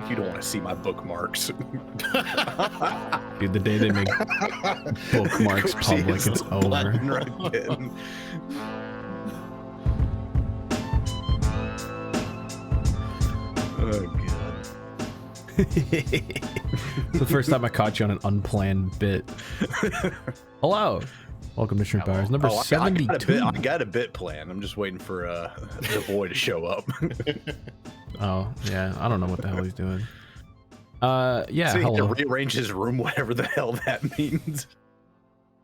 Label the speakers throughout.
Speaker 1: You don't want to see my bookmarks.
Speaker 2: Dude, the day they make bookmarks public, it's over.
Speaker 1: Right then. Oh god.
Speaker 2: The first time I caught you on an unplanned bit. Hello. Welcome to Shrimp Hours, number 72.
Speaker 1: I got a bit plan. I'm just waiting for the boy to show up.
Speaker 2: Oh, yeah. I don't know what the hell he's doing. Yeah,
Speaker 1: so he
Speaker 2: hello.
Speaker 1: had to rearrange his room, whatever the hell that means.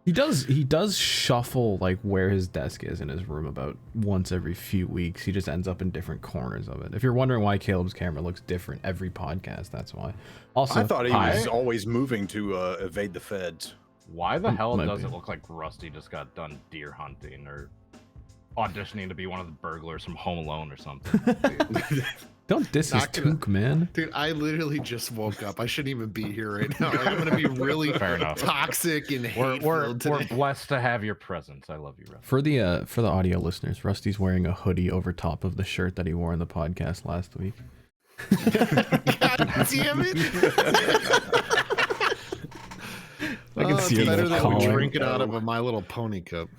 Speaker 2: He does shuffle like where his desk is in his room about once every few weeks. He just ends up in different corners of it. If you're wondering why Caleb's camera looks different every podcast, that's why. Also,
Speaker 1: I thought he was always moving to evade the feds.
Speaker 3: Why the hell does it look like Rusty just got done deer hunting or auditioning to be one of the burglars from Home Alone or something?
Speaker 2: Don't diss his toque, man.
Speaker 4: Dude, I literally just woke up. I shouldn't even be here right now. I'm gonna be really toxic and hateful
Speaker 3: we're
Speaker 4: today.
Speaker 3: blessed to have your presence. I love you, Rusty.
Speaker 2: For the audio listeners, Rusty's wearing a hoodie over top of the shirt that he wore in the podcast last week.
Speaker 4: God damn it!
Speaker 2: I can see
Speaker 4: it's better than we
Speaker 2: collar.
Speaker 4: drink it out of a My Little Pony cup.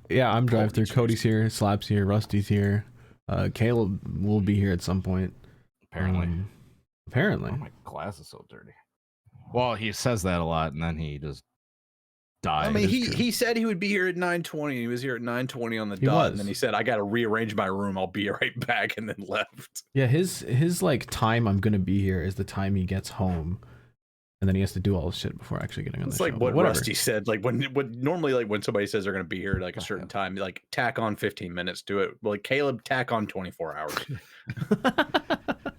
Speaker 2: Yeah, I'm drive through. Cody's here, Slap's here, Rusty's here. Caleb will be here at some point.
Speaker 3: Apparently.
Speaker 2: Apparently.
Speaker 3: Oh, my glass is so dirty. Well, he says that a lot, and then he just dies.
Speaker 1: I mean, he said he would be here at 9:20. He was here at 9:20 on the dot, and then he said, "I got to rearrange my room. I'll be right back," and then left.
Speaker 2: Yeah, his like time I'm gonna be here is the time he gets home, and then he has to do all this shit before actually getting on the show.
Speaker 1: It's like what Rusty said. Like when normally like when somebody says they're gonna be here at like a certain time, like tack on 15 minutes to it. Like Caleb, tack on 24 hours.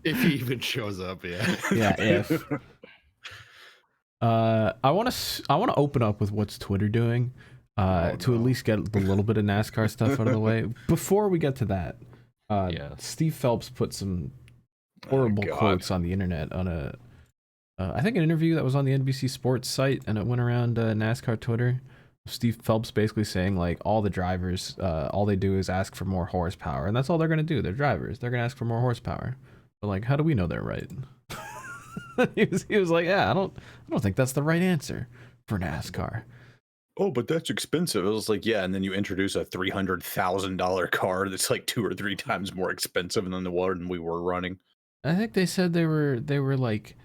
Speaker 4: If he even shows up, yeah.
Speaker 2: Yeah, if. I want to open up with what's Twitter doing, to at least get a little bit of NASCAR stuff out of the way. Before we get to that, Steve Phelps put some horrible quotes on the internet on a, I think an interview that was on the NBC Sports site, and it went around NASCAR Twitter. Steve Phelps basically saying like all the drivers, all they do is ask for more horsepower, and that's all they're gonna do. They're drivers. They're gonna ask for more horsepower. But like, how do we know they're right? he was like, yeah, I don't think that's the right answer for NASCAR.
Speaker 1: Oh, but that's expensive. It was like, yeah, and then you introduce a $300,000 car that's like 2 or 3 times more expensive than the one we were running.
Speaker 2: I think they said they were like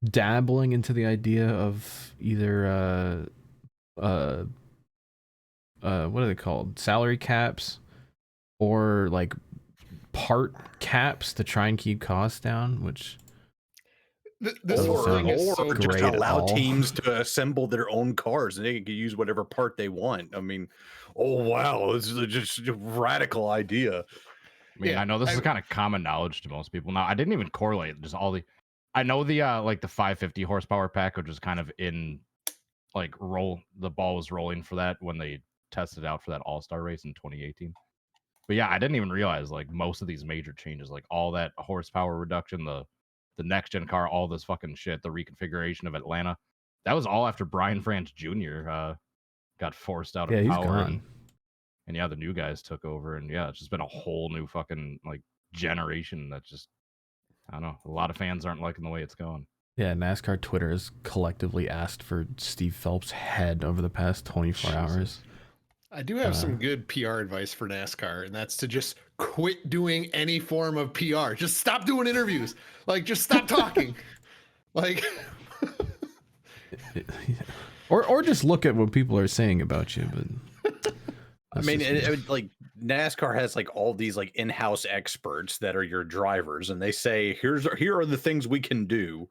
Speaker 2: dabbling into the idea of either what are they called? Salary caps or like part caps to try and keep costs down, which
Speaker 4: this whole thing is so
Speaker 1: or just allow teams to assemble their own cars and they can use whatever part they want. I mean, oh wow, this is just a radical idea.
Speaker 3: I mean, I know this is kind of common knowledge to most people. Now, I didn't even correlate just all the. I know the like the 550 horsepower package was kind of in like the ball was rolling for that when they tested out for that All-Star race in 2018. But yeah, I didn't even realize like most of these major changes, like all that horsepower reduction, the next gen car, all this fucking shit, the reconfiguration of Atlanta, that was all after Brian France Jr. Got forced out of power. And yeah, the new guys took over, and yeah, it's just been a whole new fucking like generation that just, I don't know, a lot of fans aren't liking the way it's going.
Speaker 2: Yeah, NASCAR Twitter has collectively asked for Steve Phelps' head over the past 24 hours.
Speaker 4: I do have some good PR advice for NASCAR, and that's to just quit doing any form of PR. Just stop doing interviews. Like, just stop talking. Like,
Speaker 2: or just look at what people are saying about you. But
Speaker 1: I mean, like NASCAR has like all these like in-house experts that are your drivers, and they say, here are the things we can do.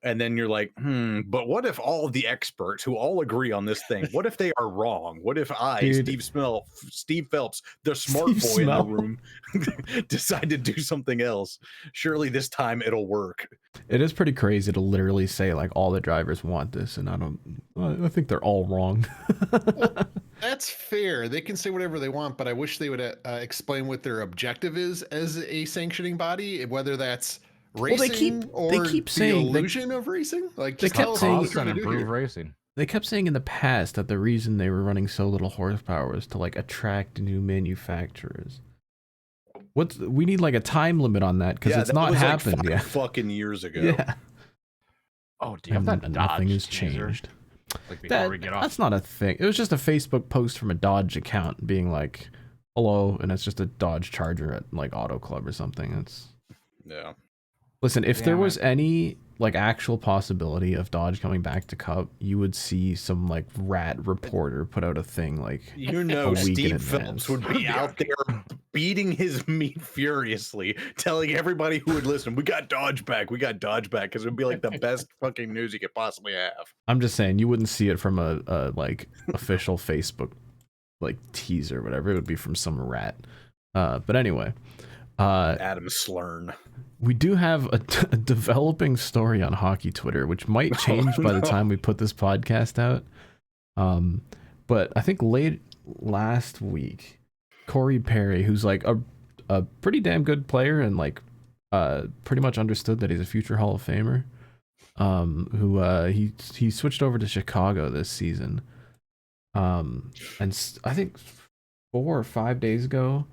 Speaker 1: And then you're like, but what if all of the experts who all agree on this thing, what if they are wrong? What if Steve Phelps, the smart boy in the room, decide to do something else? Surely this time it'll work.
Speaker 2: It is pretty crazy to literally say like all the drivers want this, and I think they're all wrong.
Speaker 4: Well, that's fair. They can say whatever they want, but I wish they would explain what their objective is as a sanctioning body, whether that's racing
Speaker 2: they keep saying
Speaker 4: the illusion of racing. Like,
Speaker 2: they kept saying
Speaker 3: improve racing.
Speaker 2: They kept saying in the past that the reason they were running so little horsepower was to like attract new manufacturers. We need like a time limit on that because it's not happened
Speaker 1: like 5
Speaker 2: yet.
Speaker 1: fucking years ago.
Speaker 2: Yeah.
Speaker 3: Oh, do you have that
Speaker 2: And
Speaker 3: Dodge
Speaker 2: nothing has
Speaker 3: teaser?
Speaker 2: changed.
Speaker 3: Like before we get off.
Speaker 2: That's not a thing. It was just a Facebook post from a Dodge account being like, "Hello," and it's just a Dodge Charger at like Auto Club or something. It's
Speaker 1: Yeah.
Speaker 2: Listen, if there was any like actual possibility of Dodge coming back to Cup, you would see some like rat reporter put out a thing like
Speaker 1: Steve Phelps would be out there beating his meat furiously, telling everybody who would listen, "We got Dodge back, we got Dodge back," because it would be like the best fucking news you could possibly have.
Speaker 2: I'm just saying, you wouldn't see it from a like official Facebook like teaser or whatever. It would be from some rat. But anyway,
Speaker 1: Adam Slurn.
Speaker 2: We do have a developing story on hockey Twitter, which might change by the time we put this podcast out. But I think late last week, Corey Perry, who's like a pretty damn good player and like pretty much understood that he's a future Hall of Famer, he switched over to Chicago this season. And I think 4 or 5 days ago,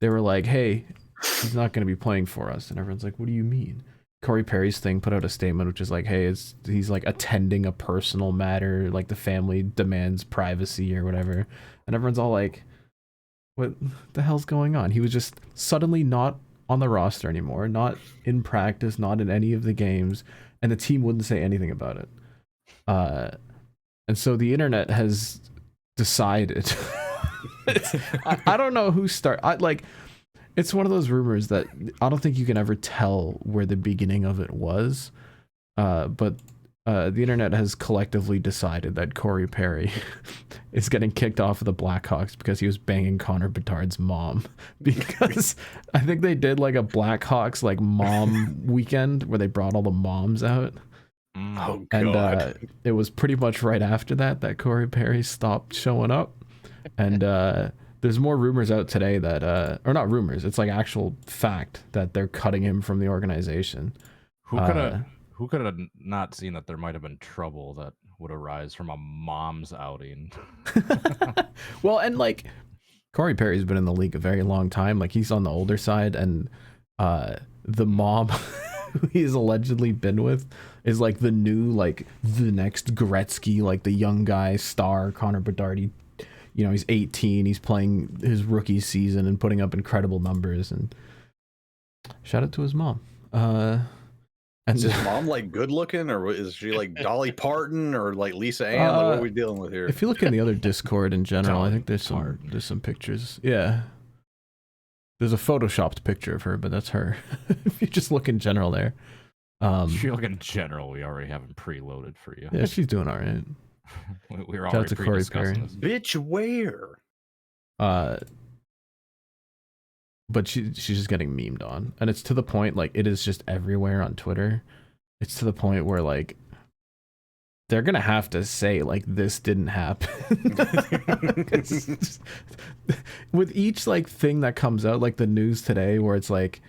Speaker 2: they were like, "Hey, he's not going to be playing for us." And everyone's like, "What do you mean?" Corey Perry's thing put out a statement which is like, "Hey, he's like attending a personal matter, like the family demands privacy or whatever." And everyone's all like, "What the hell's going on?" He was just suddenly not on the roster anymore, not in practice, not in any of the games, and the team wouldn't say anything about it. And so the internet has decided I don't know who it's one of those rumors that I don't think you can ever tell where the beginning of it was. But the internet has collectively decided that Corey Perry is getting kicked off of the Blackhawks because he was banging Connor Bedard's mom. Because I think they did like a Blackhawks like mom weekend where they brought all the moms out.
Speaker 1: Oh, God.
Speaker 2: And it was pretty much right after that Corey Perry stopped showing up. And there's more rumors out today that, or not rumors, it's like actual fact that they're cutting him from the organization.
Speaker 3: Who could have not seen that there might have been trouble that would arise from a mom's outing?
Speaker 2: Well, and like Corey Perry's been in the league a very long time. Like he's on the older side, and the mom who he's allegedly been with is like the new, like the next Gretzky, like the young guy star Connor Bedard. You know, he's 18, he's playing his rookie season and putting up incredible numbers, and shout out to his mom. And
Speaker 1: is his mom like good looking, or is she like Dolly Parton or like Lisa Ann? Like, what are we dealing with here?
Speaker 2: If you look in the other Discord in general, I think there's some pictures. Yeah. There's a photoshopped picture of her, but that's her. If you just look in general there.
Speaker 3: If you look in general, we already have them preloaded for you.
Speaker 2: Yeah, she's doing all right.
Speaker 3: We were already pre-discussing this.
Speaker 1: Bitch, where?
Speaker 2: But she's just getting memed on, and it's to the point like it is just everywhere on Twitter. It's to the point where like they're gonna have to say like this didn't happen. With each like thing that comes out, like the news today, where it's like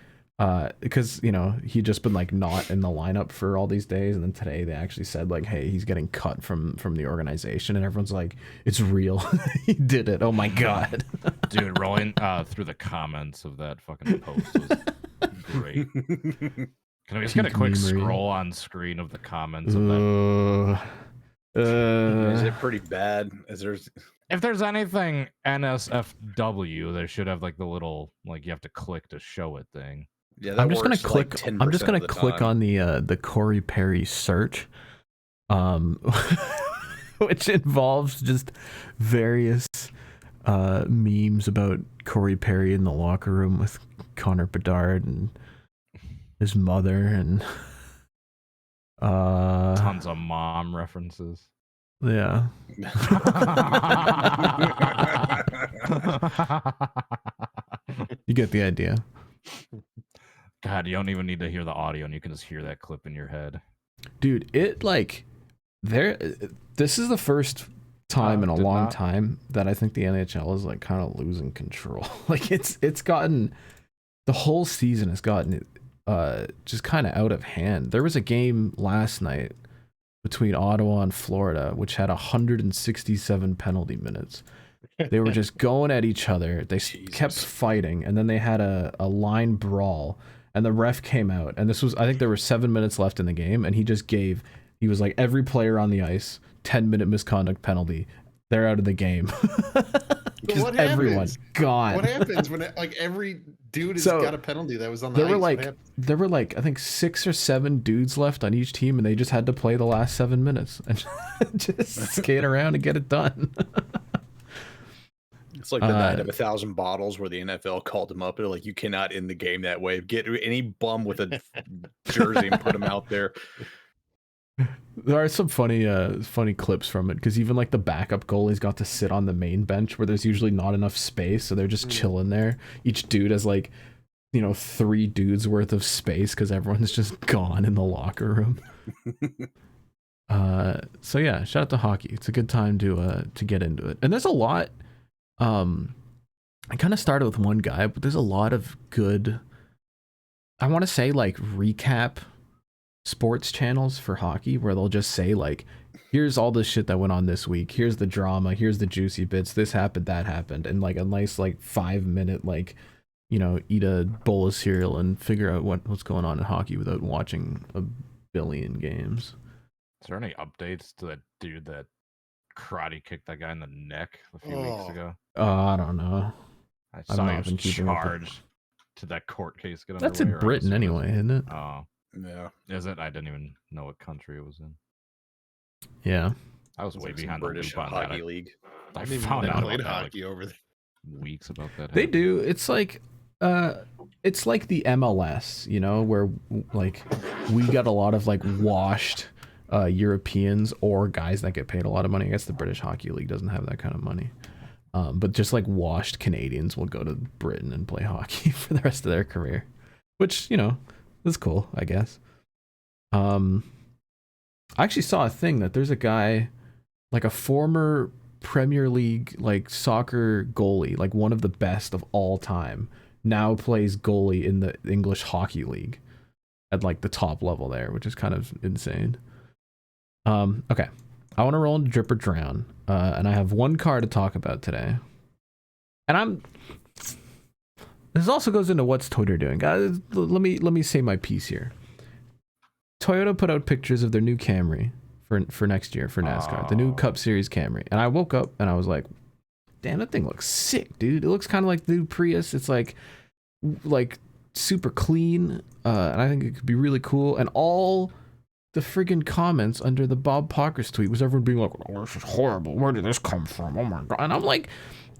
Speaker 2: because you know he'd just been like not in the lineup for all these days, and then today they actually said like, "Hey, he's getting cut from the organization," and everyone's like, "It's real." He did it. Oh my God.
Speaker 3: Dude, rolling through the comments of that fucking post was great. Can we just get a quick scroll on screen of the comments of that?
Speaker 1: Is it pretty bad?
Speaker 3: If there's anything NSFW, they should have like the little like you have to click to show it thing.
Speaker 1: Yeah,
Speaker 2: I'm just gonna click. I'm just gonna click on the Corey Perry search, which involves just various memes about Corey Perry in the locker room with Connor Bedard and his mother and
Speaker 3: tons of mom references.
Speaker 2: Yeah. You get the idea.
Speaker 3: God, you don't even need to hear the audio, and you can just hear that clip in your head.
Speaker 2: Dude, it like this is the first time in a long time that I think the NHL is like kind of losing control. Like it's gotten, the whole season has gotten just kind of out of hand. There was a game last night between Ottawa and Florida which had 167 penalty minutes. They were just going at each other. They
Speaker 1: Jesus.
Speaker 2: kept fighting, and then they had a line brawl, and the ref came out, and this was, I think there were 7 minutes left in the game, and he was like, every player on the ice, 10-minute misconduct penalty. They're out of the game.
Speaker 4: What
Speaker 2: everyone gone.
Speaker 4: What happens when every dude has got a penalty that was on the ice?
Speaker 2: There were like I think 6 or 7 dudes left on each team, and they just had to play the last 7 minutes and just skate around and get it done.
Speaker 1: It's like the night of 1,000 bottles where the NFL called him up. They're like, you cannot end the game that way. Get any bum with a jersey and put him out there.
Speaker 2: There are some funny clips from it, because even like the backup goalies got to sit on the main bench where there's usually not enough space, so they're just chilling there. Each dude has like, 3 dudes worth of space because everyone's just gone in the locker room. So yeah, shout out to hockey. It's a good time to get into it, and there's a lot. I kind of started with one guy, but there's a lot of good, I want to say like recap sports channels for hockey where they'll just say like, here's all the shit that went on this week, here's the drama, here's the juicy bits, this happened, that happened, and like a nice like 5-minute like, eat a bowl of cereal and figure out what's going on in hockey without watching a billion games.
Speaker 3: Is there any updates to that dude that karate kicked that guy in the neck a few weeks ago?
Speaker 2: I don't know.
Speaker 3: I saw he was charged to that court case.
Speaker 2: That's in Britain anyway, isn't it?
Speaker 3: Oh.
Speaker 1: Yeah.
Speaker 3: Is it? I didn't even know what country it was in.
Speaker 2: Yeah.
Speaker 3: I was way behind the
Speaker 1: British
Speaker 3: loop on
Speaker 1: hockey
Speaker 3: that.
Speaker 1: league.
Speaker 3: I found out
Speaker 4: played
Speaker 3: about
Speaker 4: hockey over there.
Speaker 3: Weeks about that.
Speaker 2: They do. It's like the MLS, where like we got a lot of like washed Europeans or guys that get paid a lot of money. I guess the British Hockey League doesn't have that kind of money. But just like washed Canadians will go to Britain and play hockey for the rest of their career, which, is cool, I guess. I actually saw a thing that there's a guy, like a former Premier League like soccer goalie, like one of the best of all time, now plays goalie in the English Hockey League at like the top level there, which is kind of insane. Okay, I want to roll into Drip or Drown, and I have one car to talk about today. And this also goes into what's Toyota doing. Guys, let me say my piece here. Toyota put out pictures of their new Camry for next year for NASCAR, the new Cup Series Camry. And I woke up and I was like, damn, that thing looks sick, dude. It looks kind of like the new Prius. It's like super clean, and I think it could be really cool. And all the friggin' comments under the Bob Pockers tweet was everyone being like, oh, this is horrible. Where did this come from? Oh my God. And I'm like,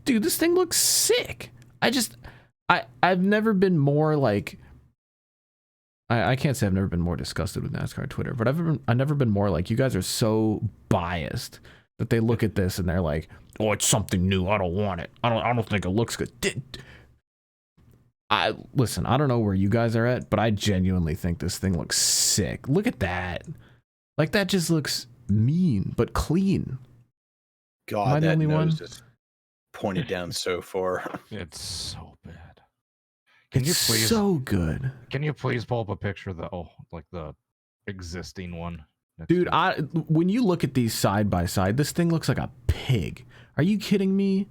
Speaker 2: dude, this thing looks sick. I've never been more like, I can't say I've never been more disgusted with NASCAR Twitter, but I've never been more like, you guys are so biased that they look at this and they're like, oh, it's something new. I don't want it. I don't think it looks good. Listen, I don't know where you guys are at, but I genuinely think this thing looks sick. Look at that. Like, that just looks mean, but clean.
Speaker 1: God,
Speaker 2: Am I the
Speaker 1: that
Speaker 2: only
Speaker 1: nose
Speaker 2: one?
Speaker 1: just pointed down so far.
Speaker 3: It's so bad.
Speaker 2: It's so good.
Speaker 3: Can you please pull up a picture of the existing one?
Speaker 2: Dude, when you look at these side by side, this thing looks like a pig. Are you kidding me?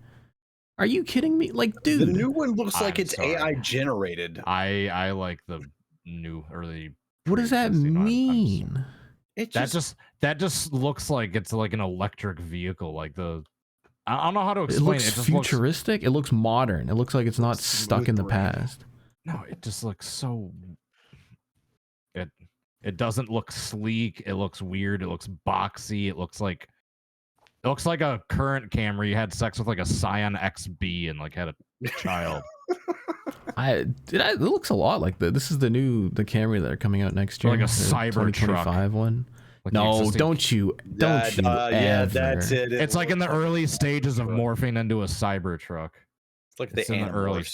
Speaker 2: Are you kidding me? Like, dude,
Speaker 1: the new one looks like it's AI generated.
Speaker 3: I like the new early.
Speaker 2: What does that mean?
Speaker 1: It
Speaker 3: that just looks like it's like an electric vehicle. Like I don't know how to explain it.
Speaker 2: It looks futuristic. It looks modern. It looks like it's not stuck in the past.
Speaker 3: No, it just looks so. It doesn't look sleek. It looks weird. It looks boxy. It looks like a current Camry had sex with like a Scion XB and like had a child.
Speaker 2: It looks a lot like this is the Camry that are coming out next year.
Speaker 3: Like a cyber
Speaker 2: 2025 one.
Speaker 3: Like
Speaker 2: no, don't you
Speaker 1: yeah, that's it.
Speaker 3: It's like in the early stages of morphing into a cyber truck.
Speaker 1: It's like the early.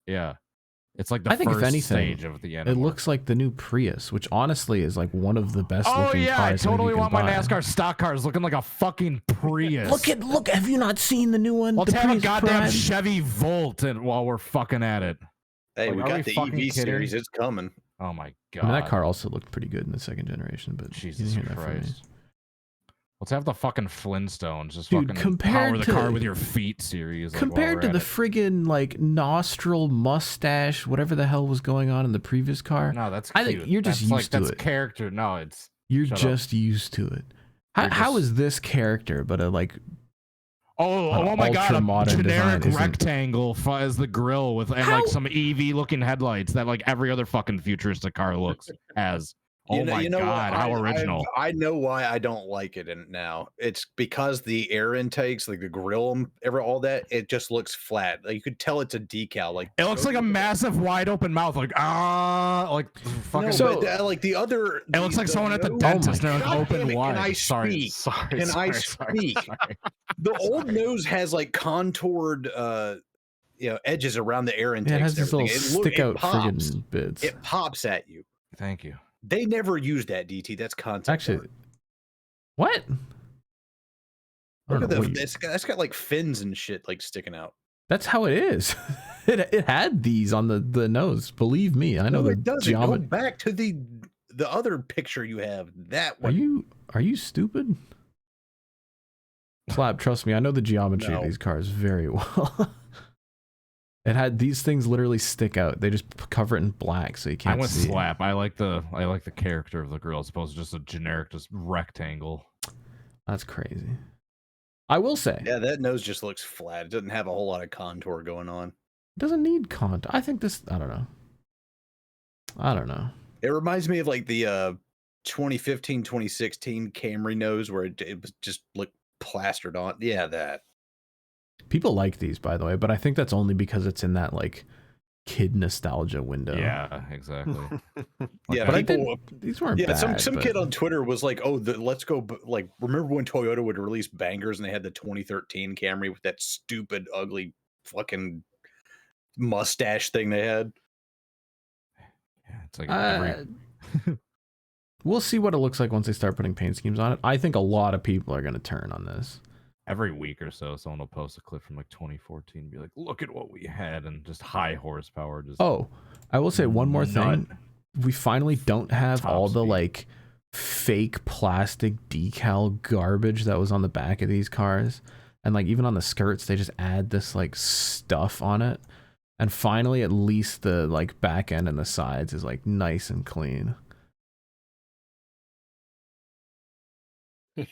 Speaker 3: Yeah. It's like the
Speaker 2: I think
Speaker 3: first
Speaker 2: if anything,
Speaker 3: stage of the Animorphs.
Speaker 2: It looks like the new Prius, which honestly is like one of the best looking cars.
Speaker 3: I totally want my NASCAR stock cars looking like a fucking Prius.
Speaker 2: Look, have you not seen the new one?
Speaker 3: Let's have a goddamn Chevy Volt while we're fucking at it.
Speaker 1: Hey, we got the EV series. It's coming.
Speaker 3: Oh my God.
Speaker 2: I mean, that car also looked pretty good in the second generation, but
Speaker 3: Jesus Christ. Let's have the fucking Flintstones. Just
Speaker 2: Dude,
Speaker 3: fucking
Speaker 2: compared
Speaker 3: power the
Speaker 2: to-
Speaker 3: car with your feet series. Like,
Speaker 2: Compared to the friggin' like nostril mustache, whatever the hell was going on in the previous car.
Speaker 3: No, that's cute.
Speaker 2: I think you're just
Speaker 3: that's
Speaker 2: used to
Speaker 3: that's
Speaker 2: it.
Speaker 3: character. No, it's
Speaker 2: You're
Speaker 3: shut
Speaker 2: just used to it. How is this character but a like
Speaker 3: oh my god, a
Speaker 2: ultra-modern
Speaker 3: generic
Speaker 2: design isn't-
Speaker 3: rectangle as the grill with and like some EV looking headlights that like every other fucking futuristic car looks as. Oh my god, how original.
Speaker 1: I know why I don't like it now. It's because the air intakes, like the grill, all that, it just looks flat. Like you could tell it's a decal. Like
Speaker 3: it looks like a massive wide open mouth, like fucking.
Speaker 1: No,
Speaker 2: So-
Speaker 1: but, like the other,
Speaker 3: It looks like someone at the dentist. They're like
Speaker 1: God
Speaker 3: open
Speaker 1: damn it,
Speaker 3: wide.
Speaker 1: Can I
Speaker 3: Sorry,
Speaker 1: speak? Can I speak? The old nose has like contoured, edges around the air intakes.
Speaker 2: Yeah, it has
Speaker 1: and
Speaker 2: these little
Speaker 1: everything.
Speaker 2: stick out
Speaker 1: pops.
Speaker 2: friggin' bits.
Speaker 1: It pops at you.
Speaker 3: Thank you.
Speaker 1: They never use that DT. That's concept
Speaker 2: Actually,
Speaker 1: art.
Speaker 2: what? I
Speaker 1: Look
Speaker 2: don't
Speaker 1: at
Speaker 2: know
Speaker 1: the.
Speaker 2: what you-
Speaker 1: It's got like fins and shit like sticking out.
Speaker 2: That's how it is. It had these on the nose. Believe me, I know
Speaker 1: No,
Speaker 2: the
Speaker 1: it doesn't. Go
Speaker 2: geometry.
Speaker 1: back to the other picture you have. That one.
Speaker 2: Are you stupid? Slap, trust me, I know the geometry of
Speaker 1: No.
Speaker 2: these cars very well. It had these things literally stick out. They just cover it in black so you can't
Speaker 3: I went
Speaker 2: see.
Speaker 3: slap. I like the character of the grill as opposed to just a generic just rectangle.
Speaker 2: That's crazy. I will say,
Speaker 1: Yeah, that nose just looks flat. It doesn't have a whole lot of contour going on.
Speaker 2: it doesn't need contour. I think this. I don't know.
Speaker 1: It reminds me of like the 2015, 2016 Camry nose where it was just looked plastered on. Yeah, that.
Speaker 2: People like these, by the way, but I think that's only because it's in that like kid nostalgia window.
Speaker 3: Yeah, exactly.
Speaker 1: Yeah,
Speaker 2: but
Speaker 1: people.
Speaker 2: These weren't
Speaker 1: Yeah,
Speaker 2: bad.
Speaker 1: some
Speaker 2: but-
Speaker 1: kid on Twitter was like, "Oh, let's go!" Like, remember when Toyota would release bangers and they had the 2013 Camry with that stupid, ugly, fucking mustache thing they had?
Speaker 3: Yeah, it's like every
Speaker 2: We'll see what it looks like once they start putting paint schemes on it. I think a lot of people are going to turn on this.
Speaker 3: every week or so, someone will post a clip from like 2014 and be like, "Look at what we had," and just high horsepower. Just
Speaker 2: Oh, I will say one more thing. We finally don't have
Speaker 3: Top
Speaker 2: all the
Speaker 3: speed.
Speaker 2: like fake plastic decal garbage that was on the back of these cars. And like even on the skirts, they just add this like stuff on it. And finally, at least the like back end and the sides is like nice and clean.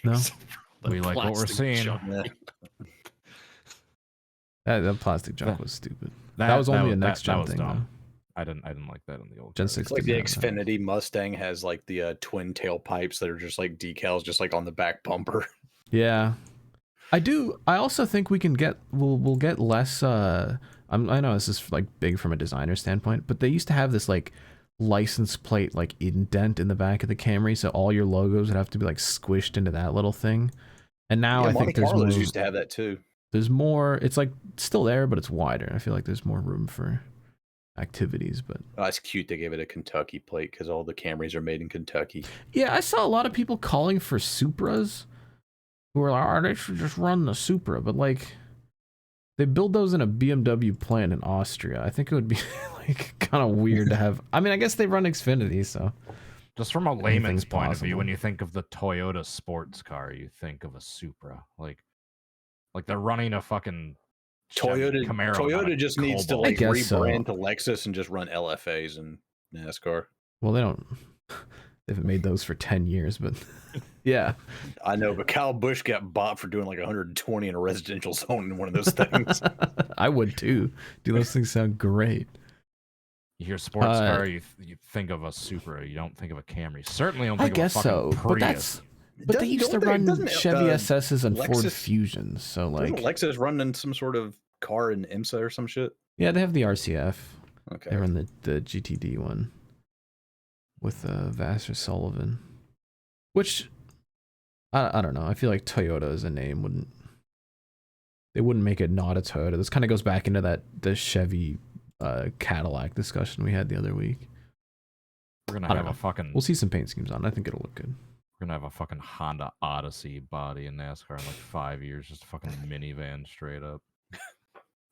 Speaker 2: No,
Speaker 3: we like what we're
Speaker 4: Plastic
Speaker 3: seeing.
Speaker 4: junk.
Speaker 1: Yeah.
Speaker 2: that plastic junk was stupid. That,
Speaker 3: That
Speaker 2: was only a
Speaker 3: that
Speaker 2: next gen
Speaker 3: was
Speaker 2: thing.
Speaker 3: dumb.
Speaker 2: Though.
Speaker 3: I didn't like that in the old
Speaker 2: Gen
Speaker 3: cars.
Speaker 2: 6
Speaker 1: It's like the
Speaker 2: didn't have that.
Speaker 1: Xfinity Mustang has like the twin tailpipes that are just like decals, just like on the back bumper.
Speaker 2: Yeah, I also think we can get we'll get less. I know this is like big from a designer standpoint, but they used to have this like license plate like indent in the back of the Camry, so all your logos would have to be like squished into that little thing. And now
Speaker 1: Yeah,
Speaker 2: I
Speaker 1: Monte
Speaker 2: think there's
Speaker 1: Carlos
Speaker 2: more.
Speaker 1: used to have that too.
Speaker 2: There's more. It's like still there, but it's wider. I feel like there's more room for activities. But
Speaker 1: Oh, it's cute they gave it a Kentucky plate because all the Camrys are made in Kentucky.
Speaker 2: yeah, I saw a lot of people calling for Supras, who were like, "Oh, they should just run the Supra," but like. They build those in a BMW plant in Austria. I think it would be like kind of weird to have. I mean, I guess they run Xfinity, so
Speaker 3: Just from a
Speaker 2: Anything's
Speaker 3: layman's point of view,
Speaker 2: possible.
Speaker 3: when you think of the Toyota sports car, you think of a Supra. Like they're running a fucking Chevy Camaro, not
Speaker 1: Toyota
Speaker 3: a
Speaker 1: just needs to
Speaker 3: Cobalt.
Speaker 1: like
Speaker 2: guess so.
Speaker 1: rebrand to Lexus and just run LFAs in NASCAR.
Speaker 2: well, they don't. They haven't made those for 10 years, but yeah.
Speaker 1: I know, but Kyle Busch got bought for doing like 120 in a residential zone in one of those things.
Speaker 2: I would too. Dude, those things sound great.
Speaker 3: You hear sports car, you think of a Supra. You don't think of a Camry. Certainly don't
Speaker 2: I
Speaker 3: think
Speaker 2: guess
Speaker 3: of a
Speaker 2: so,
Speaker 3: fucking
Speaker 2: but
Speaker 3: Prius.
Speaker 2: But they used to run Chevy
Speaker 1: uh,
Speaker 2: SSs and Ford
Speaker 1: Lexus-
Speaker 2: Fusions, so
Speaker 1: Doesn't
Speaker 2: like,
Speaker 1: Lexus running some sort of car in IMSA or some shit?
Speaker 2: yeah, they have the RCF.
Speaker 1: Okay.
Speaker 2: They run the GTD one with Vassar Sullivan, which I don't know. I feel like Toyota as a name wouldn't make it not a Toyota. This kind of goes back into the Chevy Cadillac discussion we had the other week.
Speaker 3: We're
Speaker 2: I
Speaker 3: gonna
Speaker 2: don't
Speaker 3: have
Speaker 2: know.
Speaker 3: a fucking
Speaker 2: We'll see some paint schemes on it. I think it'll look good.
Speaker 3: we're gonna have a fucking Honda Odyssey body in NASCAR in like 5 years. Just a fucking minivan straight up.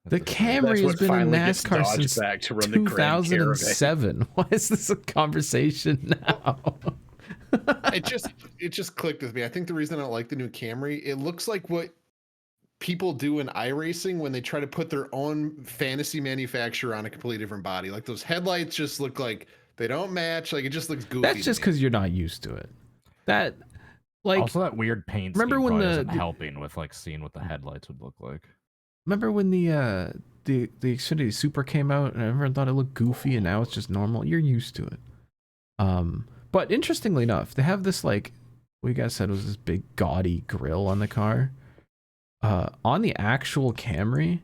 Speaker 2: The
Speaker 3: That's
Speaker 2: Camry has been in
Speaker 1: finally gets
Speaker 2: NASCAR
Speaker 1: Dodge
Speaker 2: since
Speaker 1: back to run the Grand Caravan.
Speaker 2: 2007. Why is this a conversation now?
Speaker 4: it just clicked with me. I think the reason I don't like the new Camry, it looks like what people do in iRacing when they try to put their own fantasy manufacturer on a completely different body. Like those headlights just look like they don't match. Like it just looks goofy.
Speaker 2: That's just because you're not used to it. That like
Speaker 3: also that weird paint.
Speaker 2: Remember
Speaker 3: scheme
Speaker 2: when
Speaker 3: probably
Speaker 2: the
Speaker 3: isn't helping with like seeing what the headlights would look like.
Speaker 2: Remember when the Xfinity Super came out and everyone thought it looked goofy and now it's just normal? You're used to it. But interestingly enough, they have this like what you guys said was this big gaudy grill on the car. On the actual Camry,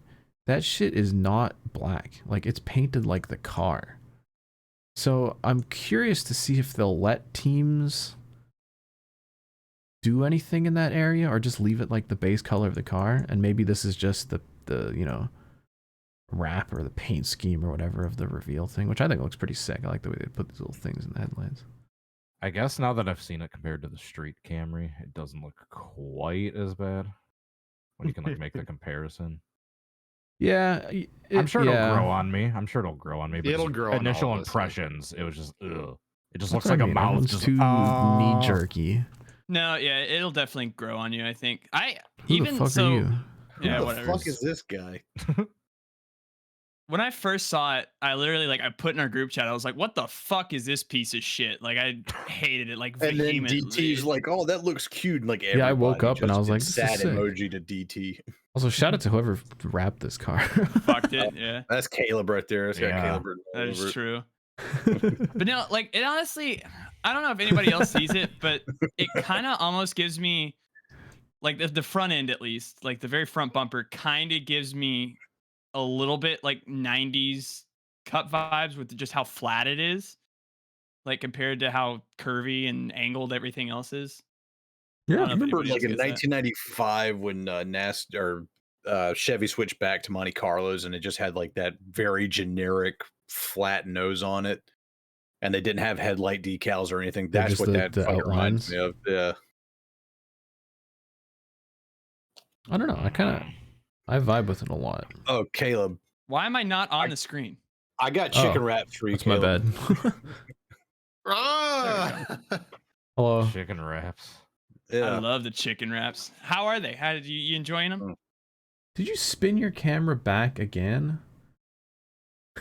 Speaker 2: that shit is not black. Like it's painted like the car. So I'm curious to see if they'll let teams do anything in that area or just leave it like the base color of the car. And maybe this is just the wrap or the paint scheme or whatever of the reveal thing, which I think looks pretty sick. I like the way they put these little things in the headlights.
Speaker 3: I guess now that I've seen it compared to the street Camry, it doesn't look quite as bad. When you can like make the comparison.
Speaker 2: Yeah,
Speaker 3: I'm sure it'll grow on me. But
Speaker 4: it'll grow on
Speaker 3: initial
Speaker 4: all of us,
Speaker 3: impressions, it was just ugh. It just
Speaker 2: That's
Speaker 3: looks
Speaker 2: what
Speaker 3: like
Speaker 2: I
Speaker 3: a
Speaker 2: mean.
Speaker 3: mouth
Speaker 2: Everyone's
Speaker 3: just
Speaker 2: too knee jerky.
Speaker 5: No, yeah, it'll definitely grow on you, I think.
Speaker 2: Who the fuck are you?
Speaker 5: Yeah,
Speaker 1: Who the
Speaker 5: whatever.
Speaker 1: fuck is this guy?
Speaker 5: When I first saw it, I literally I put in our group chat, I was like, what the fuck is this piece of shit? Like I hated it like
Speaker 1: And then
Speaker 5: vehemently.
Speaker 1: DT's like, oh, that looks cute. And like
Speaker 2: Yeah, I woke
Speaker 1: everybody
Speaker 2: up and I
Speaker 1: just
Speaker 2: was like,
Speaker 1: did
Speaker 2: this is
Speaker 1: sad
Speaker 2: sick.
Speaker 1: emoji to DT.
Speaker 2: Also, shout out to whoever wrapped this car.
Speaker 5: Fucked it, yeah.
Speaker 1: That's Caleb right there. It's got
Speaker 3: Yeah.
Speaker 1: Caleb written all
Speaker 5: That is
Speaker 1: over it.
Speaker 5: true. But no, like it honestly, I don't know if anybody else sees it, but it kind of almost gives me like the front end, at least, like the very front bumper kind of gives me a little bit like 90s Cup vibes with just how flat it is, like compared to how curvy and angled everything else is.
Speaker 1: Yeah,
Speaker 5: I
Speaker 1: I remember
Speaker 5: anybody
Speaker 1: like
Speaker 5: else
Speaker 1: in
Speaker 5: gets that.
Speaker 1: 1995 when NASCAR Chevy switched back to Monte Carlos and it just had like that very generic flat nose on it, and they didn't have headlight decals or anything.
Speaker 2: They're
Speaker 1: That's
Speaker 2: just
Speaker 1: what
Speaker 2: the
Speaker 1: that fucking reminds
Speaker 2: outlines.
Speaker 1: me of. Yeah.
Speaker 2: I don't know. I vibe with it a lot.
Speaker 1: Oh, Caleb,
Speaker 5: Why am I not on the screen?
Speaker 1: I got chicken wraps for you.
Speaker 2: That's my
Speaker 1: Caleb.
Speaker 2: bad.
Speaker 4: Ah!
Speaker 2: Hello.
Speaker 3: Chicken wraps.
Speaker 5: I
Speaker 1: Yeah.
Speaker 5: love the chicken wraps. How are they? How did you enjoying them?
Speaker 2: Did you spin your camera back again?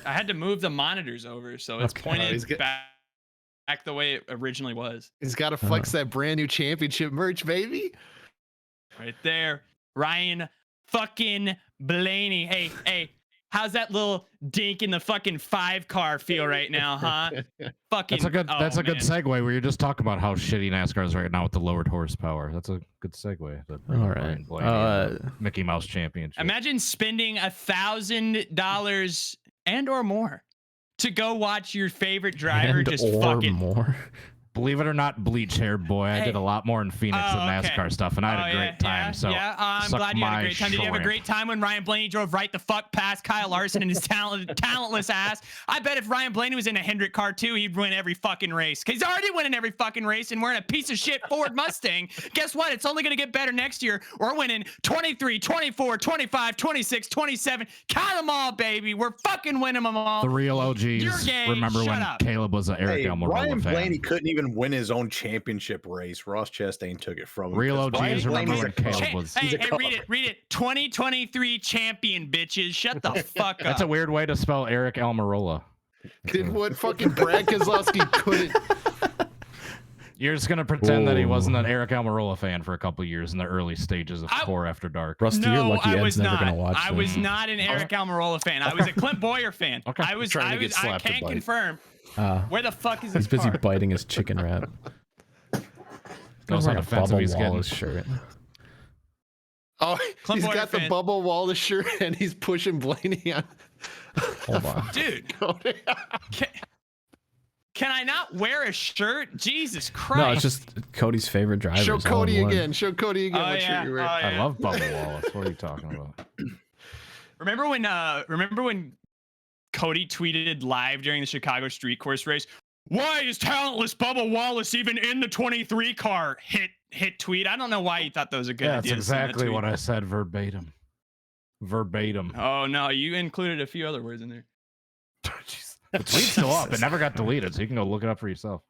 Speaker 5: I had to move the monitors over, so it's
Speaker 2: Okay.
Speaker 5: pointed
Speaker 4: He's good.
Speaker 5: back the way it originally was.
Speaker 4: He's got to flex that brand new championship merch, baby.
Speaker 5: Right there. Ryan fucking Blaney. Hey, how's that little dink in the fucking 5 car feel right now, huh? Fucking
Speaker 3: That's a good
Speaker 5: man.
Speaker 3: segue where you're just talking about how shitty NASCAR is right now with the lowered horsepower. That's a good segue. To bring
Speaker 2: All
Speaker 3: up
Speaker 2: right.
Speaker 3: Ryan Blaney and the Mickey Mouse Championship.
Speaker 5: Imagine spending $1,000 and or more to go watch your favorite driver
Speaker 2: And
Speaker 5: just
Speaker 2: or
Speaker 5: fucking
Speaker 2: more.
Speaker 3: Believe it or not, bleach haired boy, I
Speaker 5: Hey.
Speaker 3: did a lot more in Phoenix than
Speaker 5: okay.
Speaker 3: NASCAR stuff, and I had a great time. So
Speaker 5: I'm
Speaker 3: suck
Speaker 5: glad you had a
Speaker 3: my
Speaker 5: great time. Did you have a
Speaker 3: shrimp.
Speaker 5: great time when Ryan Blaney drove right the fuck past Kyle Larson and his talentless ass? I bet if Ryan Blaney was in a Hendrick car too, he'd win every fucking race. Cause he's already winning every fucking race and wearing a piece of shit Ford Mustang. Guess what? It's only gonna get better next year. We're winning 23, 24, 25, 26, 27. Count them all, baby. We're fucking winning them all.
Speaker 3: The real
Speaker 5: You're
Speaker 3: OGs
Speaker 5: gay.
Speaker 3: remember
Speaker 5: Shut
Speaker 3: when
Speaker 5: up.
Speaker 3: Caleb was an Eric
Speaker 1: Hey,
Speaker 3: Almirola
Speaker 1: Ryan
Speaker 3: fan.
Speaker 1: Blaney couldn't even win his own championship race. Ross Chastain took it from him.
Speaker 3: Real
Speaker 1: because Ryan
Speaker 3: OGs remember
Speaker 1: Blaney's
Speaker 3: when
Speaker 1: a cuck.
Speaker 3: Caleb was.
Speaker 5: Hey,
Speaker 1: He's a
Speaker 5: hey,
Speaker 1: cuck.
Speaker 5: read it. 2023 champion, bitches. Shut the fuck up.
Speaker 3: That's a weird way to spell Eric Almirola.
Speaker 4: Did what fucking Brad Keselowski couldn't.
Speaker 3: You're just gonna pretend that he wasn't
Speaker 2: Whoa.
Speaker 3: an Eric Almirola fan for a couple years in the early stages of Core After Dark.
Speaker 2: Rusty, you're lucky
Speaker 5: I
Speaker 2: Ed's
Speaker 5: was
Speaker 2: never
Speaker 5: not.
Speaker 2: gonna watch
Speaker 5: I
Speaker 2: this.
Speaker 5: was not an Eric Almirola fan. I was a Clint Boyer fan.
Speaker 3: Okay.
Speaker 5: I was.
Speaker 3: Trying to
Speaker 5: I
Speaker 3: get
Speaker 5: was. I
Speaker 3: slapped to
Speaker 5: can't
Speaker 3: bite.
Speaker 5: confirm. Where the fuck is this
Speaker 2: He's busy
Speaker 5: car?
Speaker 2: biting his chicken wrap.
Speaker 3: Knows how
Speaker 2: Wearing a
Speaker 3: defensive
Speaker 2: Bubba
Speaker 3: he's getting.
Speaker 2: Wallace shirt.
Speaker 4: Oh,
Speaker 5: Clint
Speaker 4: he's
Speaker 5: Boyer
Speaker 4: got the
Speaker 5: fan.
Speaker 4: Bubba Wallace shirt and he's pushing Blaney on.
Speaker 2: Hold on.
Speaker 5: Dude,
Speaker 4: Cody.
Speaker 5: can I not wear a shirt? Jesus Christ!
Speaker 2: No, it's just Cody's favorite driver.
Speaker 4: Show Cody again. Show Cody again.
Speaker 5: Oh,
Speaker 4: what
Speaker 5: yeah.
Speaker 4: shirt you're wearing.
Speaker 5: Oh,
Speaker 3: I love Bubba Wallace. What are you talking about?
Speaker 5: Remember when Cody tweeted live during the Chicago street course race? Why is talentless Bubba Wallace even in the 23 car? Hit tweet. I don't know why you thought that was a good
Speaker 3: Yeah,
Speaker 5: idea.
Speaker 3: that's
Speaker 5: to send that
Speaker 3: exactly
Speaker 5: tweet.
Speaker 3: what I said verbatim. Verbatim.
Speaker 5: Oh no, you included a few other words in there.
Speaker 3: Jeez. The tweet's still up. It never got deleted, so you can go look it up for yourself.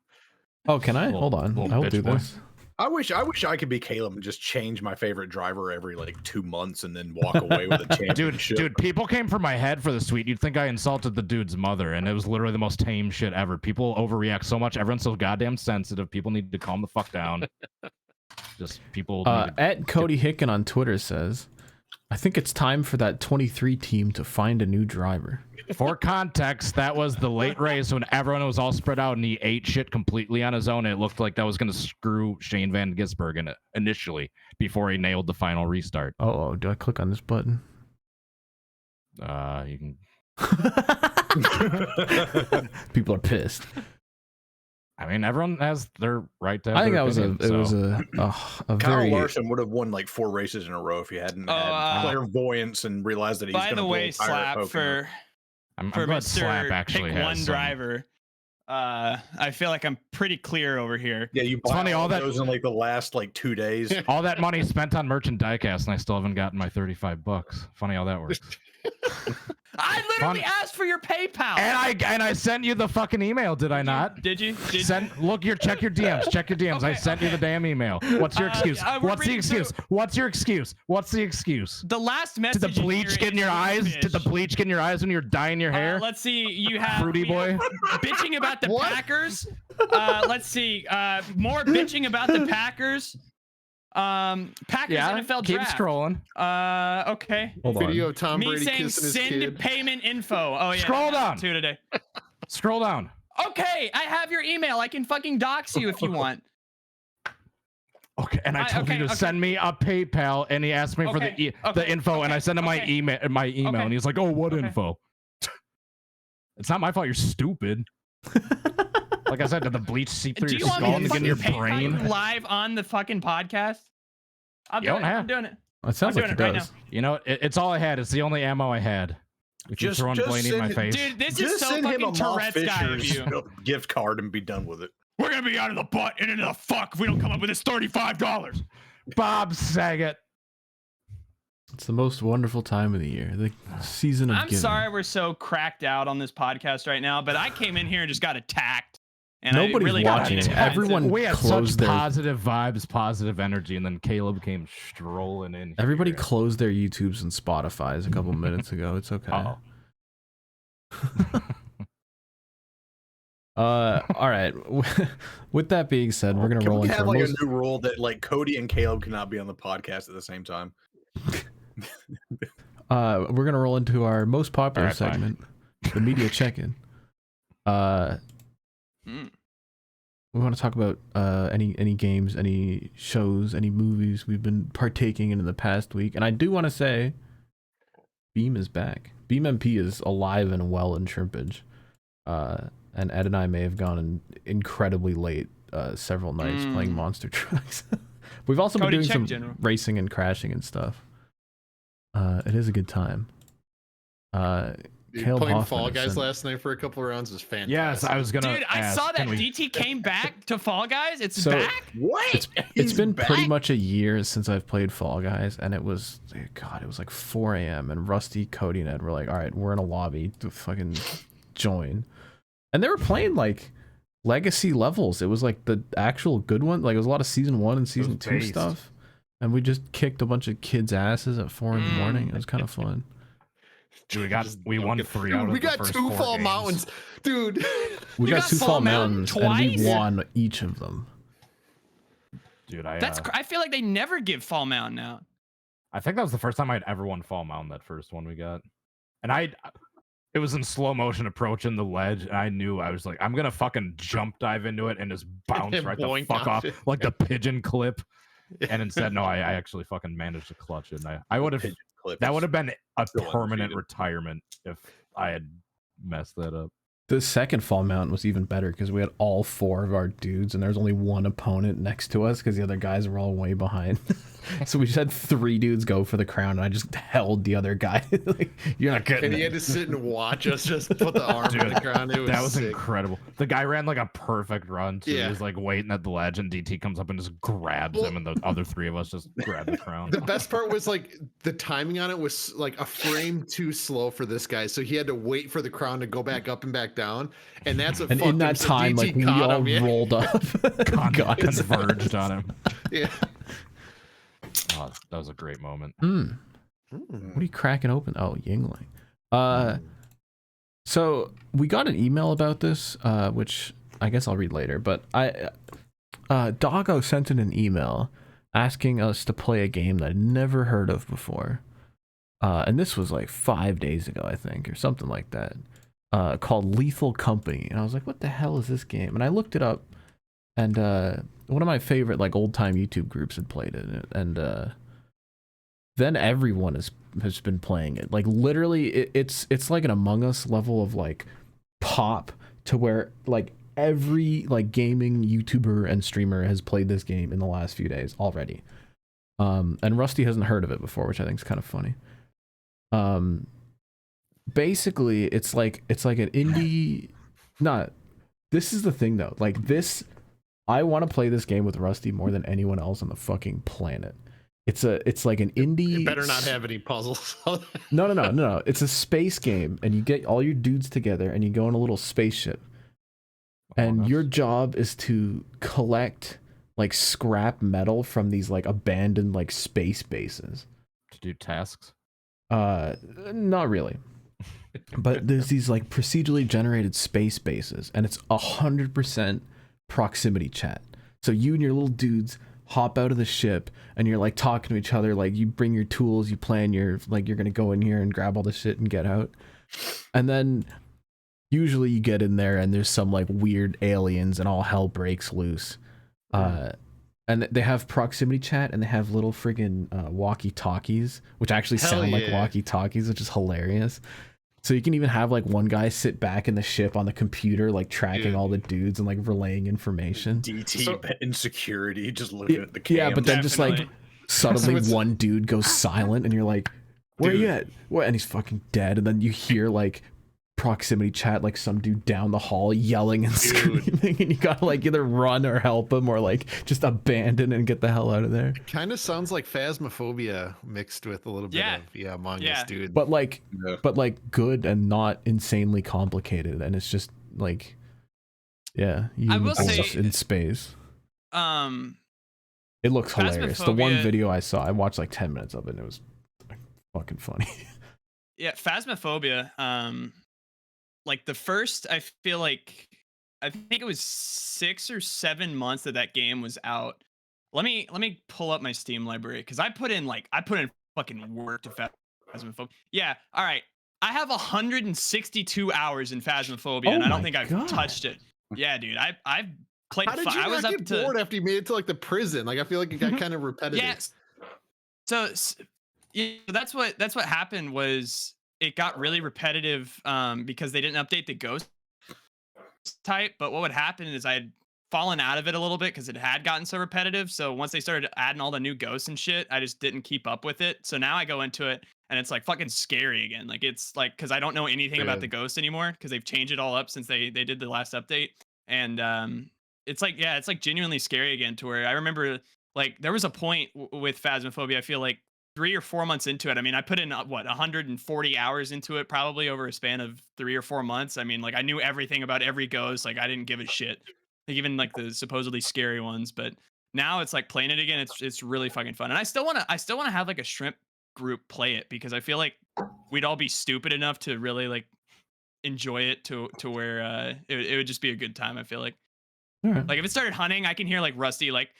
Speaker 2: Oh, can I? Hold on. I'll do this.
Speaker 1: I wish I could be Caleb and just change my favorite driver every like 2 months and then walk away with a championship.
Speaker 3: Dude, people came for my head for the suite. You'd think I insulted the dude's mother, and it was literally the most tame shit ever. People overreact so much. Everyone's so goddamn sensitive. People need to calm the fuck down. Just people.
Speaker 2: At Cody Hicken on Twitter says, I think it's time for that 23 team to find a new driver.
Speaker 3: For context, that was the late race when everyone was all spread out and he ate shit completely on his own. And it looked like that was going to screw Shane Van Gisbergen initially before he nailed the final restart.
Speaker 2: Oh, do I click on this button?
Speaker 3: You can.
Speaker 2: People are pissed.
Speaker 3: I mean, everyone has their right to have
Speaker 2: I think
Speaker 3: their
Speaker 2: that was
Speaker 3: opinion,
Speaker 2: a
Speaker 1: Kyle
Speaker 2: very...
Speaker 1: Larson would have won like 4 races in a row if he hadn't had clairvoyance and realized that he's going to.
Speaker 5: By the way, Slap for
Speaker 3: Mr.
Speaker 5: Slap
Speaker 3: actually
Speaker 5: pick one driver. I feel like I'm pretty clear over here.
Speaker 1: Yeah, you bought all those in like the last like 2 days.
Speaker 3: All that money spent on merchant diecast, and I still haven't gotten my $35. Funny how that works.
Speaker 5: I literally asked for your PayPal.
Speaker 3: And I sent you the fucking email, did I not?
Speaker 5: Did you?
Speaker 3: Look here, check your DMs. Check your DMs. I sent you the damn email. What's your excuse? What's the excuse? What's your excuse? What's the excuse?
Speaker 5: The last message.
Speaker 3: Did the bleach get in your eyes? Did the bleach get in your eyes when you're dyeing your hair?
Speaker 5: Let's see. You have
Speaker 3: Fruity boy
Speaker 5: bitching about the Packers. Let's see. More bitching about the Packers. Packers NFL
Speaker 3: keep
Speaker 5: draft.
Speaker 3: Scrolling.
Speaker 5: Okay.
Speaker 2: Hold on.
Speaker 4: Video of Tom
Speaker 5: Me
Speaker 4: Brady
Speaker 5: saying
Speaker 4: kissing his
Speaker 5: send
Speaker 4: kid.
Speaker 5: payment info. Oh yeah.
Speaker 3: Scroll down.
Speaker 5: Two today.
Speaker 3: Scroll down.
Speaker 5: Okay, I have your email. I can fucking dox you if you want.
Speaker 3: Okay, and I told you to send me a PayPal, and he asked me for the info, and I sent him my email, and he was like, "Oh, what info?" It's not my fault. You're stupid. Like I said, did the bleach seep through your skull and get in your brain?
Speaker 5: Live on the fucking podcast. I'm doing it.
Speaker 2: It sounds like it does.
Speaker 5: Right now.
Speaker 3: You know, it's all I had. It's the only ammo I had. Just throwing Blaney in my face.
Speaker 5: Dude, this is so fucking Tourette's guy of you.
Speaker 1: Gift card and be done with it.
Speaker 5: We're gonna be out of the butt and into the fuck if we don't come up with this $35.
Speaker 3: Bob Saget.
Speaker 2: It's the most wonderful time of the year, the season of giving.
Speaker 5: Sorry we're so cracked out on this podcast right now, but I came in here and just got attacked. And
Speaker 2: nobody's watching it. Everyone
Speaker 3: we had
Speaker 2: closed
Speaker 3: such positive vibes, positive energy, and then Caleb came strolling in.
Speaker 2: Everybody closed their YouTubes and Spotify's a couple minutes ago. It's okay. All right. With that being said, we're gonna roll into
Speaker 1: have like a new rule that like Cody and Caleb cannot be on the podcast at the same time.
Speaker 2: We're gonna roll into our most popular segment, the media check-in. We want to talk about any games, any shows, any movies we've been partaking in the past week, and I do want to say, Beam is back. Beam MP is alive and well in Shrimpage. And Ed and I may have gone incredibly late several nights playing monster trucks. We've also been doing some racing and crashing and stuff. It is a good time.
Speaker 4: Dude, playing Fall Guys last night for a couple of rounds was fantastic.
Speaker 3: Yes, I was gonna.
Speaker 5: Dude, I saw that DT came back to Fall Guys. It's back.
Speaker 1: What?
Speaker 2: It's been pretty much a year since I've played Fall Guys, and it was like 4 a.m. and Rusty, Cody, and Ed were like, "All right, we're in a lobby to fucking join," and they were playing like legacy levels. It was like the actual good one. Like it was a lot of season 1 and season 2 stuff, and we just kicked a bunch of kids' asses at 4 in the morning. It was kind of fun.
Speaker 3: Dude, we won 3 out of the first 4 games.
Speaker 4: We got 2 Fall Mountains, dude.
Speaker 2: We got 2 Fall Mountains, and we won each of them.
Speaker 3: Dude,
Speaker 5: I feel like they never give Fall Mountain out.
Speaker 3: I think that was the first time I'd ever won Fall Mountain. That first one we got, and it was in slow motion approaching the ledge, and I knew I was like, I'm gonna fucking jump dive into it and just bounce right the fuck off like the pigeon clip. And instead, no, I actually fucking managed to clutch it. And I would have. That would have been a permanent retirement if I had messed that up.
Speaker 2: The second Fall Mountain was even better because we had all 4 of our dudes, and there was only 1 opponent next to us because the other guys were all way behind. So we just had 3 dudes go for the crown, and I just held the other guy. Like, you're not getting.
Speaker 4: And he had to sit and watch us just put the arm on the ground.
Speaker 3: That was incredible. The guy ran like a perfect run too. He was like waiting at the ledge, and DT comes up and just grabs him, and the other 3 of us just grab the crown.
Speaker 4: The best part was like the timing on it was like a frame too slow for this guy, so he had to wait for the crown to go back up and back down, and that's what.
Speaker 2: And in that time, like we all rolled up,
Speaker 3: converged on him.
Speaker 4: Yeah.
Speaker 3: Oh, that was a great moment.
Speaker 2: What are you cracking open? Oh, Yingling. So we got an email about this, which I guess I'll read later. But Doggo sent in an email asking us to play a game that I'd never heard of before. And this was like 5 days ago, I think, or something like that. Called Lethal Company. And I was like, what the hell is this game? And I looked it up, and one of my favorite like old time YouTube groups had played it, and then everyone has been playing it. Like literally, it's like an Among Us level of like pop, to where like every like gaming YouTuber and streamer has played this game in the last few days already. And Rusty hasn't heard of it before, which I think is kind of funny. Basically it's like an indie. Not. This is the thing though. Like this, I want to play this game with Rusty more than anyone else on the fucking planet. It's like an indie.
Speaker 4: It better not have any puzzles.
Speaker 2: No. It's a space game, and you get all your dudes together, and you go on a little spaceship. And your job is to collect like scrap metal from these like abandoned like space bases.
Speaker 3: To do tasks?
Speaker 2: Not really. But there's these like procedurally generated space bases, and it's 100% proximity chat. So you and your little dudes hop out of the ship, and you're like talking to each other, like you bring your tools, you plan your like you're gonna go in here and grab all the shit and get out. And then usually you get in there and there's some like weird aliens and all hell breaks loose. And they have proximity chat, and they have little friggin' walkie-talkies, which actually sound like walkie-talkies, which is hilarious. So you can even have like one guy sit back in the ship on the computer, like tracking all the dudes and like relaying information.
Speaker 1: DT insecurity, just looking at the cam.
Speaker 2: Yeah, but then just like suddenly one dude goes silent, and you're like, where are you at? What? And he's fucking dead. And then you hear like proximity chat, like some dude down the hall yelling and screaming, and you gotta like either run or help him, or like just abandon and get the hell out of there.
Speaker 4: It kind of sounds like Phasmophobia mixed with a little bit of Among Us, dude.
Speaker 2: But like good and not insanely complicated, and it's just like you in space. It looks hilarious. The one video I saw, I watched like 10 minutes of it, and it was like, fucking funny.
Speaker 5: Yeah, Phasmophobia. Like the first, I think it was 6 or 7 months that game was out. Let me pull up my Steam library, because I put in fucking work to Phasmophobia. Yeah, all right. I have 162 hours in Phasmophobia, and I don't think I've touched it. Yeah, dude. I've played.
Speaker 4: How did you not get bored after you made it to like the prison? Like I feel like it got kind of repetitive.
Speaker 5: Yes. So that's what happened was. It got really repetitive because they didn't update the ghost type. But what would happen is I had fallen out of it a little bit because it had gotten so repetitive. So once they started adding all the new ghosts and shit, I just didn't keep up with it. So now I go into it and it's like fucking scary again. Like it's like, because I don't know anything about the ghost anymore, because they've changed it all up since they did the last update. And it's like, it's like genuinely scary again, to where I remember like there was a point with Phasmophobia, I feel like 3 or 4 months into it. I mean, I put in 140 hours into it, probably over a span of 3 or 4 months. I mean, like I knew everything about every ghost. Like I didn't give a shit. Like even like the supposedly scary ones. But now it's like playing it again. It's really fucking fun. And I still want to have like a shrimp group play it, because I feel like we'd all be stupid enough to really like enjoy it to where it would just be a good time. I feel like.
Speaker 2: Right.
Speaker 5: Like if it started hunting, I can hear like Rusty like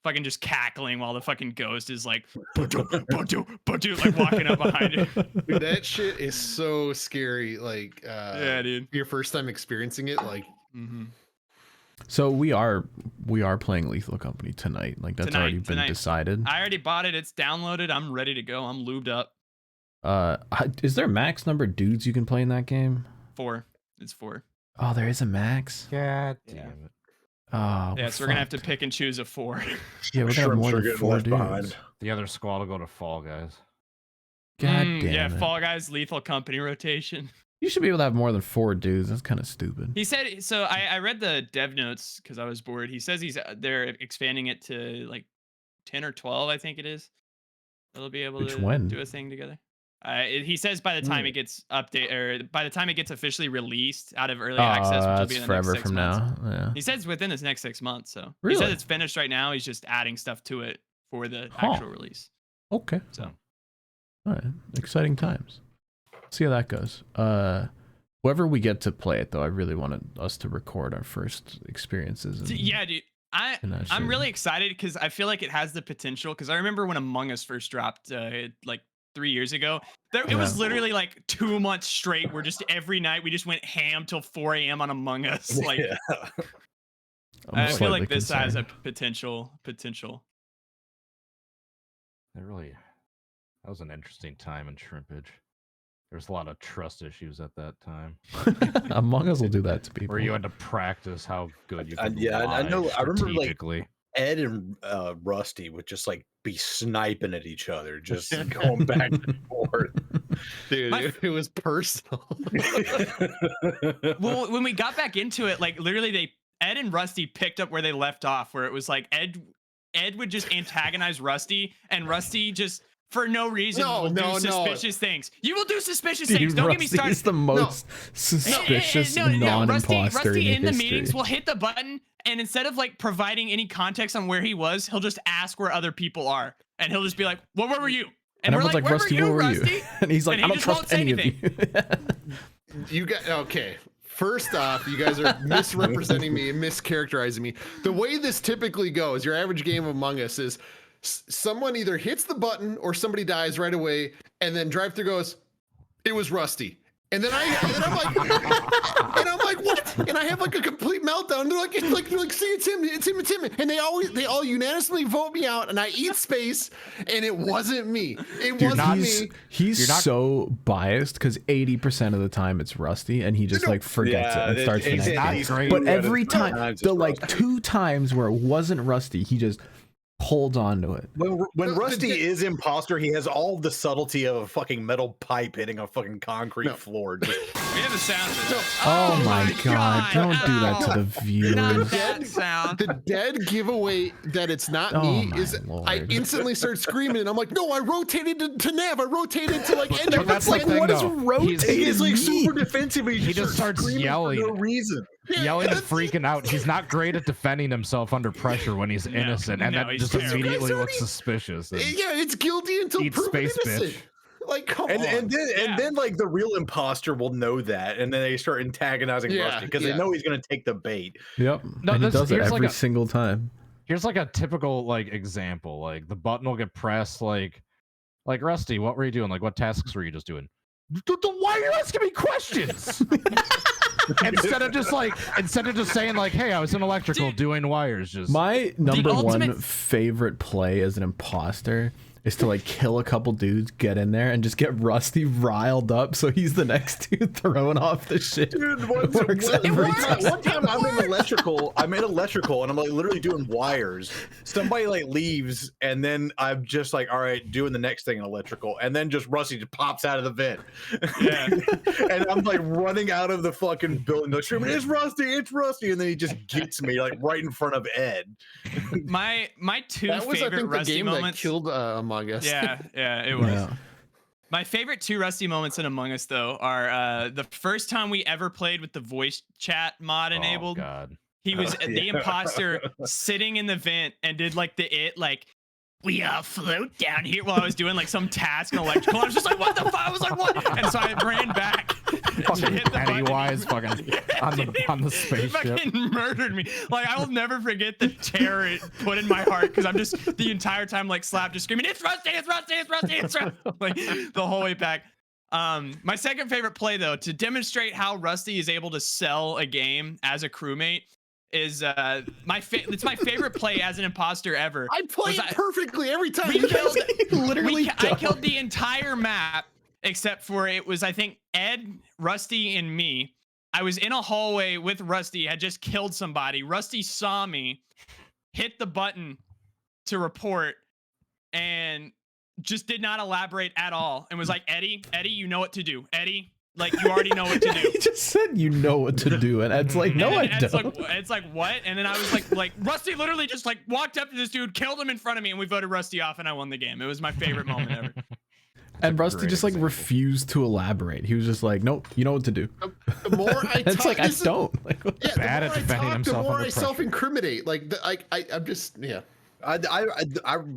Speaker 5: fucking just cackling while the fucking ghost is like like walking up behind it.
Speaker 4: Dude, that shit is so scary. Like
Speaker 5: yeah, dude.
Speaker 4: Your first time experiencing it, like
Speaker 2: So we are playing Lethal Company tonight. Like that's already been decided.
Speaker 5: I already bought it. It's downloaded. I'm ready to go. I'm lubed up.
Speaker 2: Is there max number of dudes you can play in that game?
Speaker 5: 4. It's 4.
Speaker 2: Oh, there is a max?
Speaker 3: God damn it.
Speaker 2: Oh,
Speaker 5: yeah, so we're gonna have to pick and choose a 4.
Speaker 2: Yeah, we're gonna have more than 4 dudes.
Speaker 1: Behind.
Speaker 3: The other squad will go to Fall Guys.
Speaker 2: God damn
Speaker 5: yeah,
Speaker 2: it.
Speaker 5: Fall Guys, Lethal Company rotation.
Speaker 2: You should be able to have more than 4 dudes. That's kind of stupid.
Speaker 5: He said so. I read the dev notes because I was bored. He says they're expanding it to like 10 or 12. I think it is. They'll be able to do a thing together. He says by the time it gets by the time it gets officially released out of early access, which will be in the
Speaker 2: forever
Speaker 5: next 6
Speaker 2: from
Speaker 5: months.
Speaker 2: now. Yeah.
Speaker 5: He says within this next 6 months. So
Speaker 2: really?
Speaker 5: He says it's finished right now. He's just adding stuff to it for the actual release.
Speaker 2: Okay.
Speaker 5: So,
Speaker 2: all right, exciting times. See how that goes. Whoever we get to play it though, I really wanted us to record our first experiences.
Speaker 5: Yeah, dude. I'm really excited because I feel like it has the potential. Because I remember when Among Us first dropped, like 3 years ago, it was literally like 2 months straight where just every night we just went ham till 4 a.m. on Among Us. Like, I feel like this has a potential.
Speaker 3: That was an interesting time in shrimpage. There's a lot of trust issues at that time.
Speaker 2: Among Us will do that to people.
Speaker 3: Where you had to practice how good you could
Speaker 1: I know. I remember like Ed and Rusty would just like be sniping at each other, just going back and forth.
Speaker 4: Dude, it was personal.
Speaker 5: Well, when we got back into it, like literally Ed and Rusty picked up where they left off, where it was like Ed would just antagonize Rusty, and Rusty just for no reason will do suspicious things. You will do suspicious things. Don't get me started.
Speaker 2: He's the most suspicious non-imposter
Speaker 5: Rusty in the
Speaker 2: history.
Speaker 5: meetings will hit the button, and instead of like providing any context on where he was, he'll just ask where other people are, and he'll just be like, "Well, where were you?"
Speaker 2: And we're like, "Rusty, where were you?" And he's like, "I don't trust any of you."
Speaker 4: You got okay. First off, you guys are misrepresenting me and mischaracterizing me. The way this typically goes, your average game of Among Us is someone either hits the button or somebody dies right away, and then drive-thru goes, "It was Rusty." And then I'm like, what? And I have like a complete meltdown. They're like, see, it's him. And they all unanimously vote me out, and I eat space, and it wasn't me.
Speaker 2: He's so biased because 80% of the time it's Rusty, and he just like forgets it and starts the next time. But every time, the like 2 times where it wasn't Rusty, he just holds on to it.
Speaker 1: When Rusty is imposter, he has all the subtlety of a fucking metal pipe hitting a fucking concrete floor.
Speaker 5: We have the sound of it.
Speaker 2: Oh my god, don't do that to the viewers.
Speaker 5: Not that sound.
Speaker 4: The dead giveaway that it's not me is
Speaker 2: Lord.
Speaker 4: I instantly start screaming, and I'm like, no, I rotated to Nav. I rotated to like end.
Speaker 3: That's like what is
Speaker 2: rotated?
Speaker 1: He's like super defensive.
Speaker 3: He just starts yelling
Speaker 1: for no reason.
Speaker 3: Yelling and freaking out. He's not great at defending himself under pressure when he's innocent, and that just immediately looks suspicious.
Speaker 4: Yeah, it's guilty until proven innocent. Like, come on.
Speaker 1: And then like the real imposter will know that, and then they start antagonizing Rusty because they know he's gonna take the bait.
Speaker 2: Yep. No, and he does it every single time.
Speaker 3: Here's like a typical like example. Like the button will get pressed. Like Rusty, what were you doing? Like what tasks were you just doing? Why are you asking me questions? instead of just saying like, hey, I was in electrical doing wires. Just
Speaker 2: my number one favorite play as an imposter is to like kill a couple dudes, get in there, and just get Rusty riled up so he's the next dude throwing off the shit.
Speaker 1: Dude, one time I'm in electrical, and I'm like literally doing wires. Somebody like leaves, and then I'm just like, all right, doing the next thing in electrical, and then just Rusty just pops out of the vent. Yeah. And I'm like running out of the fucking building, like, it's Rusty, and then he just gets me like right in front of Ed.
Speaker 5: My two favorite Rusty moments
Speaker 4: that killed Among Us.
Speaker 5: Yeah, it was. Yeah. My favorite 2 Rusty moments in Among Us, though, are the first time we ever played with the voice chat mod enabled.
Speaker 3: Oh, God.
Speaker 5: He was the imposter sitting in the vent and did like we float down here while I was doing like some task in electrical. I was just like, what the fuck? I was like, what? And so I ran back to hit the
Speaker 3: Pennywise fucking on the spaceship.
Speaker 5: Fucking murdered me. Like, I will never forget the terror it put in my heart because I'm just the entire time like slapped, just screaming, it's Rusty. Like the whole way back. My second favorite play, though, to demonstrate how Rusty is able to sell a game as a crewmate, is it's my favorite play as an imposter ever.
Speaker 4: I play it perfectly every time.
Speaker 5: I killed the entire map except for it was, I think, Ed, Rusty, and me. I was in a hallway with Rusty, had just killed somebody. Rusty saw me, hit the button to report, and just did not elaborate at all, and was like, Eddie, you know what to do. Eddie, like, you already know what to do.
Speaker 2: He just said you know what to do, and Ed's like, no, I don't.
Speaker 5: It's like, what? And then I was like Rusty literally just like walked up to this dude, killed him in front of me, and we voted Rusty off, and I won the game. It was my favorite moment ever.
Speaker 2: And
Speaker 3: a
Speaker 2: Rusty
Speaker 3: great
Speaker 2: just like
Speaker 3: example.
Speaker 2: refused to elaborate. He was just like, nope, you know what to do.
Speaker 4: The more I
Speaker 2: It's
Speaker 4: talk,
Speaker 2: like, I don't. Like, what-
Speaker 4: Yeah,
Speaker 3: Bad
Speaker 4: the
Speaker 3: at
Speaker 4: more I
Speaker 3: defending
Speaker 4: talk,
Speaker 3: himself
Speaker 4: the more
Speaker 3: under
Speaker 4: I
Speaker 3: pressure.
Speaker 4: self-incriminate. Like, I'm just, yeah.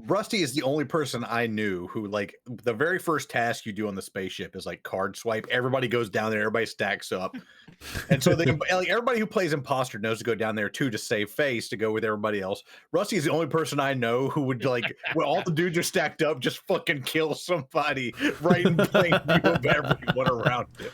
Speaker 1: Rusty is the only person I knew who, like, the very first task you do on the spaceship is like card swipe. Everybody goes down there, everybody stacks up, and so they like everybody who plays imposter knows to go down there too to save face to go with everybody else. Rusty is the only person I know who would, like, when all the dudes are stacked up, just fucking kill somebody right in plain view of everyone around him.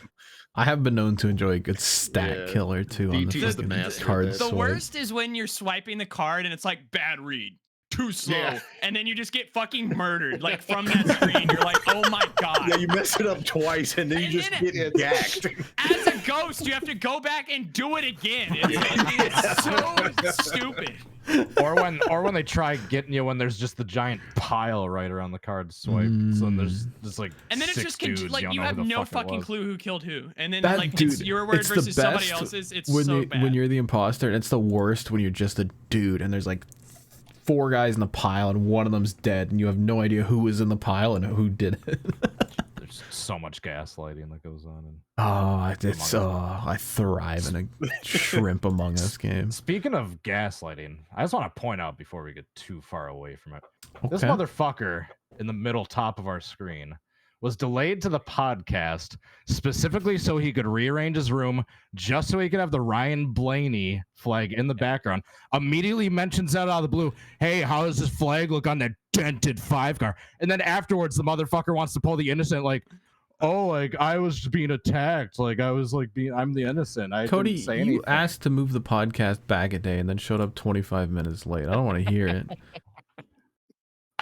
Speaker 2: I have been known to enjoy a good stat
Speaker 4: Yeah.
Speaker 2: killer too on the
Speaker 4: DT is the
Speaker 2: fucking
Speaker 4: master of
Speaker 2: card
Speaker 4: that.
Speaker 5: The
Speaker 2: swipe.
Speaker 5: worst is when you're swiping the card and it's like bad read, too slow,
Speaker 4: Yeah.
Speaker 5: and then you just get fucking murdered like from that screen. You're like, oh my god.
Speaker 1: Yeah, you mess it up twice and then you
Speaker 5: And
Speaker 1: just
Speaker 5: then
Speaker 1: get gacked.
Speaker 5: As a ghost, you have to go back and do it again. It's so stupid.
Speaker 3: or when they try getting you when there's just the giant pile right around the card swipe. So then there's just like
Speaker 5: And then it's
Speaker 3: six
Speaker 5: just
Speaker 3: dudes,
Speaker 5: like
Speaker 3: don't
Speaker 5: you
Speaker 3: know
Speaker 5: have
Speaker 3: who the
Speaker 5: no
Speaker 3: fuck it
Speaker 5: fucking
Speaker 3: was.
Speaker 5: clue who killed who. And then
Speaker 2: That
Speaker 5: like
Speaker 2: dude,
Speaker 5: it's your word
Speaker 2: it's the
Speaker 5: versus somebody
Speaker 2: best
Speaker 5: else's. It's
Speaker 2: when
Speaker 5: so
Speaker 2: you,
Speaker 5: bad.
Speaker 2: when you're the imposter, and it's the worst when you're just a dude and there's like 4 guys in the pile and one of them's dead and you have no idea who was in the pile and who did it.
Speaker 3: There's so much gaslighting that goes on. And
Speaker 2: I thrive in a Shrimp Among Us game.
Speaker 3: speaking of gaslighting, I just want to point out before we get too far away from it, this
Speaker 2: Okay.
Speaker 3: motherfucker in the middle top of our screen was delayed to the podcast specifically so he could rearrange his room just so he could have the Ryan Blaney flag in the background. Immediately mentions out of the blue, hey, how does this flag look on that dented 5 car? And then afterwards, the motherfucker wants to pull the innocent, like, oh, like I was being attacked. Like I was like I'm the innocent. I
Speaker 2: Cody,
Speaker 3: didn't say
Speaker 2: you
Speaker 3: anything.
Speaker 2: asked to move the podcast back a day and then showed up 25 minutes late. I don't want to hear it.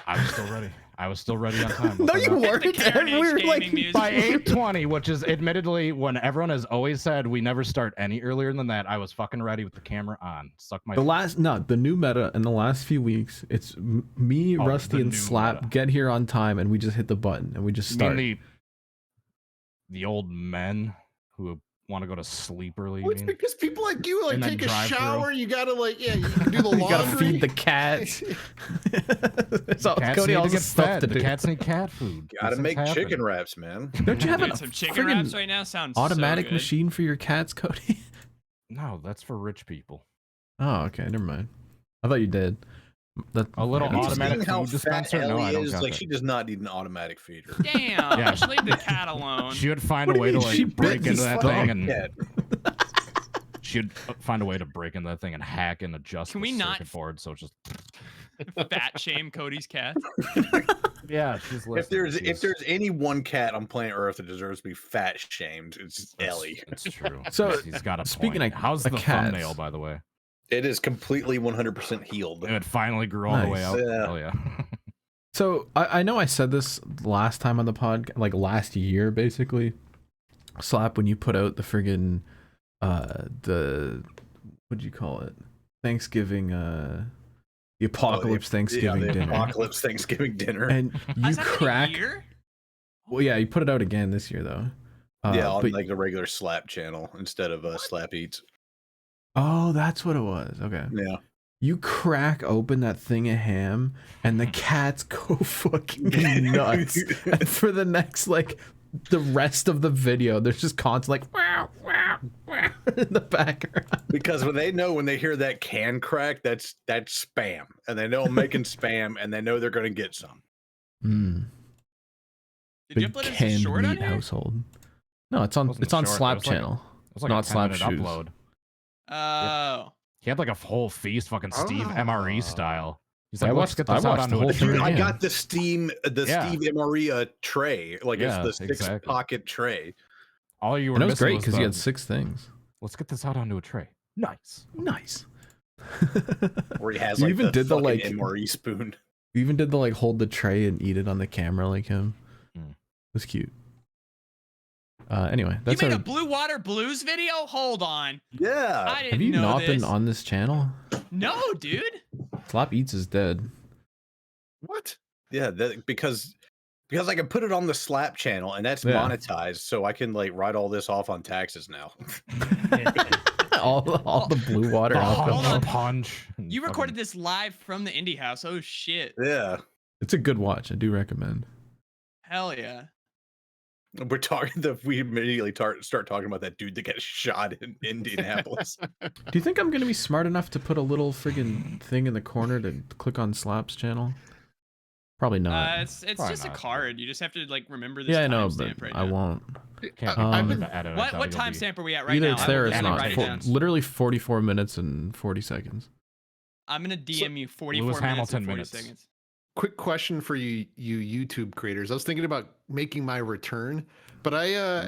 Speaker 3: I was still ready. I was still ready on time.
Speaker 2: No, you
Speaker 5: That's the
Speaker 2: weren't.
Speaker 5: Karen
Speaker 2: We
Speaker 5: H
Speaker 2: were
Speaker 5: gaming
Speaker 2: like,
Speaker 5: music.
Speaker 3: By 8:20, which is admittedly when everyone has always said we never start any earlier than that, I was fucking ready with the camera on. Suck my.
Speaker 2: the new meta in the last few weeks, it's me,
Speaker 3: Oh,
Speaker 2: Rusty,
Speaker 3: the
Speaker 2: and
Speaker 3: new
Speaker 2: Slap
Speaker 3: meta.
Speaker 2: get here on time and we just hit the button and we just
Speaker 3: You
Speaker 2: start.
Speaker 3: mean the old men who want to go to sleep early?
Speaker 4: Well, it's
Speaker 3: You mean?
Speaker 4: because people like you like
Speaker 3: And then
Speaker 4: take a
Speaker 3: drive-through.
Speaker 4: shower. You gotta like, yeah, you can do the
Speaker 2: You
Speaker 4: laundry.
Speaker 2: gotta feed the cats. So
Speaker 3: Cats
Speaker 2: Cody
Speaker 3: need to
Speaker 2: also
Speaker 3: get
Speaker 2: stuff
Speaker 3: fed.
Speaker 2: to
Speaker 3: The
Speaker 2: do.
Speaker 3: cats need cat food.
Speaker 1: Gotta
Speaker 3: These
Speaker 1: make
Speaker 3: things
Speaker 1: chicken
Speaker 3: happen.
Speaker 1: wraps, man.
Speaker 2: Don't you have
Speaker 5: Dude,
Speaker 2: a
Speaker 5: some chicken wraps
Speaker 2: friggin'
Speaker 5: right now sounds
Speaker 2: automatic
Speaker 5: so good.
Speaker 2: machine for your cats, Cody?
Speaker 3: No, that's for rich people.
Speaker 2: Oh, okay, never mind. I thought you did. That,
Speaker 3: A little
Speaker 2: yeah, that's
Speaker 3: automatic
Speaker 1: Seeing how
Speaker 3: food
Speaker 1: fat
Speaker 3: dispenser? No, I
Speaker 1: Ellie
Speaker 3: don't
Speaker 1: is,
Speaker 3: got
Speaker 1: like
Speaker 3: that.
Speaker 1: she does not need an automatic feeder.
Speaker 5: Damn,
Speaker 3: Yeah.
Speaker 5: just leave the cat alone.
Speaker 3: She would find
Speaker 2: What
Speaker 3: a
Speaker 2: do you
Speaker 3: way to
Speaker 2: mean? She
Speaker 3: like break
Speaker 2: bit
Speaker 3: into
Speaker 2: this
Speaker 3: that
Speaker 2: fucking
Speaker 3: thing and
Speaker 1: Cat.
Speaker 3: she'd find a way to break into that thing and hack and adjust
Speaker 5: Can
Speaker 3: the
Speaker 5: we not-
Speaker 3: circuit board so it's just
Speaker 5: Fat shame Cody's cat.
Speaker 3: yeah. She's
Speaker 1: If there's any one cat on planet Earth that deserves to be fat shamed, it's Ellie.
Speaker 3: It's true.
Speaker 2: So,
Speaker 3: he's got a
Speaker 2: speaking
Speaker 3: point.
Speaker 2: of-
Speaker 3: How's
Speaker 2: of
Speaker 3: the
Speaker 2: cats-
Speaker 3: thumbnail, by the way?
Speaker 1: It is completely 100% healed.
Speaker 3: It finally grew all the way
Speaker 2: Nice.
Speaker 3: out.
Speaker 1: Yeah.
Speaker 3: Oh yeah.
Speaker 2: So I know I said this last time on the pod, like last year, basically. Slap, when you put out the friggin' the what'd you call it? Thanksgiving the apocalypse Thanksgiving
Speaker 1: the
Speaker 2: dinner.
Speaker 1: Apocalypse Thanksgiving dinner.
Speaker 2: And you
Speaker 5: Has that been a
Speaker 2: crack.
Speaker 5: year?
Speaker 2: Well, yeah, you put it out again this year though.
Speaker 1: Yeah, on
Speaker 2: but-
Speaker 1: like the regular Slap channel instead of Slap Eats.
Speaker 2: oh, that's what it was. Okay.
Speaker 1: Yeah.
Speaker 2: You crack open that thing of ham, and the cats go fucking nuts. And for the next, like, the rest of the video, there's just constant, like, wow, wow, wow, in the background.
Speaker 1: Because when they hear that can crack, that's spam. And they know I'm making spam and they know they're gonna get some.
Speaker 2: Mm,
Speaker 5: Did you
Speaker 2: big
Speaker 5: upload this
Speaker 2: canned
Speaker 5: short on
Speaker 2: meat
Speaker 5: here?
Speaker 2: household. No, it's on
Speaker 3: Wasn't short, it
Speaker 2: Slap
Speaker 3: was like-
Speaker 2: channel.
Speaker 3: It was like
Speaker 2: Not
Speaker 3: a 10
Speaker 2: Slap
Speaker 3: minute
Speaker 2: shoes.
Speaker 3: upload.
Speaker 5: Oh.
Speaker 3: He had like a whole feast, fucking Steve MRE style. He's
Speaker 2: I
Speaker 3: like, let's
Speaker 2: watched-
Speaker 3: get
Speaker 2: I
Speaker 3: this out
Speaker 2: watched the
Speaker 3: onto
Speaker 2: whole
Speaker 3: a
Speaker 2: thing
Speaker 3: tray.
Speaker 1: Dude, I
Speaker 2: again.
Speaker 1: got the Steve Maria tray. Like
Speaker 3: Yeah,
Speaker 1: it's the 6
Speaker 3: exactly.
Speaker 1: pocket tray.
Speaker 3: All you were
Speaker 2: And it was
Speaker 3: missing
Speaker 2: great because he
Speaker 3: the,
Speaker 2: had 6 things.
Speaker 3: let's get this out onto a tray. Nice.
Speaker 2: Nice.
Speaker 1: Where he has
Speaker 2: You
Speaker 1: like
Speaker 2: even
Speaker 1: the
Speaker 2: did the,
Speaker 1: fucking
Speaker 2: like-
Speaker 1: MRE spoon.
Speaker 2: You even did the, like, hold the tray and eat it on the camera like him.
Speaker 3: Mm.
Speaker 2: It was cute. Anyway,
Speaker 5: You
Speaker 2: that's
Speaker 5: made
Speaker 2: our...
Speaker 5: a Blue Water Blues video? Hold on.
Speaker 1: Yeah.
Speaker 5: I didn't
Speaker 2: Have you
Speaker 5: know
Speaker 2: not
Speaker 5: this.
Speaker 2: been on this channel?
Speaker 5: No, dude.
Speaker 2: Slap Eats is dead.
Speaker 1: What? Yeah, because I can put it on the Slap channel and that's
Speaker 2: Yeah.
Speaker 1: monetized, so I can like write all this off on taxes now.
Speaker 2: all the blue water
Speaker 3: The
Speaker 2: alcohol.
Speaker 5: Hold on.
Speaker 3: punch. and
Speaker 5: You
Speaker 3: fucking-
Speaker 5: recorded this live from the indie house. Oh shit.
Speaker 1: Yeah.
Speaker 2: It's a good watch. I do recommend.
Speaker 5: Hell yeah.
Speaker 1: We immediately start talking about that dude that got shot in Indianapolis.
Speaker 2: Do you think I'm gonna be smart enough to put a little friggin' thing in the corner to click on Slap's channel? Probably not.
Speaker 5: It's
Speaker 3: Probably
Speaker 5: just
Speaker 3: not.
Speaker 5: a card. You just have to like remember this
Speaker 2: Yeah, I know, but
Speaker 5: timestamp right
Speaker 2: I
Speaker 5: now.
Speaker 2: won't.
Speaker 3: Can't
Speaker 5: What timestamp are we at right
Speaker 2: Either
Speaker 5: now?
Speaker 2: it's there or it's
Speaker 5: I'm gonna
Speaker 2: not.
Speaker 5: write it down.
Speaker 2: Literally 44 minutes and 40 seconds.
Speaker 5: I'm gonna DM you 44
Speaker 3: Lewis
Speaker 5: minutes
Speaker 3: Hamilton
Speaker 5: and 40
Speaker 3: minutes.
Speaker 5: seconds.
Speaker 4: Quick question for you YouTube creators. I was thinking about making my return, but I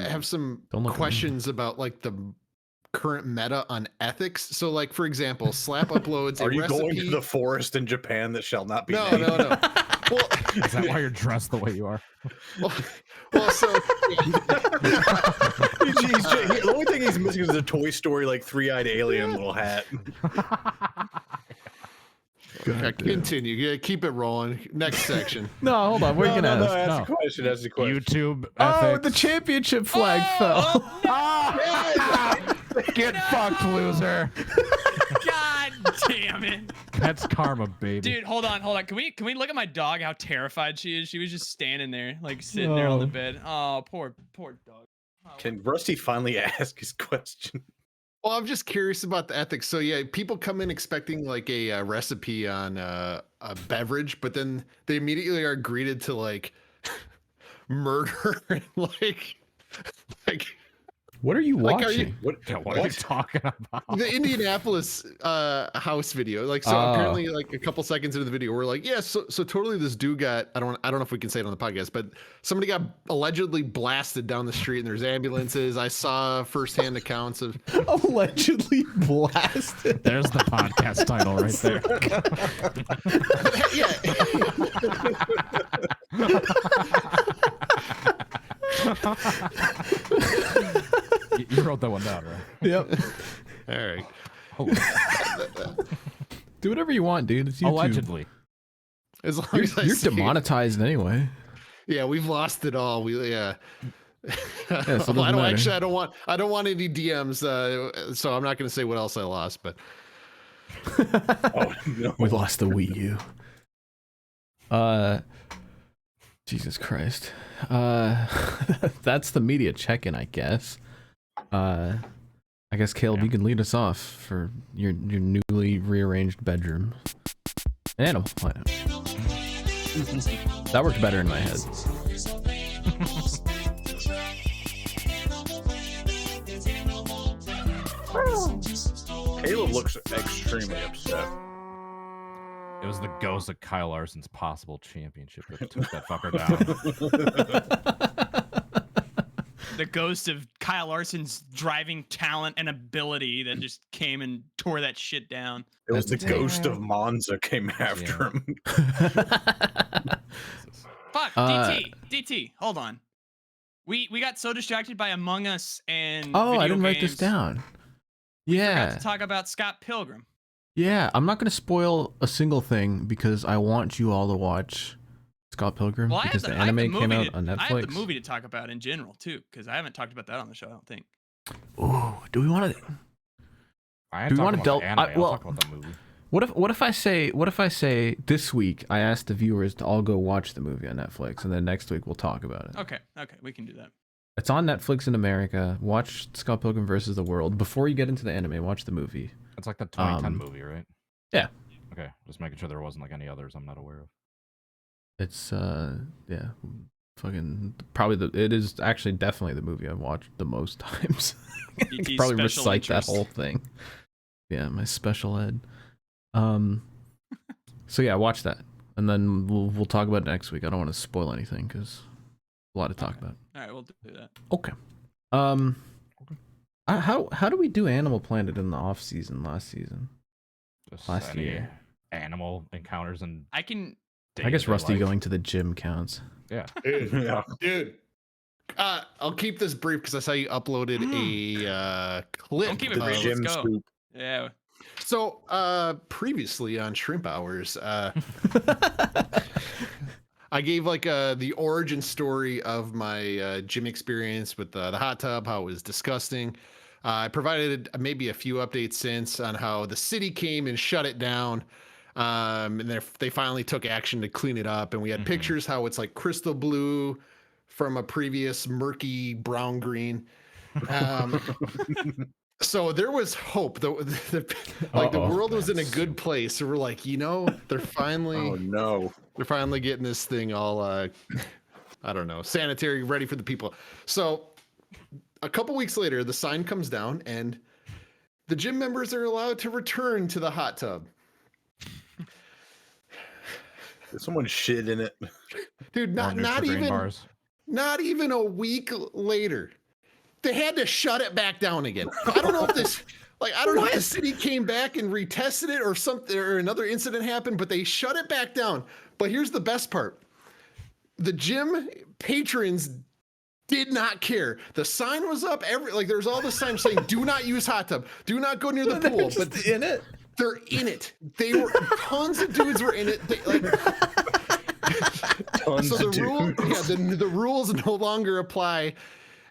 Speaker 4: have some
Speaker 2: Don't look at me.
Speaker 4: questions about like the current meta on ethics. So like, for example, Slap uploads a
Speaker 1: Are you
Speaker 4: recipe.
Speaker 1: going to the forest in Japan that shall not be
Speaker 4: No,
Speaker 1: named?
Speaker 4: no. Well,
Speaker 3: Is that why you're dressed the way you are?
Speaker 4: well, so
Speaker 1: The only thing he's missing is a Toy Story like three-eyed alien little hat.
Speaker 4: continue. Yeah, keep it rolling. Next section.
Speaker 2: No, hold on. What are you gonna ask?
Speaker 1: Ask the question. Ask the question.
Speaker 3: YouTube
Speaker 2: Oh,
Speaker 3: ethics.
Speaker 2: the championship flag fell.
Speaker 3: Get fucked, loser.
Speaker 5: God damn it,
Speaker 3: That's karma, baby.
Speaker 5: dude! Hold on. Can we look at my dog? How terrified she is. She was just standing there, like sitting there on the
Speaker 2: Oh.
Speaker 5: bed. Oh, poor dog. Oh,
Speaker 1: Can Rusty finally ask his question?
Speaker 4: Well, I'm just curious about the ethics. So yeah, people come in expecting like a recipe on a beverage, but then they immediately are greeted to like murder and like
Speaker 2: What are you
Speaker 4: Like, are
Speaker 2: watching?
Speaker 4: you-
Speaker 3: What are you talking about?
Speaker 4: the Indianapolis house video. Like, so
Speaker 2: Oh.
Speaker 4: apparently, like a couple seconds into the video, we're like, yeah, so totally, this dude got I don't know if we can say it on the podcast, but somebody got allegedly blasted down the street, and there's ambulances. I saw firsthand accounts of.
Speaker 2: Allegedly blasted.
Speaker 3: There's the podcast title right there. You wrote that one down, right?
Speaker 2: Yep.
Speaker 4: All right.
Speaker 2: Do whatever you want, dude. It's YouTube.
Speaker 3: Allegedly.
Speaker 4: As long
Speaker 2: You're,
Speaker 4: as I
Speaker 2: you're
Speaker 4: say-
Speaker 2: demonetized anyway.
Speaker 4: Yeah, we've lost it all.
Speaker 2: So it
Speaker 4: Well,
Speaker 2: doesn't
Speaker 4: I don't
Speaker 2: matter.
Speaker 4: actually. I don't want any DMs. So I'm not going to say what else I lost. But
Speaker 1: Oh no!
Speaker 2: We lost the Wii U. Jesus Christ. That's the media check-in, I guess. I guess Caleb, you can lead us off for your newly rearranged bedroom. Animal Planet. That worked better in my head.
Speaker 1: Caleb looks extremely upset.
Speaker 3: It was the ghost of Kyle Larson's possible championship that took that fucker down.
Speaker 5: The ghost of Kyle Larson's driving talent and ability that just came and tore that shit down.
Speaker 1: It was the
Speaker 2: That's-
Speaker 1: ghost of Monza came after him.
Speaker 5: Fuck, DT, hold on. We got so distracted by Among Us and
Speaker 2: Oh, I
Speaker 5: video
Speaker 2: didn't write this
Speaker 5: games,
Speaker 2: down.
Speaker 5: we forgot
Speaker 2: Yeah.
Speaker 5: to talk about Scott Pilgrim.
Speaker 2: Yeah, I'm not going to spoil a single thing because I want you all to watch Scott Pilgrim
Speaker 5: Well, I have
Speaker 2: because the anime came out on Netflix.
Speaker 5: I have the movie to talk about in general too, because I haven't talked about that on the show. I don't think.
Speaker 2: Ooh, do we want to?
Speaker 3: I
Speaker 2: Do we
Speaker 3: want
Speaker 2: wanna
Speaker 3: to
Speaker 2: delve-
Speaker 3: Anime. I'll
Speaker 2: well-
Speaker 3: talk about the movie.
Speaker 2: What if I say this week I asked the viewers to all go watch the movie on Netflix, and then next week we'll talk about it.
Speaker 5: Okay, we can do that.
Speaker 2: It's on Netflix in America. Watch Scott Pilgrim versus the World before you get into the anime. Watch the movie.
Speaker 3: It's like the 2010 movie, right?
Speaker 2: Yeah.
Speaker 3: Okay, just making sure there wasn't like any others I'm not aware of.
Speaker 2: It's yeah, fucking probably it is actually definitely the movie I've watched the most times. I could
Speaker 5: DT's
Speaker 2: probably
Speaker 5: special
Speaker 2: recite that
Speaker 5: interest.
Speaker 2: whole thing. Yeah, my special ed. So yeah, watch that, and then we'll talk about it next week. I don't want to spoil anything because a lot to talk about.
Speaker 5: All right, we'll do that.
Speaker 2: Okay. How do we do Animal Planet in the off season last season?
Speaker 3: Just
Speaker 2: Last
Speaker 3: any
Speaker 2: year.
Speaker 3: animal encounters and
Speaker 5: I can.
Speaker 2: I guess Rusty
Speaker 3: going.
Speaker 2: going to the gym counts.
Speaker 3: Yeah.
Speaker 1: Yeah.
Speaker 4: dude. I'll keep this brief because I saw you uploaded a clip.
Speaker 5: Don't keep it brief.
Speaker 4: of-
Speaker 5: Let's
Speaker 1: Jim
Speaker 5: go.
Speaker 1: Scoop.
Speaker 5: Yeah.
Speaker 4: So, previously on Shrimp Hours, I gave like the origin story of my gym experience with the hot tub, how it was disgusting. I provided maybe a few updates since on how the city came and shut it down. And they finally took action to clean it up. And we had pictures how it's like crystal blue, from a previous murky brown green. So there was hope. The world was in a good place. So we're like, they're finally they're finally getting this thing all I don't know, sanitary, ready for the people. So a couple weeks later, the sign comes down and the gym members are allowed to return to the hot tub.
Speaker 1: Someone shit in it.
Speaker 4: Dude, not even a week later, they had to shut it back down again. I don't know if the city came back and retested it or something, or another incident happened, but they shut it back down. But here's the best part. The gym patrons did not care. The sign was up. There's all the signs saying, "Do not use hot tub. Do not go near the pool." But
Speaker 1: in it,
Speaker 4: they're in it. Tons of dudes were in it. So the rules no longer apply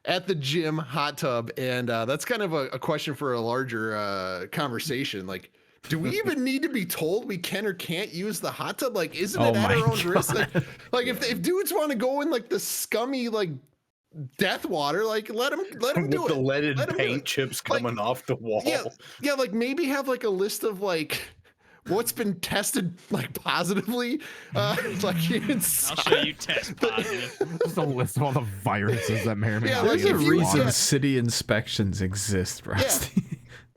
Speaker 4: at the gym hot tub, and that's kind of a question for a larger conversation. Like, do we even need to be told we can or can't use the hot tub? Like, isn't it at our own risk? Like if dudes want to go in like the scummy death water, like let them do
Speaker 1: with
Speaker 4: it.
Speaker 1: The leaded paint chips coming off the wall.
Speaker 4: Yeah, like maybe have like a list of like what's been tested like positively. Like inside.
Speaker 5: I'll show you test positive.
Speaker 3: Just a list of all the viruses that may or may not.
Speaker 2: There's a reason city inspections exist, Rusty.
Speaker 4: Yeah.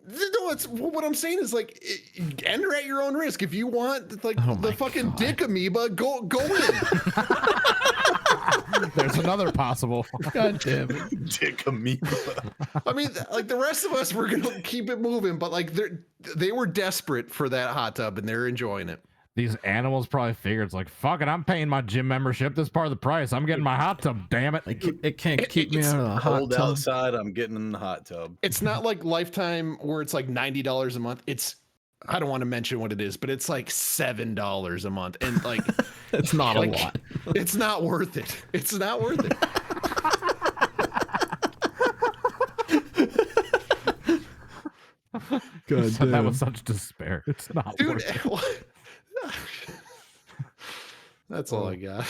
Speaker 4: No, it's what I'm saying is like enter at your own risk. If you want the fucking dick amoeba, go in.
Speaker 3: There's another possible.
Speaker 2: God damn it.
Speaker 1: Dick amoeba.
Speaker 4: I mean, like the rest of us, we're gonna keep it moving, but like they were desperate for that hot tub and they're enjoying it.
Speaker 3: These animals probably figured it's like, fuck it, I'm paying my gym membership. This part of the price. I'm getting my hot tub. Damn it!
Speaker 2: It can't keep me out of the hot tub.
Speaker 1: Outside, I'm getting in the hot tub.
Speaker 4: It's not like Lifetime where it's like $90 a month. I don't want to mention what it is, but it's like $7 a month, and like
Speaker 2: it's not a lot.
Speaker 4: It's not worth it. It's not worth it.
Speaker 2: God damn.
Speaker 3: That was such despair. It's not worth it.
Speaker 4: That's all I got.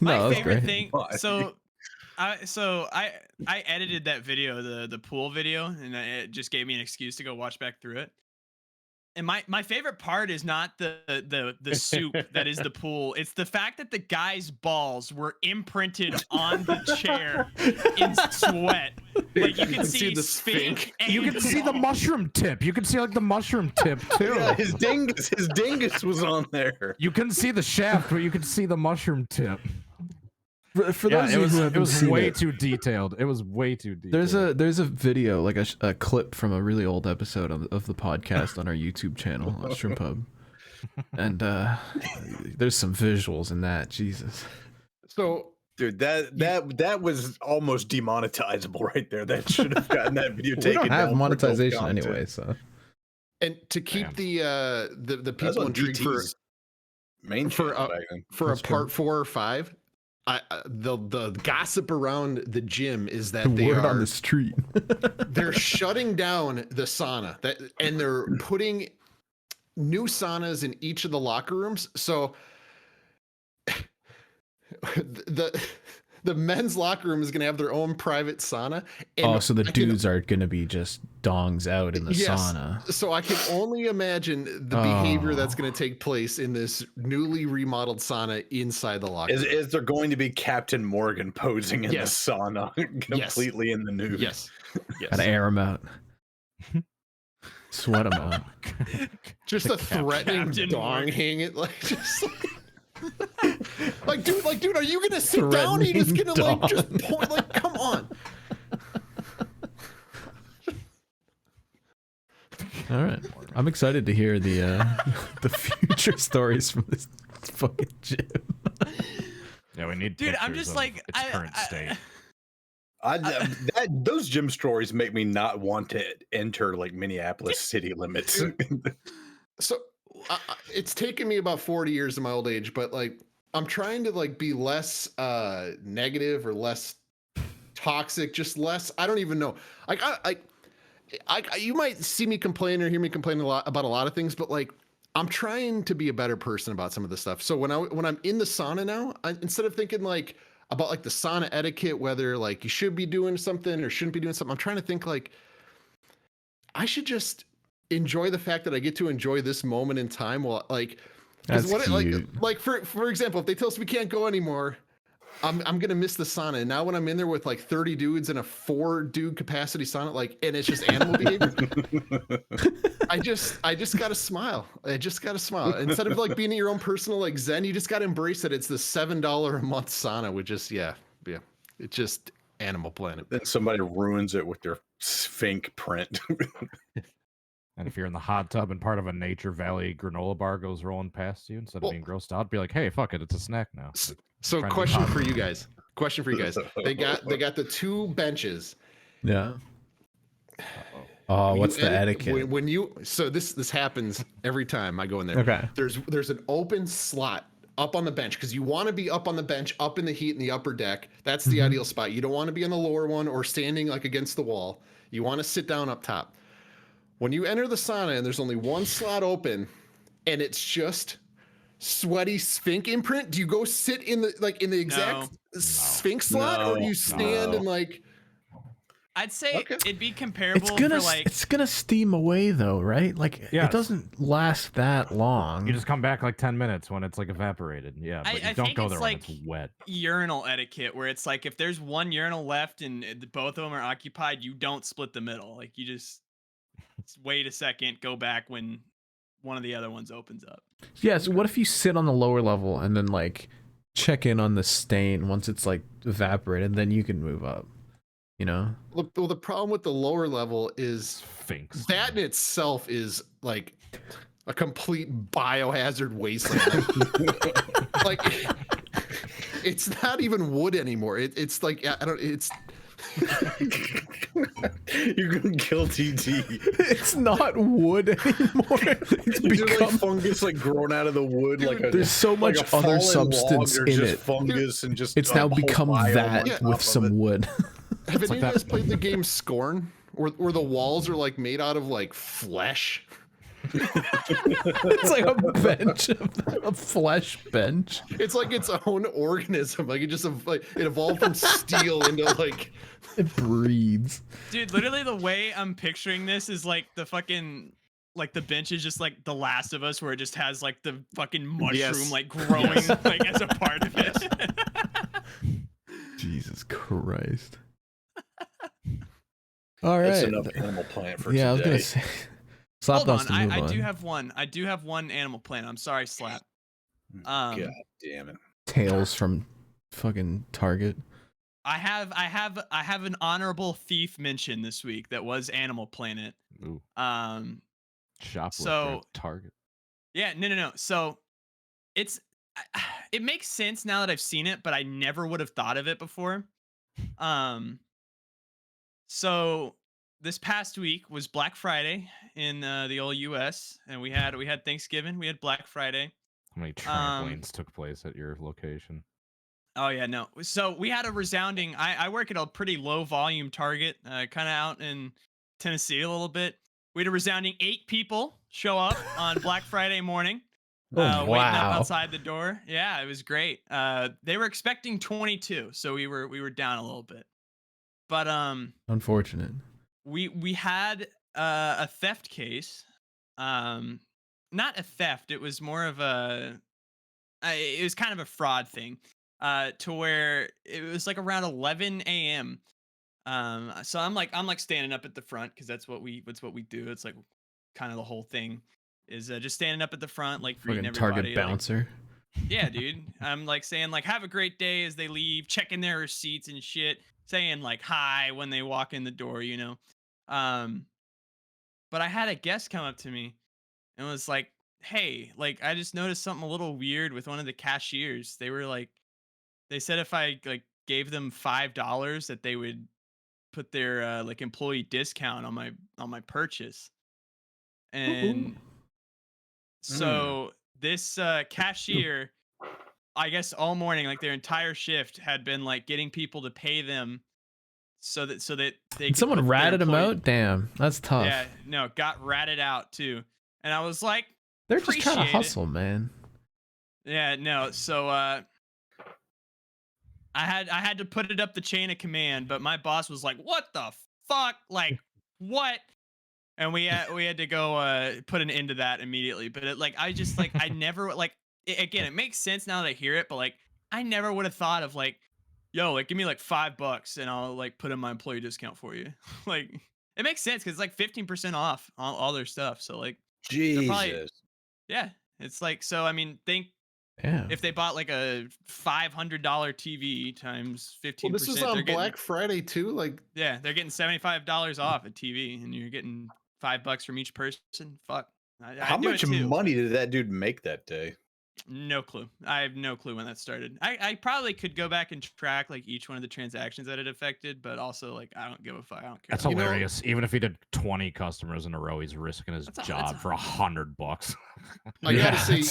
Speaker 5: My favorite thing. So I edited that video, the pool video, and it just gave me an excuse to go watch back through it. And my favorite part is not the soup that is the pool. It's the fact that the guy's balls were imprinted on the chair in sweat. Like you can see the sphinx.
Speaker 3: You can see the mushroom tip. You can see like the mushroom tip too.
Speaker 1: Yeah, his dingus was on there.
Speaker 3: You couldn't see the shaft, but you could see the mushroom tip.
Speaker 2: For those of you who haven't seen
Speaker 3: way too detailed. It was way too detailed.
Speaker 2: There's a video, like a clip from a really old episode of the podcast on our YouTube channel, Shrimp Hub, and there's some visuals in that. Jesus.
Speaker 4: So,
Speaker 1: dude, that was almost demonetizable right there. That should have gotten that video taken down.
Speaker 2: We don't have monetization anyway, so.
Speaker 4: And to keep the people intrigued for a part 4 or 5. The gossip around the gym is that
Speaker 2: the word on the street.
Speaker 4: They're shutting down the sauna and they're putting new saunas in each of the locker rooms. So the men's locker room is going to have their own private sauna. And
Speaker 2: so the dudes are going to be just dongs out in the sauna.
Speaker 4: So I can only imagine the behavior that's going to take place in this newly remodeled sauna inside the locker room.
Speaker 1: Is there going to be Captain Morgan posing in the sauna completely in the nude?
Speaker 4: Yes.
Speaker 2: Gotta air him out. Sweat him out.
Speaker 4: Just a threatening dong hanging just like dude, are you gonna sit down? Are you just gonna just point? Like, come on.
Speaker 2: All right, I'm excited to hear the future stories from this fucking gym.
Speaker 3: Yeah, we need.
Speaker 5: Dude, I'm just like
Speaker 3: its current state.
Speaker 1: Those gym stories make me not want to enter like Minneapolis city limits.
Speaker 4: So it's taken me about 40 years of my old age, but like I'm trying to like be less negative or less toxic, just less. I don't even know. Like I you might see me complain or hear me complain a lot about a lot of things, but like I'm trying to be a better person about some of this stuff. So when I'm in the sauna now, instead of thinking like, about like the sauna etiquette, whether like you should be doing something or shouldn't be doing something. I'm trying to think like I should just enjoy the fact that I get to enjoy this moment in time while like
Speaker 2: That's
Speaker 4: what
Speaker 2: cute.
Speaker 4: like for example, if they tell us we can't go anymore, I'm gonna miss the sauna. And now when I'm in there with like 30 dudes in a 4-dude capacity sauna, like, and it's just animal behavior, I just gotta smile. I just gotta smile. Instead of like being in your own personal like zen, you just gotta embrace that it's the $7 a month sauna, which is yeah. It's just Animal Planet.
Speaker 1: Then somebody ruins it with their Sphinx print.
Speaker 3: And if you're in the hot tub and part of a Nature Valley granola bar goes rolling past you, instead of being grossed out, be like, hey, fuck it, it's a snack now.
Speaker 4: So question for you guys. They got the 2 benches.
Speaker 2: Yeah. Oh, what's the etiquette?
Speaker 4: When you this happens every time I go in there.
Speaker 2: Okay.
Speaker 4: There's an open slot up on the bench because you want to be up on the bench, up in the heat in the upper deck. That's the ideal spot. You don't want to be on the lower one or standing like against the wall. You want to sit down up top. When you enter the sauna and there's only one slot open and it's just sweaty Sphinx imprint, do you go sit in the exact Sphinx slot or do you stand and like
Speaker 5: I'd say it'd be comparable
Speaker 2: it's gonna steam away though, right? Like it doesn't last that long.
Speaker 3: You just come back like 10 minutes when it's like evaporated. Yeah, but you don't go there when it's wet.
Speaker 5: Urinal etiquette where it's like if there's one urinal left and both of them are occupied, you don't split the middle. Like you just wait a second, go back when one of the other ones opens up.
Speaker 2: Yeah, so what if you sit on the lower level and then like check in on the stain once it's like evaporated, then you can move up, you know?
Speaker 4: Well, the problem with the lower level is
Speaker 3: Sphinx.
Speaker 4: That in itself is like a complete biohazard wasteland. Like it's not even wood anymore. It's like it's
Speaker 1: You're gonna kill TT.
Speaker 2: It's not wood anymore. It's become
Speaker 1: like fungus, like grown out of the wood. Like
Speaker 2: there's so much other substance in it.
Speaker 1: Fungus and just
Speaker 2: it's now become that with some wood.
Speaker 4: Have any of you guys played the game Scorn, where the walls are like made out of like flesh?
Speaker 2: It's like a bench, a flesh bench.
Speaker 4: It's like its own organism. Like it just like it evolved from steel into like
Speaker 2: it breathes.
Speaker 5: Dude, literally the way I'm picturing this is like the fucking like the bench is just like The Last of Us, where it just has like the fucking mushroom like growing like as a part of it.
Speaker 2: Jesus Christ. All right.
Speaker 1: That's enough Animal Planet for today.
Speaker 2: I was gonna say. Slap
Speaker 5: Hold on, I do have one. I do have one Animal Planet. I'm sorry, Slap.
Speaker 1: God damn it.
Speaker 2: Tales from fucking Target.
Speaker 5: I have an honorable thief mention this week that was Animal Planet.
Speaker 3: Ooh.
Speaker 5: Shoplifter
Speaker 3: Target. Yeah,
Speaker 5: no. So it makes sense now that I've seen it, but I never would have thought of it before. So this past week was Black Friday in the old US, and we had Thanksgiving, we had Black Friday.
Speaker 3: How many trampolines took place at your location?
Speaker 5: Oh yeah, no. So we had a resounding. I work at a pretty low volume Target, kind of out in Tennessee a little bit. We had a resounding 8 people show up on Black Friday morning, waiting up outside the door. Yeah, it was great. They were expecting 22, so we were down a little bit, but
Speaker 2: unfortunate.
Speaker 5: We had a theft case, not a theft. It was more of it was kind of a fraud thing, to where it was like around 11 a.m. So I'm like standing up at the front because that's what we do. It's like kind of the whole thing is just standing up at the front, like greeting everybody.
Speaker 2: Target bouncer.
Speaker 5: Like, yeah, dude. I'm like saying like have a great day as they leave, checking their receipts and shit, saying like hi when they walk in the door, you know. But I had a guest come up to me and was like, hey, like I just noticed something a little weird with one of the cashiers. They were like, they said if I like gave them $5 that they would put their like employee discount on my purchase. And so this cashier, I guess all morning, like their entire shift had been like getting people to pay them so that they could
Speaker 2: someone ratted them out. Damn, that's tough.
Speaker 5: Yeah, no, got ratted out too. And I was like,
Speaker 2: they're just trying to hustle, man.
Speaker 5: Yeah, no. So I had to put it up the chain of command, but my boss was like, "What the fuck? Like, what?" And we had to go put an end to that immediately. But I never again, it makes sense now that I hear it, but like I never would have thought of like, yo, like give me like $5 and I'll like put in my employee discount for you. Like it makes sense because it's like 15% off all their stuff. So like they're probably,
Speaker 1: Jesus.
Speaker 5: yeah, it's like, so I mean, think
Speaker 2: Yeah.
Speaker 5: if they bought like a $500 TV times 15%,
Speaker 4: Well, this was on Black Friday too. Like,
Speaker 5: yeah, they're getting $75 off a TV, and you're getting $5 from each person. Fuck.
Speaker 1: How much money did that dude make that day?
Speaker 5: No clue. I have no clue when that started. I probably could go back and track like each one of the transactions that it affected, but also like I don't give a fuck. I don't care.
Speaker 3: That's hilarious. Even if he did 20 customers in a row, he's risking his job for $100.
Speaker 4: I gotta say,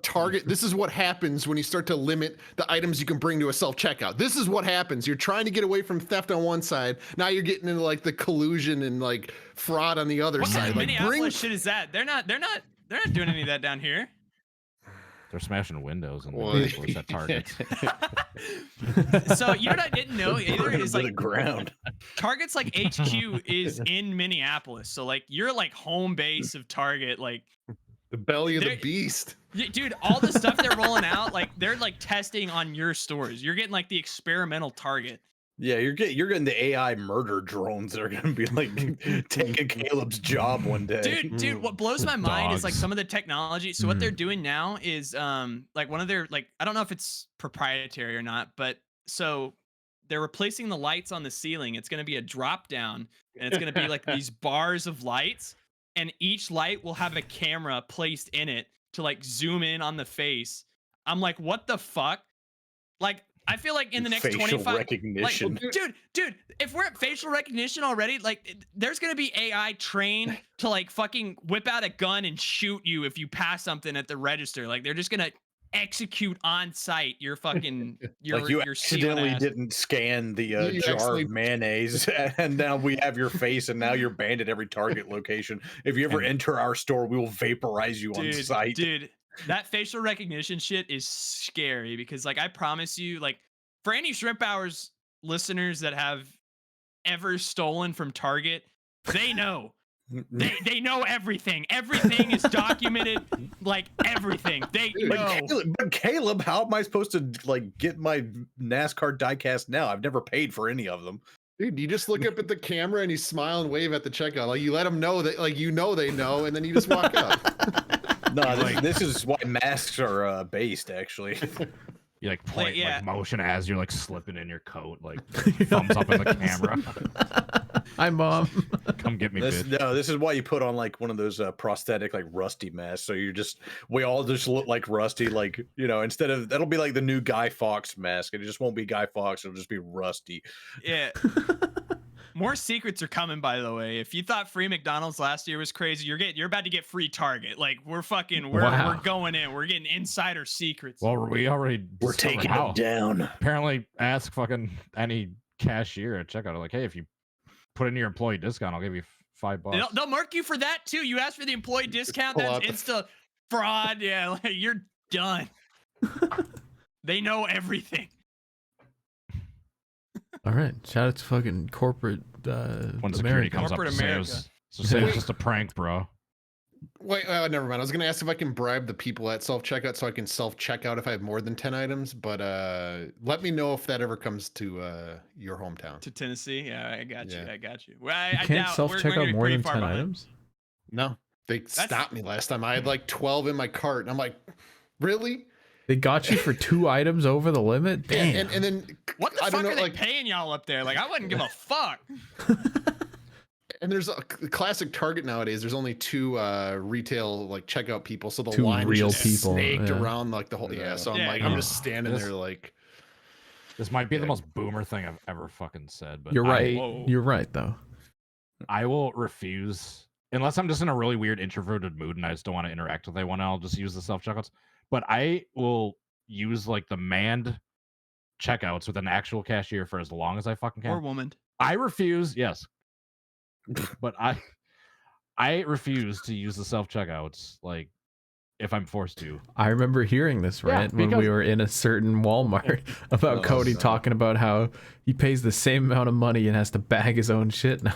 Speaker 4: Target. This is what happens when you start to limit the items you can bring to a self checkout. This is what happens. You're trying to get away from theft on one side. Now you're getting into like the collusion and like fraud on the other
Speaker 5: what
Speaker 4: side.
Speaker 5: Kind of
Speaker 4: like
Speaker 5: Minneapolis shit is that? They're not doing any of that down here.
Speaker 3: They're smashing windows and at Target.
Speaker 5: So you know what I didn't know either is like
Speaker 1: the ground.
Speaker 5: Target's like HQ is in Minneapolis, so like you're like home base of Target, like
Speaker 4: the belly of the beast.
Speaker 5: Dude, all the stuff they're rolling out, like they're like testing on your stores. You're getting like the experimental Target.
Speaker 1: Yeah, you're getting the AI murder drones that are gonna be like taking Caleb's job one day.
Speaker 5: Dude, what blows my mind is like some of the technology. So what they're doing now is like one of their, like, I don't know if it's proprietary or not, but so they're replacing the lights on the ceiling. It's gonna be a drop down, and it's gonna be like these bars of lights, and each light will have a camera placed in it to like zoom in on the face. I'm like, what the fuck? Like, I feel like in the next
Speaker 1: facial
Speaker 5: 25
Speaker 1: recognition.
Speaker 5: like, dude, if we're at facial recognition already, like there's gonna be AI trained to like fucking whip out a gun and shoot you if you pass something at the register. Like they're just gonna execute on site your fucking
Speaker 1: like you accidentally didn't scan the jar of mayonnaise, and now we have your face, and now you're banned at every Target location. If you ever enter our store, we will vaporize you on site.
Speaker 5: Dude, that facial recognition shit is scary because like I promise you, like for any Shrimp Hours listeners that have ever stolen from Target, they know. They know everything. Everything is documented, like everything. They know.
Speaker 1: But Caleb, how am I supposed to like get my NASCAR diecast now? I've never paid for any of them.
Speaker 4: Dude, you just look up at the camera and you smile and wave at the checkout. Like you let them know that, like they know, and then you just walk out.
Speaker 1: No, this is why masks are based, actually.
Speaker 3: You like point like motion as you're like slipping in your coat, like thumbs up in the camera.
Speaker 2: Hi, Mom.
Speaker 3: Come get me, bitch.
Speaker 1: No, this is why you put on like one of those prosthetic like Rusty masks. So we all just look like Rusty, like, you know, instead of, that'll be like the new Guy Fawkes mask. It just won't be Guy Fawkes. It'll just be Rusty.
Speaker 5: Yeah. More secrets are coming, by the way. If you thought free McDonald's last year was crazy, you're about to get free Target. Like we're going in. We're getting insider secrets.
Speaker 3: Well, we're
Speaker 1: taking it down.
Speaker 3: Apparently, ask fucking any cashier at checkout. Like, hey, if you put in your employee discount, I'll give you $5.
Speaker 5: They'll mark you for that too. You ask for the employee discount, that's insta fraud. Yeah, like, you're done. They know everything.
Speaker 2: All right, shout out to fucking corporate
Speaker 3: when security comes up to say it's just a prank, bro.
Speaker 4: Wait, never mind. I was gonna ask if I can bribe the people at self checkout so I can self checkout if I have more than 10 items. But let me know if that ever comes to your hometown.
Speaker 5: To Tennessee, yeah, I got you. I got you.
Speaker 2: Well, I can't self checkout more than 10 items.
Speaker 4: No, they stopped me last time. I had like 12 in my cart, and I'm like, really?
Speaker 2: They got you for 2 items over the limit? Damn.
Speaker 4: And then
Speaker 5: what the fuck are they paying y'all up there? Like I wouldn't give a fuck.
Speaker 4: And there's a classic Target nowadays. There's only 2 retail like checkout people, so the
Speaker 2: 2
Speaker 4: line
Speaker 2: real
Speaker 4: is just
Speaker 2: people
Speaker 4: snaked around like the whole. So I'm just standing there like.
Speaker 3: This might be the most boomer thing I've ever fucking said, but
Speaker 2: you're right. You're right though.
Speaker 3: I will refuse unless I'm just in a really weird introverted mood and I just don't want to interact with anyone. I'll just use the self checkouts. But I will use like the manned checkouts with an actual cashier for as long as I fucking can.
Speaker 5: Or woman.
Speaker 3: I refuse, yes. But I refuse to use the self checkouts like if I'm forced to.
Speaker 2: I remember hearing this rant when we were in a certain Walmart about Cody talking about how he pays the same amount of money and has to bag his own shit now.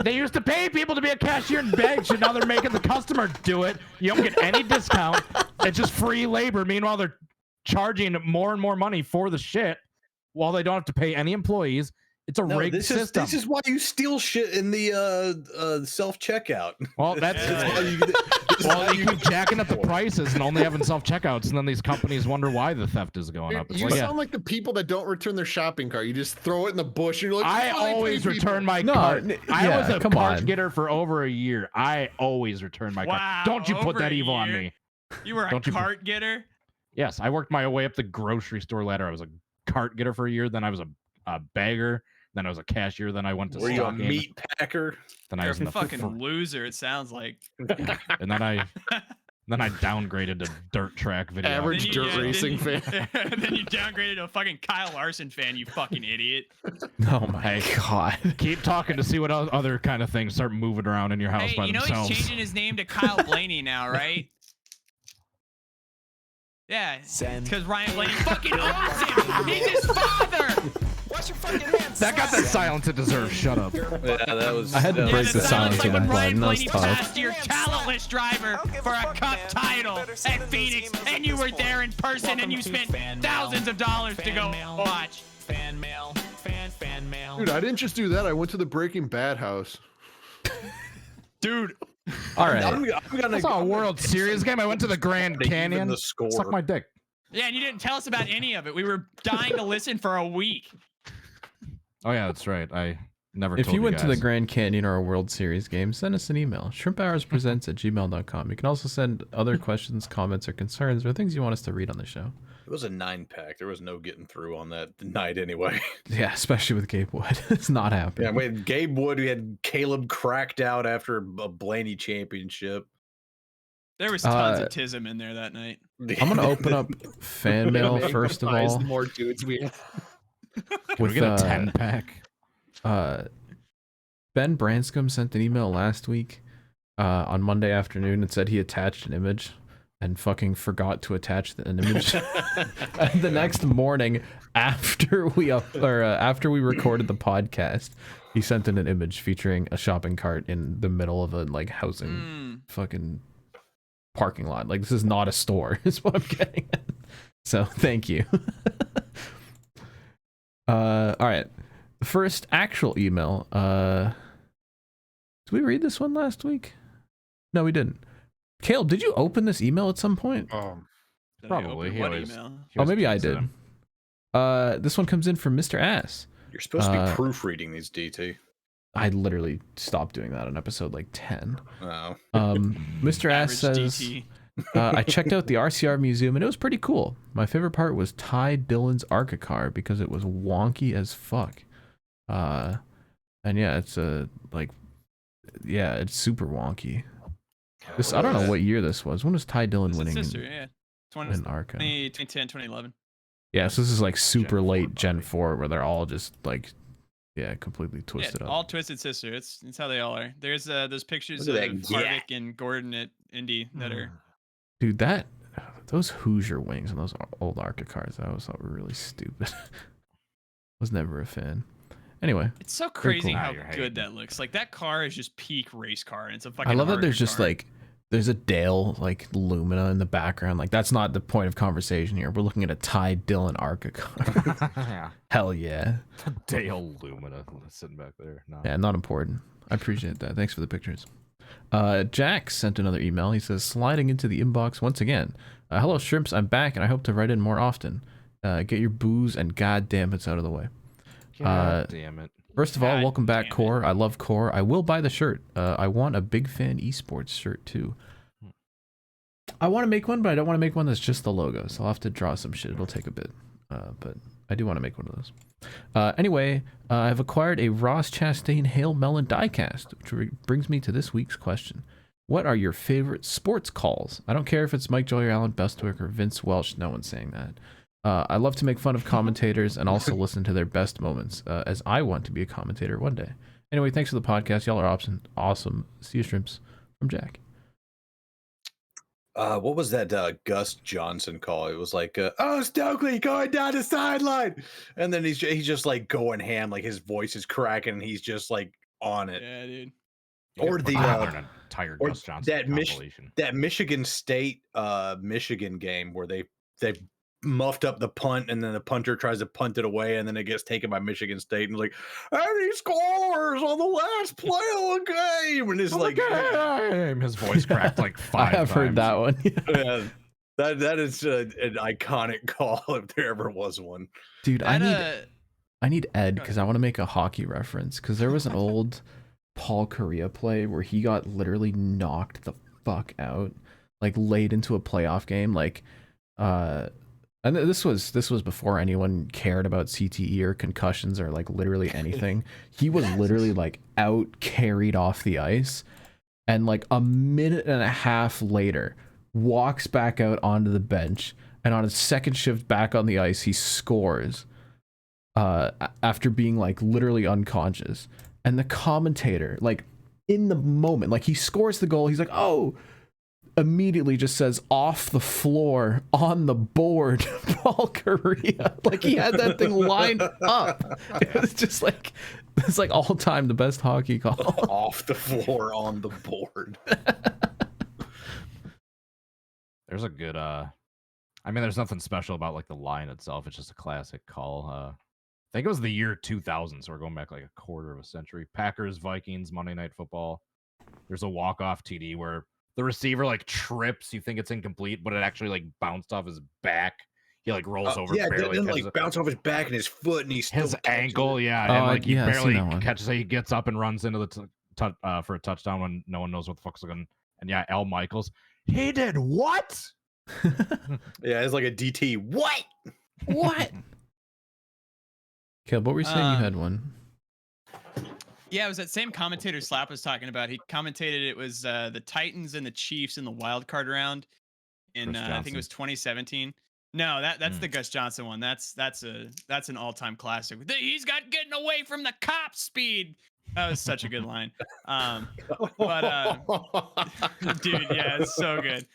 Speaker 3: They used to pay people to be a cashier and bag shit. Now they're making the customer do it. You don't get any discount. It's just free labor. Meanwhile, they're charging more and more money for the shit while they don't have to pay any employees. It's a rigged system.
Speaker 1: This is why you steal shit in the self-checkout.
Speaker 3: Well, that's you keep jacking up the prices and only having self-checkouts, and then these companies wonder why the theft is going up. It's
Speaker 4: you sound like the people that don't return their shopping cart. You just throw it in the bush and you're like,
Speaker 3: I always return my cart. I was a cart getter for over a year. I always return my cart. Don't you put that evil on me.
Speaker 5: You were a cart getter?
Speaker 3: Yes, I worked my way up the grocery store ladder. I was a cart getter for a year. Then I was a bagger. Then I was a cashier. Then I went to.
Speaker 1: Were you a meat packer?
Speaker 3: Then I was
Speaker 5: a fucking loser. It sounds like.
Speaker 3: And then I downgraded to dirt track video.
Speaker 4: Average dirt racing fan.
Speaker 5: Then you downgraded to a fucking Kyle Larson fan. You fucking idiot.
Speaker 2: Oh my god!
Speaker 3: Keep talking to see what other kind of things start moving around in your house by themselves.
Speaker 5: He's changing his name to Kyle Blaney now, right? Yeah, because Ryan Blaney fucking owns him. He's his father. Wash your fucking hands.
Speaker 3: That got the silence it deserves. Shut up.
Speaker 1: Yeah, that was.
Speaker 2: I had to break the silence with my button. That was tough.
Speaker 5: Passed your talentless driver for a cup title at Phoenix, and you were there in person, and you spent thousands of dollars to go watch. Fan mail.
Speaker 4: Dude, I didn't just do that. I went to the Breaking Bad house.
Speaker 5: Dude.
Speaker 2: All right.
Speaker 3: I saw a World Series game. I went to the Grand Canyon.
Speaker 1: The score.
Speaker 3: Suck my dick.
Speaker 5: Yeah, and you didn't tell us about any of it. We were dying to listen for a week.
Speaker 3: Oh yeah, that's right. I never.
Speaker 2: If
Speaker 3: told
Speaker 2: you went to the
Speaker 3: guys.
Speaker 2: Grand Canyon or a World Series game, send us an email. ShrimpHoursPresents@gmail.com. You can also send other questions, comments, or concerns, or things you want us to read on the show.
Speaker 1: It was a 9-pack. There was no getting through on that night anyway.
Speaker 2: Yeah, especially with Gabe Wood. It's not happening.
Speaker 1: Yeah, we had Gabe Wood. We had Caleb cracked out after a Blaney championship.
Speaker 5: There was tons of tism in there that night.
Speaker 2: I'm gonna open up fan mail first of all.
Speaker 6: The more dudes we have.
Speaker 3: Can we get a 10-pack?
Speaker 2: Ben Branscombe sent an email last week on Monday afternoon and said he attached an image and fucking forgot to attach an image. And the next morning, after we recorded the podcast, he sent in an image featuring a shopping cart in the middle of a housing fucking parking lot. Like, this is not a store, is what I'm getting at. So thank you. All right. The first actual email. Did we read this one last week? No, we didn't. Caleb, did you open this email at some point?
Speaker 3: Probably.
Speaker 2: Maybe I did. This one comes in from Mr. Ass.
Speaker 1: You're supposed to be proofreading these, DT.
Speaker 2: I literally stopped doing that on episode like 10.
Speaker 1: Oh.
Speaker 2: Mr. Ass says, I checked out the RCR museum and it was pretty cool. My favorite part was Ty Dillon's Arca car because it was wonky as fuck. And yeah, it's it's super wonky. This, I don't know what year this was. When was Ty Dillon winning in Arca?
Speaker 5: 2010, 2011.
Speaker 2: Yeah, so this is like super late Gen 4 where they're all just like, completely twisted up.
Speaker 5: All Twisted Sister. It's how they all are. There's those pictures of Harvick and Gordon at Indy that are.
Speaker 2: Dude, those Hoosier wings and those old Arca cars, I always thought were really stupid. Was never a fan. Anyway,
Speaker 5: it's so crazy how good that looks. Like, that car is just peak race car, and it's a fucking.
Speaker 2: I love that there's just
Speaker 5: car.
Speaker 2: like there's a Dale like Lumina in the background. Like, that's not the point of conversation here. We're looking at a Ty Dillon Arca car. Hell yeah.
Speaker 3: Dale Lumina sitting back there. No.
Speaker 2: Yeah, not important. I appreciate that. Thanks for the pictures. Jack sent another email. He says, sliding into the inbox once again. Hello, Shrimps. I'm back, and I hope to write in more often. Get your booze and goddammits out of the way.
Speaker 3: God damn it.
Speaker 2: First of all, welcome back, Core. I love Core. I will buy the shirt. I want a Big Fan Esports shirt, too. I want to make one, but I don't want to make one that's just the logo, so I'll have to draw some shit. It'll take a bit. But I do want to make one of those. Anyway, I've acquired a Ross Chastain Hail Melon diecast, which brings me to this week's question. What are your favorite sports calls? I don't care if it's Mike Joyer, Alan Bestwick, or Vince Welsh. No one's saying that. I love to make fun of commentators and also listen to their best moments, as I want to be a commentator one day. Anyway, thanks for the podcast. Y'all are awesome. See you, Shrimps. From Jack.
Speaker 1: What was that Gus Johnson call? It was like, "Oh, Stokely going down the sideline," and then he's just like going ham, like his voice is cracking, and he's just like on it.
Speaker 5: Yeah, dude.
Speaker 1: Or the
Speaker 3: an entire
Speaker 1: or
Speaker 3: Gus Johnson compilation.
Speaker 1: that Michigan State Michigan game where they muffed up the punt, and then the punter tries to punt it away, and then it gets taken by Michigan State, and like, and he scores on the last play of the game, and it's like,
Speaker 3: his voice cracked like 5
Speaker 2: I have heard that one.
Speaker 1: yeah, that is an iconic call if there ever was one.
Speaker 2: Dude,
Speaker 5: That,
Speaker 2: I need Ed because I want to make a hockey reference because there was an old Paul Kariya play where he got literally knocked the fuck out, like late into a playoff game, like and this was before anyone cared about CTE or concussions or like literally anything. He was literally like out carried off the ice, and like a minute and a half later walks back out onto the bench, and on his second shift back on the ice he scores after being like literally unconscious. And the commentator, like in the moment, like he scores the goal, he's like, oh, immediately just says off the floor on the board, Paul Kariya. Like he had that thing lined up. It was just like, it's like all time the best hockey call.
Speaker 1: Off the floor on the board.
Speaker 3: There's a good I mean, there's nothing special about like the line itself. It's just a classic call. I think it was the year 2000, so we're going back like a quarter of a century. Packers, Vikings, Monday Night Football. There's a walk-off TD where the receiver like trips. You think it's incomplete, but it actually like bounced off his back. He like rolls over.
Speaker 1: Yeah,
Speaker 3: barely
Speaker 1: it didn't like bounce off his back and his foot, and he's
Speaker 3: his ankle. Yeah, and like he barely catches it. He gets up and runs into the for a touchdown when no one knows what the fuck's going. And yeah, Al Michaels, he did what?
Speaker 1: Yeah, it's like a DT. What?
Speaker 2: Caleb, what were you saying? You had one.
Speaker 5: Yeah, it was that same commentator Slap was talking about. He commentated it was the Titans and the Chiefs in the wild card round in I think it was 2017. No, that's the Gus Johnson one. That's an all-time classic. He's got getting away from the cop speed. That was such a good line. But dude, yeah, it's so good.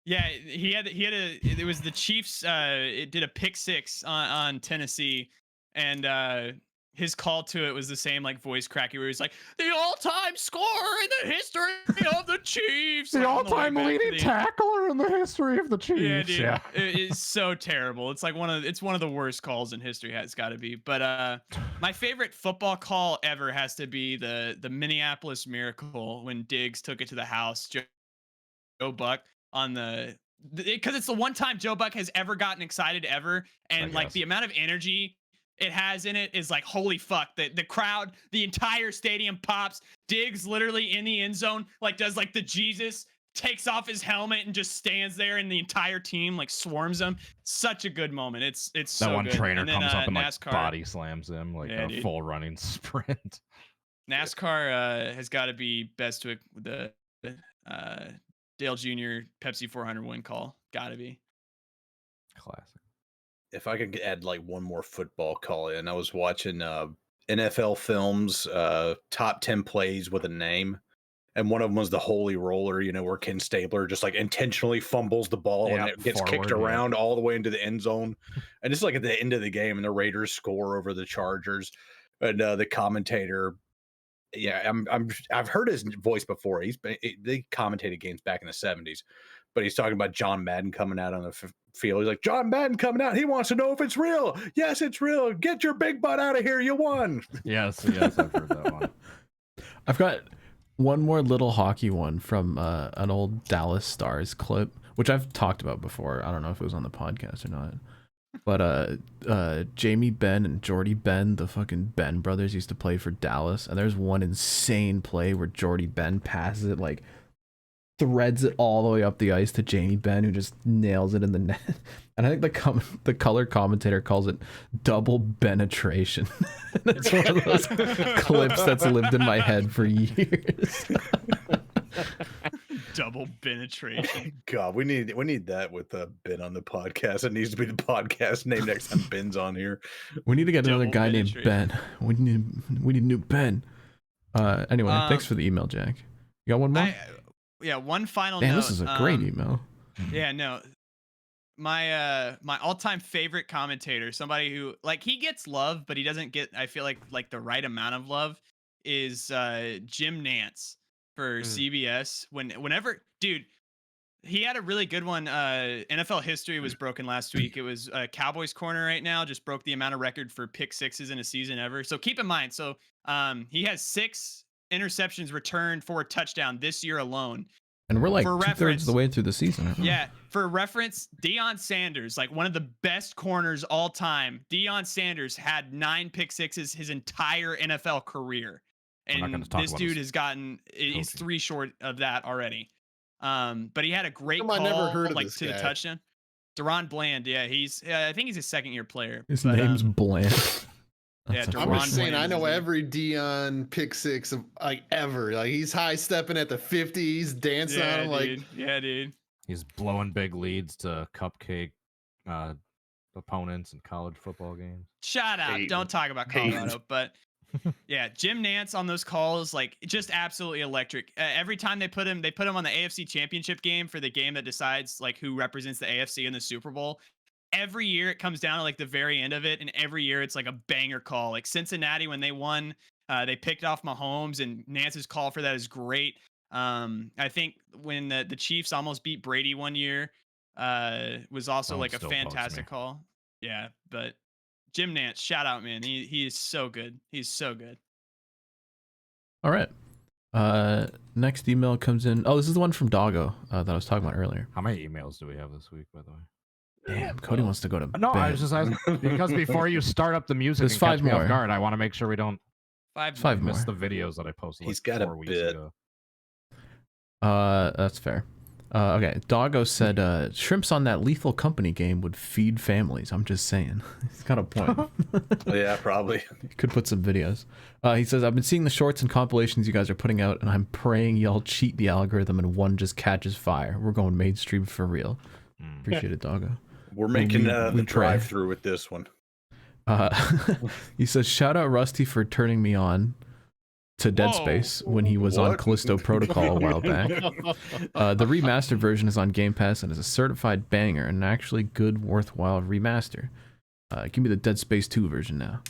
Speaker 5: Yeah, it was the Chiefs. It did a pick six on Tennessee, and his call to it was the same like voice cracky where he's like, the all-time scorer in the history of the Chiefs,
Speaker 3: the all-time leading tackler in the history of the Chiefs.
Speaker 5: Yeah, dude, yeah. It's so terrible. It's like one of the worst calls in history. It's got to be. But my favorite football call ever has to be the Minneapolis Miracle when Diggs took it to the house. Joe Buck on because it's the one time Joe Buck has ever gotten excited ever, and like the amount of energy it has in it is like, holy fuck. The crowd, the entire stadium pops. Diggs literally in the end zone, like does like the Jesus, takes off his helmet and just stands there, and the entire team like swarms him. Such a good moment. It's that so
Speaker 3: one
Speaker 5: good.
Speaker 3: trainer
Speaker 5: and then,
Speaker 3: comes up and
Speaker 5: NASCAR,
Speaker 3: like body slams him like a full running sprint.
Speaker 5: NASCAR has got to be best to the Dale Jr. Pepsi 400 win call. Gotta be
Speaker 3: classic.
Speaker 1: If I could add like one more football call in, I was watching NFL Films top 10 plays with a name, and one of them was the Holy Roller, where Ken Stabler just like intentionally fumbles the ball and it gets kicked around all the way into the end zone. And it's like at the end of the game, and the Raiders score over the Chargers, and the commentator, I've heard his voice before. They commentated games back in the 70s, but he's talking about John Madden coming out on the field. He's like, John Madden coming out. He wants to know if it's real. Yes, it's real. Get your big butt out of here. You won.
Speaker 3: Yes, I've heard that one.
Speaker 2: I've got one more little hockey one from an old Dallas Stars clip, which I've talked about before. I don't know if it was on the podcast or not. But Jamie Benn and Jordy Benn, the fucking Benn brothers, used to play for Dallas, and there's one insane play where Jordy Benn passes it, like threads it all the way up the ice to Jamie Benn, who just nails it in the net. And I think the color commentator calls it double penetration. It's one of those clips that's lived in my head for years.
Speaker 5: double penetration.
Speaker 1: God, we need that with Ben on the podcast. It needs to be the podcast name next time Ben's on here.
Speaker 2: We need to get another guy named Ben. We need new Ben. Anyway, thanks for the email, Jack. You got one more?
Speaker 5: one final
Speaker 2: Damn,
Speaker 5: note.
Speaker 2: this is a great email.
Speaker 5: Yeah, no. My all-time favorite commentator, somebody who like he gets love, but he doesn't get, I feel like the right amount of love, is Jim Nance for CBS. Whenever, dude, he had a really good one. NFL history was broken last week. It was Cowboys corner right now just broke the amount of record for pick sixes in a season ever. So keep in mind, he has 6 interceptions returned for a touchdown this year alone.
Speaker 2: And we're like
Speaker 5: For
Speaker 2: 2/3 of the way through the season.
Speaker 5: Yeah, for reference, Deion Sanders, like one of the best corners all time. Deion Sanders had 9 pick sixes his entire NFL career, and this dude has gotten he's 3 short of that already. But he had a great call,
Speaker 4: I never heard of
Speaker 5: like
Speaker 4: this
Speaker 5: to
Speaker 4: guy.
Speaker 5: the touchdown. Deron Bland, yeah, I think he's a 2nd-year player.
Speaker 2: His name's Bland.
Speaker 5: Yeah,
Speaker 4: I'm just saying, I know every Dion pick six of like ever. Like he's high stepping at the 50, he's dancing on him like
Speaker 5: dude.
Speaker 3: He's blowing big leads to cupcake opponents in college football games.
Speaker 5: Shut up! Don't talk about Colorado. But yeah, Jim Nance on those calls, like just absolutely electric. Every time they put him on the AFC Championship game for the game that decides like who represents the AFC in the Super Bowl. Every year it comes down to like the very end of it, and every year it's like a banger call. Like Cincinnati when they won, they picked off Mahomes, and Nance's call for that is great. I think when the Chiefs almost beat Brady one year, was also like a fantastic call. Yeah, but Jim Nance, shout out, man. He is so good. He's so good.
Speaker 2: All right. Next email comes in. Oh, this is the one from Doggo that I was talking about earlier.
Speaker 3: How many emails do we have this week, by the way?
Speaker 2: Damn, Cody wants to go to
Speaker 3: No,
Speaker 2: bed.
Speaker 3: I was just asking because before you start up the music
Speaker 2: There's
Speaker 3: and
Speaker 2: 5
Speaker 3: catch me
Speaker 2: more.
Speaker 3: off guard, I want to make sure we don't
Speaker 2: 5 more.
Speaker 3: miss the videos that I posted.
Speaker 1: He's
Speaker 3: like
Speaker 1: got
Speaker 3: 4
Speaker 1: a
Speaker 3: weeks
Speaker 1: bit.
Speaker 3: ago.
Speaker 2: That's fair. Okay, Doggo said shrimps on that Lethal Company game would feed families. I'm just saying. He's got a point.
Speaker 1: Yeah, probably.
Speaker 2: Could put some videos. He says, I've been seeing the shorts and compilations you guys are putting out, and I'm praying y'all cheat the algorithm and one just catches fire. We're going mainstream for real. Appreciate it, Doggo.
Speaker 1: We're making
Speaker 2: we
Speaker 1: the drive-through with this one.
Speaker 2: He says, shout out Rusty for turning me on to Dead Space when he was on Callisto Protocol a while back. The remastered version is on Game Pass and is a certified banger and an actually good, worthwhile remaster. Give me the Dead Space 2 version now.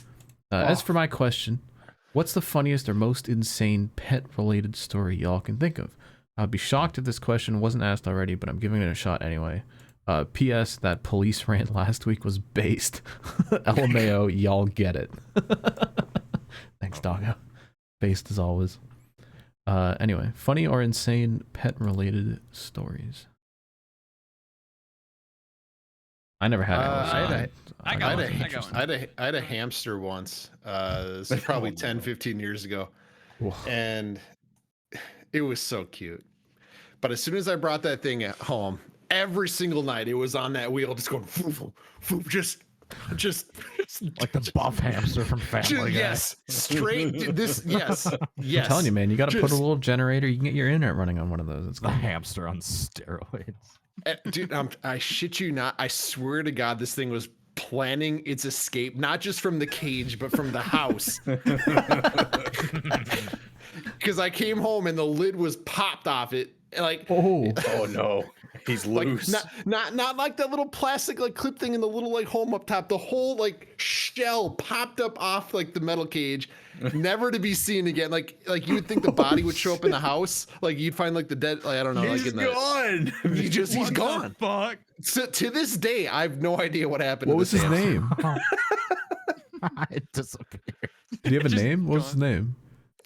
Speaker 2: As for my question, what's the funniest or most insane pet-related story y'all can think of? I'd be shocked if this question wasn't asked already, but I'm giving it a shot anyway. P.S. That police rant last week was based. LMAO, y'all get it. Thanks, Doggo. Based as always. Anyway, funny or insane pet-related stories. I never had
Speaker 4: I
Speaker 5: one.
Speaker 4: had a hamster once. This is probably 10, 15 years ago.
Speaker 2: Whoa.
Speaker 4: And it was so cute. But as soon as I brought that thing at home, every single night it was on that wheel, just going, foo, foo, just
Speaker 3: like the buff hamster from Family Guy.
Speaker 4: Yes, straight. Yes.
Speaker 2: I'm telling you, man, you got to put a little generator. You can get your internet running on one of those. It's
Speaker 3: the hamster on steroids.
Speaker 4: Dude, I shit you not. I swear to God, this thing was planning its escape, not just from the cage, but from the house. Because I came home and the lid was popped off it. Like,
Speaker 1: oh no, he's loose.
Speaker 4: Like, not like that little plastic like clip thing in the little like home up top. The whole like shell popped up off like the metal cage, never to be seen again. Like you would think the body would show up in the house. Like you'd find like the dead. Like I don't know.
Speaker 1: He's
Speaker 4: like
Speaker 1: gone.
Speaker 4: He's gone.
Speaker 5: Fuck.
Speaker 4: So to this day, I have no idea what happened.
Speaker 2: What was his name?
Speaker 3: It disappeared.
Speaker 2: Did he have a name? What was his name?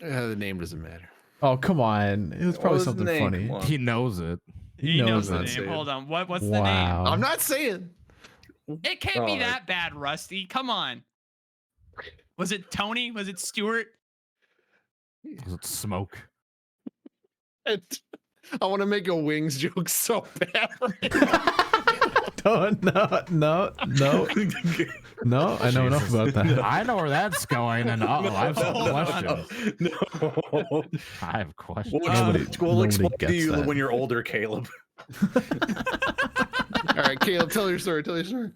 Speaker 4: The name doesn't matter.
Speaker 2: Oh, come on. It was probably something funny.
Speaker 3: He knows it.
Speaker 5: He knows the name. Hold on. What's the name?
Speaker 4: I'm not saying.
Speaker 5: It can't be that bad, Rusty. Come on. Was it Tony? Was it Stuart?
Speaker 3: Was it Smoke?
Speaker 4: I want to make a wings joke so bad.
Speaker 2: No. No, I know enough about that.
Speaker 3: I know where that's going, and I have some questions.
Speaker 1: No.
Speaker 3: I have questions.
Speaker 1: We'll explain to you
Speaker 2: that.
Speaker 1: when you're older, Caleb.
Speaker 4: All right, Caleb, tell your story.
Speaker 5: So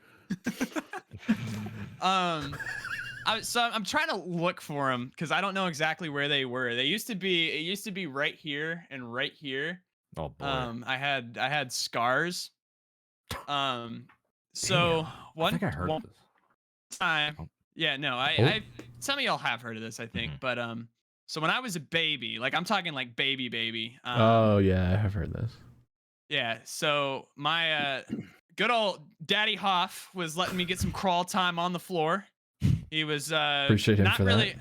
Speaker 5: I'm trying to look for them because I don't know exactly where they were. It used to be right here and right here.
Speaker 3: Oh boy.
Speaker 5: I had scars. So
Speaker 3: Damn, I think I heard
Speaker 5: one
Speaker 3: this.
Speaker 5: time,
Speaker 3: Oh.
Speaker 5: yeah, no,
Speaker 2: Oh.
Speaker 5: I some of y'all have heard of this, I think,
Speaker 3: Mhm.
Speaker 5: but so when I was a baby, like I'm talking like baby,
Speaker 2: Oh yeah, I have heard this.
Speaker 5: yeah, so my good old Daddy Hoff was letting me get some crawl time on the floor. He was
Speaker 2: Appreciate him
Speaker 5: not
Speaker 2: for
Speaker 5: really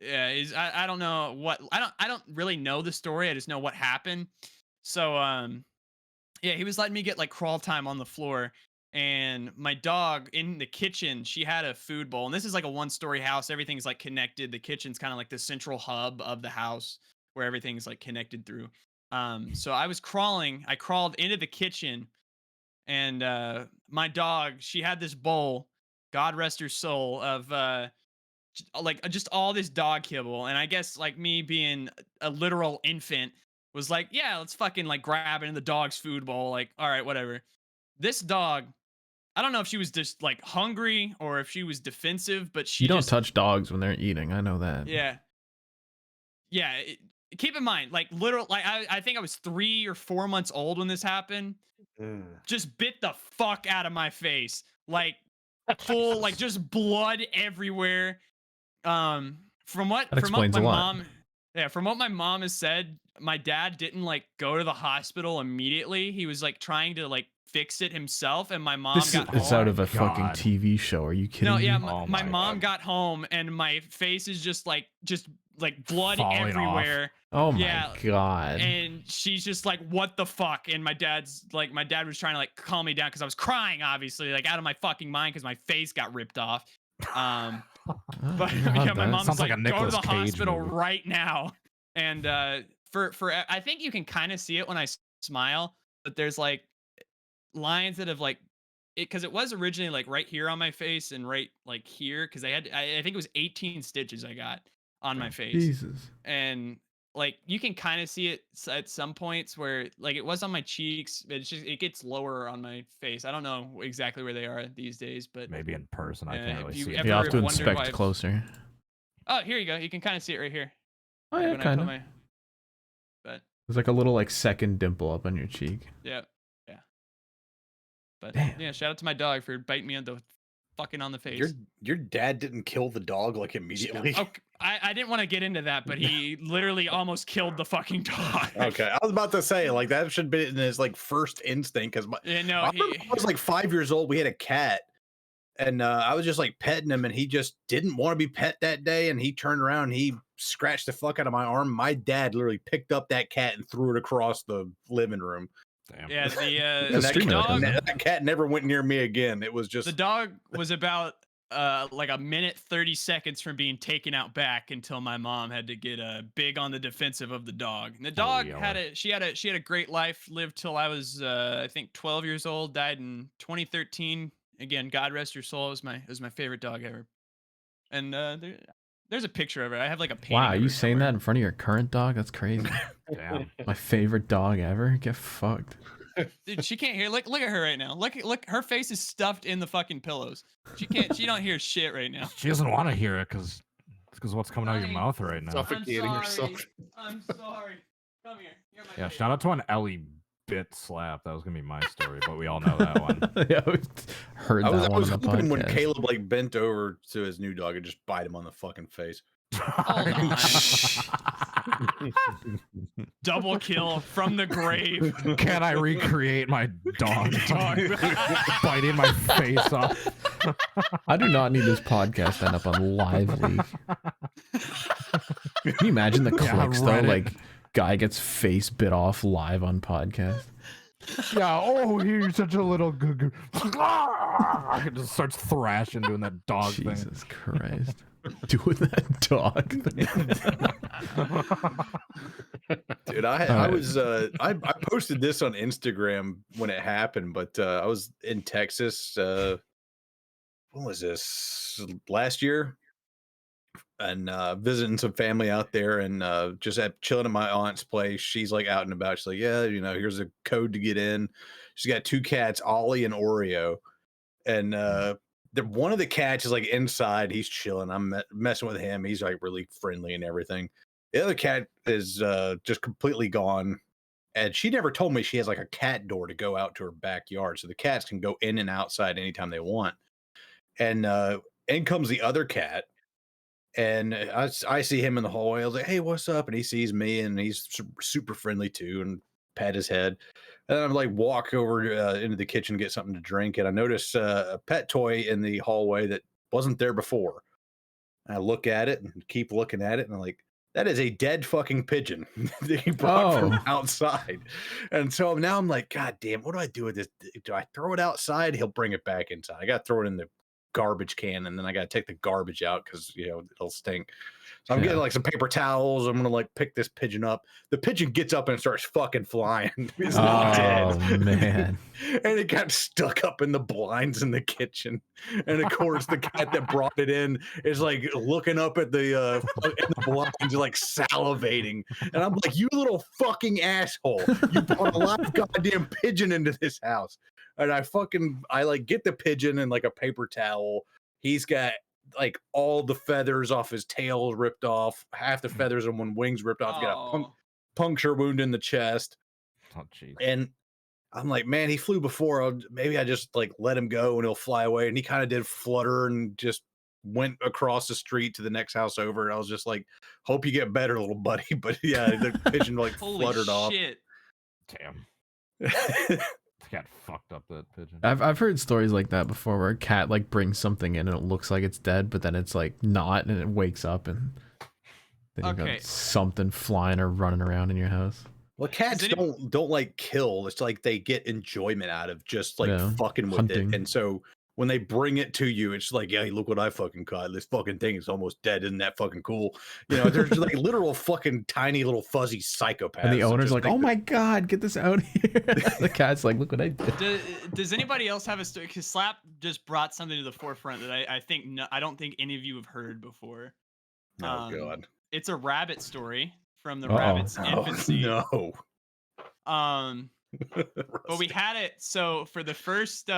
Speaker 2: that.
Speaker 5: yeah, I don't know what I don't really know the story. I just know what happened. So yeah, he was letting me get like crawl time on the floor. And my dog in the kitchen, she had a food bowl. And this is like a one-story house. Everything's like connected. The kitchen's kind of like the central hub of the house where everything's like connected through. So I crawled into the kitchen, and my dog, she had this bowl, God rest her soul, of like just all this dog kibble. And I guess like me being a literal infant was like, yeah, let's fucking like grab into the dog's food bowl. Like, all right, whatever. This dog, I don't know if she was just like hungry or if she was defensive, but she
Speaker 2: You don't
Speaker 5: just,
Speaker 2: touch dogs when they're eating. I know that.
Speaker 5: yeah. Yeah. Keep in mind, like literal, like I think I was 3 or 4 months old when this happened. Just bit the fuck out of my face. Like full, like just blood everywhere. From what
Speaker 2: That explains
Speaker 5: my
Speaker 2: a lot.
Speaker 5: mom, yeah, from what my mom has said, my dad didn't like go to the hospital immediately. He was like trying to like fix it himself, and my mom
Speaker 2: This
Speaker 5: got
Speaker 2: is
Speaker 5: home.
Speaker 2: out of a fucking
Speaker 3: God.
Speaker 2: TV show. Are you kidding
Speaker 5: No, yeah,
Speaker 2: me?
Speaker 3: Oh
Speaker 5: my
Speaker 3: my
Speaker 5: mom
Speaker 3: God.
Speaker 5: got home, and my face is just like blood
Speaker 3: Falling off.
Speaker 5: everywhere.
Speaker 2: Oh my
Speaker 5: Yeah,
Speaker 2: god.
Speaker 5: And she's just like, "What the fuck?" And my dad was trying to like calm me down because I was crying, obviously, like out of my fucking mind because my face got ripped off. But yeah, my mom's
Speaker 3: Sounds like
Speaker 5: like,
Speaker 3: a
Speaker 5: "Go to
Speaker 3: Nicolas
Speaker 5: the
Speaker 3: Cage
Speaker 5: hospital
Speaker 3: movie.
Speaker 5: right now." And for I think you can kind of see it when I smile, but there's like lines that have like it because it was originally like right here on my face and right like here because I think it was 18 stitches I got on my face.
Speaker 2: Jesus.
Speaker 5: And like you can kind of see it at some points where like it was on my cheeks, but it gets lower on my face. I don't know exactly where they are these days, but
Speaker 3: Maybe in person, I can't
Speaker 5: if
Speaker 3: really
Speaker 5: you
Speaker 3: see
Speaker 5: ever
Speaker 3: it.
Speaker 2: You have to
Speaker 5: wondered why
Speaker 2: inspect closer.
Speaker 5: oh, here you go, you can kind of see it right here.
Speaker 2: Oh
Speaker 5: Like
Speaker 2: yeah,
Speaker 5: when I
Speaker 2: kind
Speaker 5: put
Speaker 2: of.
Speaker 5: my but
Speaker 2: There's like a little like second dimple up on your cheek.
Speaker 5: yeah but
Speaker 2: Damn.
Speaker 5: yeah, shout out to my dog for biting me on the fucking on the face.
Speaker 1: Your dad didn't kill the dog like immediately.
Speaker 5: Okay, I didn't want to get into that, but he literally almost killed the fucking dog.
Speaker 1: Okay, I was about to say like that should be in his like first instinct because
Speaker 5: Yeah, no,
Speaker 1: I remember I was like 5 years old. We had a cat, and I was just like petting him, and he just didn't want to be pet that day. And he turned around, and he scratched the fuck out of my arm. My dad literally picked up that cat and threw it across the living room.
Speaker 3: Damn.
Speaker 5: yeah,
Speaker 1: And
Speaker 2: streamer that
Speaker 5: dog,
Speaker 2: does
Speaker 1: that cat never went near me again. It was just
Speaker 5: the dog was about like a minute 30 seconds from being taken out back until my mom had to get big on the defensive of the dog. And the dog had a great life, lived till I was I think 12 years old, died in 2013. Again, God rest her soul. It was my favorite dog ever. And there's a picture of it. I have like a painting.
Speaker 2: Wow,
Speaker 5: of
Speaker 2: you
Speaker 5: her
Speaker 2: saying
Speaker 5: somewhere.
Speaker 2: that in front of your current dog? That's crazy.
Speaker 3: Damn.
Speaker 2: My favorite dog ever? Get fucked.
Speaker 5: Dude, she can't hear. Look at her right now. Look, her face is stuffed in the fucking pillows. She don't hear shit right now.
Speaker 3: She doesn't want to hear it because what's coming out of your mouth right now.
Speaker 4: Suffocating herself.
Speaker 5: I'm sorry. Come here. You're my
Speaker 3: Yeah,
Speaker 5: baby.
Speaker 3: shout out to an Ellie bit slap. That was gonna be my story, but we all know that one.
Speaker 2: Yeah, we heard
Speaker 1: I was
Speaker 2: that one on the
Speaker 1: hoping when
Speaker 2: podcast.
Speaker 1: Caleb like bent over to his new dog and just bite him on the fucking face.
Speaker 5: Hold on. Double kill from the grave.
Speaker 3: Can I recreate my dog biting my face off?
Speaker 2: I do not need this podcast to end up on Live Leak. Can you imagine the
Speaker 3: Yeah,
Speaker 2: clicks though?
Speaker 3: Reddit.
Speaker 2: Like, guy gets face bit off live on podcast.
Speaker 3: Yeah. Oh, you're such a little. It just starts thrashing doing that dog thing.
Speaker 2: Jesus Christ. Doing that dog thing.
Speaker 1: Dude, I posted this on Instagram when it happened, but I was in Texas. When was this? Last year, and visiting some family out there, and just chilling at my aunt's place. She's like out and about. She's like, yeah, here's a code to get in. She's got 2 cats, Ollie and Oreo, and one of the cats is like inside. He's chilling. I'm messing with him. He's like really friendly and everything. The other cat is just completely gone. And she never told me she has like a cat door to go out to her backyard, so the cats can go in and outside anytime they want. And in comes the other cat, and I see him in the hallway. I was like, "Hey, what's up?" And he sees me, and he's super friendly too, and pat his head. And I'm like, walk over into the kitchen, get something to drink, and I notice a pet toy in the hallway that wasn't there before. I look at it and keep looking at it, and I'm like, that is a dead fucking pigeon that he brought from outside. And so now I'm like, God damn, what do I do with this? Do I throw it outside? He'll bring it back inside. I got to throw it in the garbage can, and then I got to take the garbage out because, you know, it'll stink. So I'm getting like some paper towels. I'm going to like pick this pigeon up. The pigeon gets up and starts fucking flying. It's not dead.
Speaker 2: Man.
Speaker 1: And it got stuck up in the blinds in the kitchen. And of course, the cat that brought it in is like looking up at the blinds, like salivating. And I'm like, you little fucking asshole. You brought a live goddamn pigeon into this house. And I like get the pigeon in like a paper towel. He's got like all the feathers off his tail ripped off, half the feathers and one wings ripped off. He got a puncture wound in the chest.
Speaker 3: Oh, jeez.
Speaker 1: And I'm like, man, he flew before. Maybe I just like let him go and he'll fly away. And he kind of did flutter and just went across the street to the next house over. And I was just like, hope you get better, little buddy. But yeah, the pigeon like fluttered off.
Speaker 3: Damn. Cat fucked up that pigeon.
Speaker 2: I've heard stories like that before where a cat like brings something in and it looks like it's dead, but then it's like not, and it wakes up and then you got something flying or running around in your house.
Speaker 1: Well, cats don't like kill. It's like they get enjoyment out of just like fucking with
Speaker 2: hunting.
Speaker 1: it. And so when they bring it to you, it's like, yeah, look what I fucking caught. This fucking thing is almost dead. Isn't that fucking cool? You know, there's like literal fucking tiny little fuzzy psychopaths.
Speaker 2: And the owner's like, oh my God, get this out here. The cat's like, look what I did.
Speaker 5: Does anybody else have a story? Because Slap just brought something to the forefront that I don't think any of you have heard before.
Speaker 1: Oh, God.
Speaker 5: It's a rabbit story from the rabbit's infancy.
Speaker 1: No.
Speaker 5: But we had it so for the first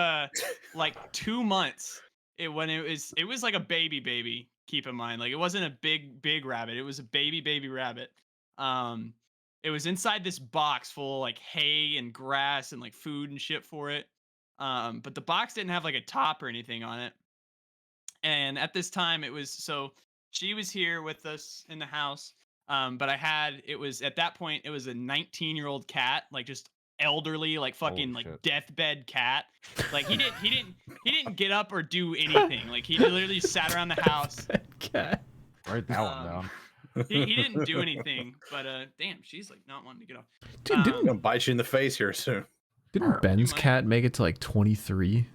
Speaker 5: like 2 months it was like a baby, keep in mind, like it wasn't a big rabbit, it was a baby rabbit. It was inside this box full of like hay and grass and like food and shit for it, but the box didn't have like a top or anything on it. And at this time she was here with us in the house, but it was at that point it was a 19-year-old cat, like just elderly, like fucking like deathbed cat. Like he didn't get up or do anything. Like he literally sat around the house.
Speaker 2: Cat.
Speaker 3: Write that one down.
Speaker 5: He didn't do anything, but damn, she's like not wanting to get off.
Speaker 2: Dude,
Speaker 1: I'm gonna bite you in the face here soon.
Speaker 2: Didn't Ben's cat make it to like 23?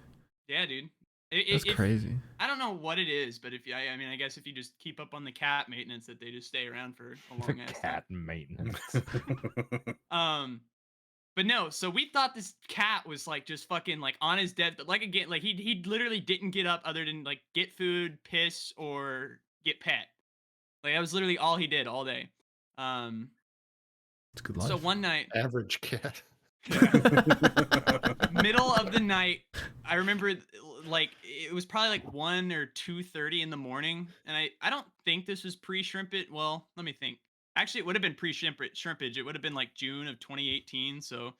Speaker 5: Yeah, dude.
Speaker 2: That's crazy.
Speaker 5: I don't know what it is, but I guess if you just keep up on the cat maintenance, that they just stay around for a long ass time.
Speaker 3: Cat maintenance.
Speaker 5: But no, so we thought this cat was like just fucking like on his death, but like again, like he literally didn't get up other than like get food, piss, or get pet. Like that was literally all he did all day.
Speaker 2: It's a good life.
Speaker 5: So one night,
Speaker 4: average cat.
Speaker 5: Middle of the night, I remember like it was probably like 1 or 2:30 in the morning, and I don't think this was pre-shrimpage. Well, let me think. Actually, it would have been pre-shrimpage. It would have been like June of 2018, so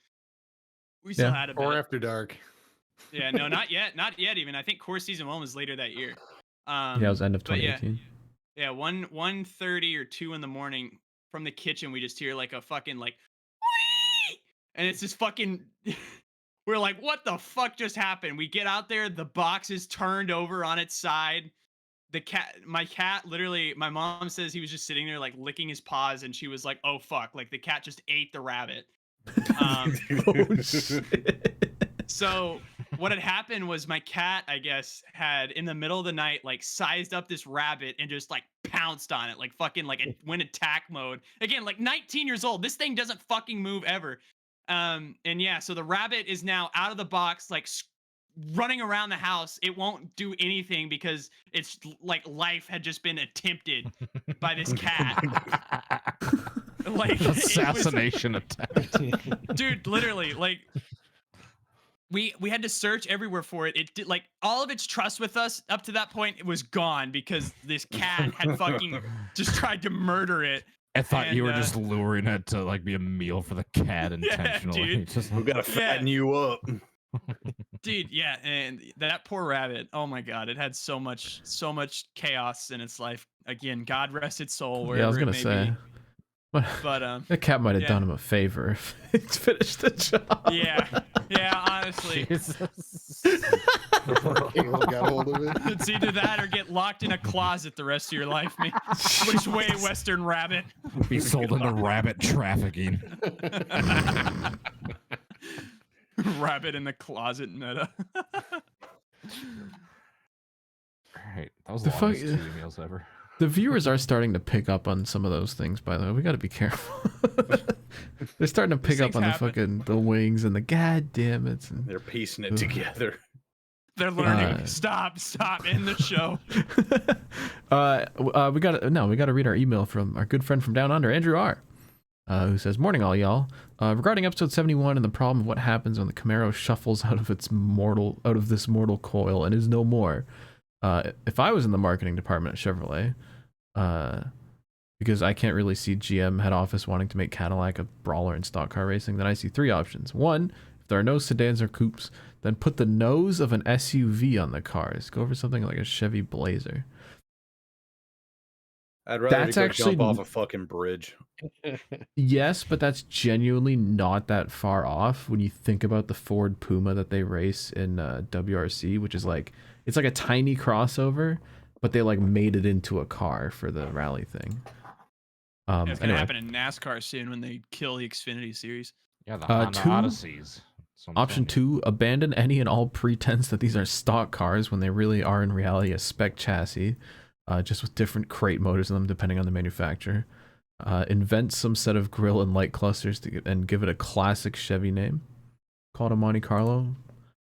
Speaker 5: we still had a bit.
Speaker 4: Or after dark.
Speaker 5: Yeah, no, not yet even. I think Core Season 1 was later that year.
Speaker 2: Yeah, it was end of 2018.
Speaker 5: Yeah, 1:30 or 2 in the morning, from the kitchen we just hear like a fucking like whee! And it's just fucking we're like, what the fuck just happened? We get out there, the box is turned over on its side. My cat literally, my mom says he was just sitting there like licking his paws, and she was like, oh fuck, like the cat just ate the rabbit.
Speaker 2: Oh shit.
Speaker 5: So what had happened was my cat, I guess, had in the middle of the night like sized up this rabbit and just like pounced on it, like fucking like it went attack mode. Again, like 19 years old. This thing doesn't fucking move ever. And yeah, so the rabbit is now out of the box, like running around the house. It won't do anything because it's like life had just been attempted by this cat. Like
Speaker 3: assassination attempt.
Speaker 5: Dude, literally, like we had to search everywhere for it. It did, like all of its trust with us up to that point, it was gone because this cat had fucking just tried to murder it.
Speaker 3: I thought
Speaker 5: And,
Speaker 3: you were just luring it to like be a meal for the cat intentionally.
Speaker 5: dude.
Speaker 3: Just
Speaker 1: We gotta fatten you up.
Speaker 5: Dude, yeah, and that poor rabbit. Oh my god, it had so much chaos in its life. Again, God rest its soul wherever
Speaker 2: Yeah, I was
Speaker 5: it
Speaker 2: gonna
Speaker 5: may
Speaker 2: say.
Speaker 5: be. But
Speaker 2: that cat might have
Speaker 5: yeah.
Speaker 2: done him a favor if it's finished the job.
Speaker 5: Yeah, honestly.
Speaker 4: Caleb got hold of it.
Speaker 5: It's either that or get locked in a closet the rest of your life, man. Which way, Western Rabbit?
Speaker 3: be sold into rabbit trafficking.
Speaker 5: Rabbit in the closet meta.
Speaker 3: Alright, that was
Speaker 2: The
Speaker 3: the longest
Speaker 2: fuck-
Speaker 3: TV meals ever.
Speaker 2: The viewers are starting to pick up on some of those things, by the way. We got to be careful. They're starting to pick up on the wings and the god damn it. And,
Speaker 1: They're piecing it together.
Speaker 5: They're learning. Stop, end the show.
Speaker 2: we got to read our email from our good friend from down under, Andrew R. Who says, "Morning, all y'all. Regarding episode 71 and the problem of what happens when the Camaro shuffles out of this mortal coil and is no more. If I was in the marketing department at Chevrolet, because I can't really see GM head office wanting to make Cadillac a brawler in stock car racing, then I see three options. One, if there are no sedans or coupes, then put the nose of an SUV on the cars. Go for something like a Chevy Blazer."
Speaker 1: I'd rather
Speaker 2: That's
Speaker 1: go
Speaker 2: actually
Speaker 1: jump off a fucking bridge.
Speaker 2: Yes, but that's genuinely not that far off when you think about the Ford Puma that they race in WRC, which is like, it's like a tiny crossover, but they like made it into a car for the rally thing.
Speaker 5: It's gonna happen in NASCAR soon when they kill the Xfinity series.
Speaker 3: Yeah, the Honda Odysseys.
Speaker 2: Option 2, abandon any and all pretense that these are stock cars when they really are in reality a spec chassis, just with different crate motors in them depending on the manufacturer. Invent some set of grille and light clusters and give it a classic Chevy name. Call it a Monte Carlo,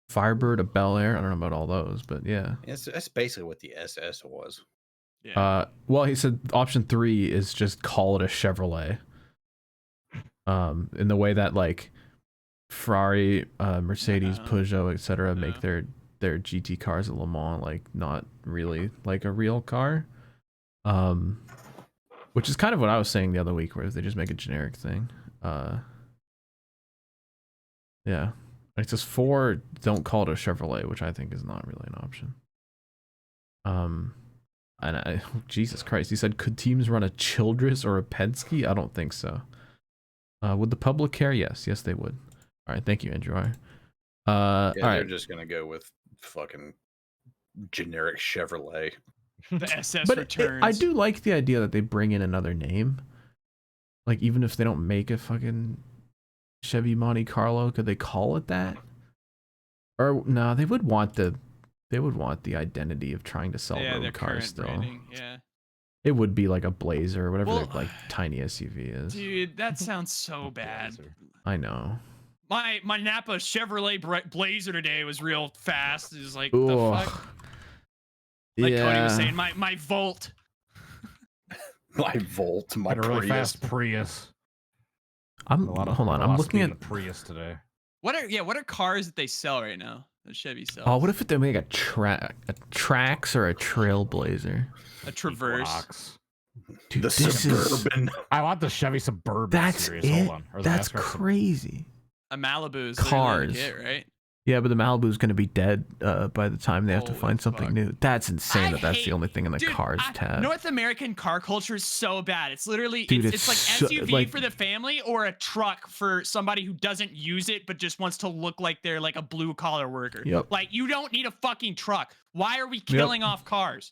Speaker 2: Firebird, a Bel Air. I don't know about all those, but yeah.
Speaker 1: That's basically what the SS was.
Speaker 5: Yeah.
Speaker 2: Well, he said option 3 is just call it a Chevrolet. In the way that like Ferrari, Mercedes, Peugeot, etc. make their GT cars at Le Mans like not really like a real car. Which is kind of what I was saying the other week, where they just make a generic thing. Yeah. It says 4, don't call it a Chevrolet, which I think is not really an option. And Jesus Christ, he said, could teams run a Childress or a Penske? I don't think so. Would the public care? Yes, they would. All right, thank you, Andrew. All
Speaker 1: they're
Speaker 2: right.
Speaker 1: just gonna go with fucking generic Chevrolet.
Speaker 5: The SS
Speaker 2: But
Speaker 5: returns.
Speaker 2: I do like the idea that they bring in another name. Like, even if they don't make a fucking Chevy Monte Carlo, could they call it that? Or no, they would want the identity of trying to sell road
Speaker 5: their
Speaker 2: cars
Speaker 5: current
Speaker 2: still.
Speaker 5: branding, yeah.
Speaker 2: It would be like a Blazer or whatever
Speaker 5: Well,
Speaker 2: their like tiny SUV is.
Speaker 5: Dude, that sounds so bad.
Speaker 2: I know.
Speaker 5: My Napa Chevrolet Blazer today was real fast. It was like,
Speaker 2: Ugh.
Speaker 5: the fuck? Like
Speaker 2: Yeah.
Speaker 5: Cody was saying, my Volt.
Speaker 1: My Volt, my
Speaker 3: Had a really
Speaker 1: Prius.
Speaker 3: fast Prius.
Speaker 2: Hold on. I'm looking at
Speaker 3: the Prius today.
Speaker 5: What are cars that they sell right now? That Chevy sells.
Speaker 2: Oh, what if they make a Trax or a Trailblazer?
Speaker 5: A Traverse.
Speaker 3: Equinox.
Speaker 2: Dude,
Speaker 1: The
Speaker 2: this is
Speaker 1: Suburban.
Speaker 3: I want the Chevy Suburban
Speaker 2: that's
Speaker 3: series.
Speaker 2: it.
Speaker 3: Hold on. Or the
Speaker 2: That's
Speaker 3: NASCAR
Speaker 2: crazy.
Speaker 5: A Malibu is
Speaker 2: Cars.
Speaker 5: right?
Speaker 2: Yeah, but the Malibu's gonna be dead by the time they have to
Speaker 5: Holy
Speaker 2: find something
Speaker 5: fuck.
Speaker 2: new. That's insane. That's the
Speaker 5: hate-
Speaker 2: only thing in the
Speaker 5: Dude,
Speaker 2: cars tab.
Speaker 5: North American car culture is so bad. It's literally
Speaker 2: Dude,
Speaker 5: it's like
Speaker 2: it's so-
Speaker 5: SUV
Speaker 2: like-
Speaker 5: for the family or a truck for somebody who doesn't use it but just wants to look like they're like a blue collar worker.
Speaker 2: Yep.
Speaker 5: Like you don't need a fucking truck. Why are we killing off cars?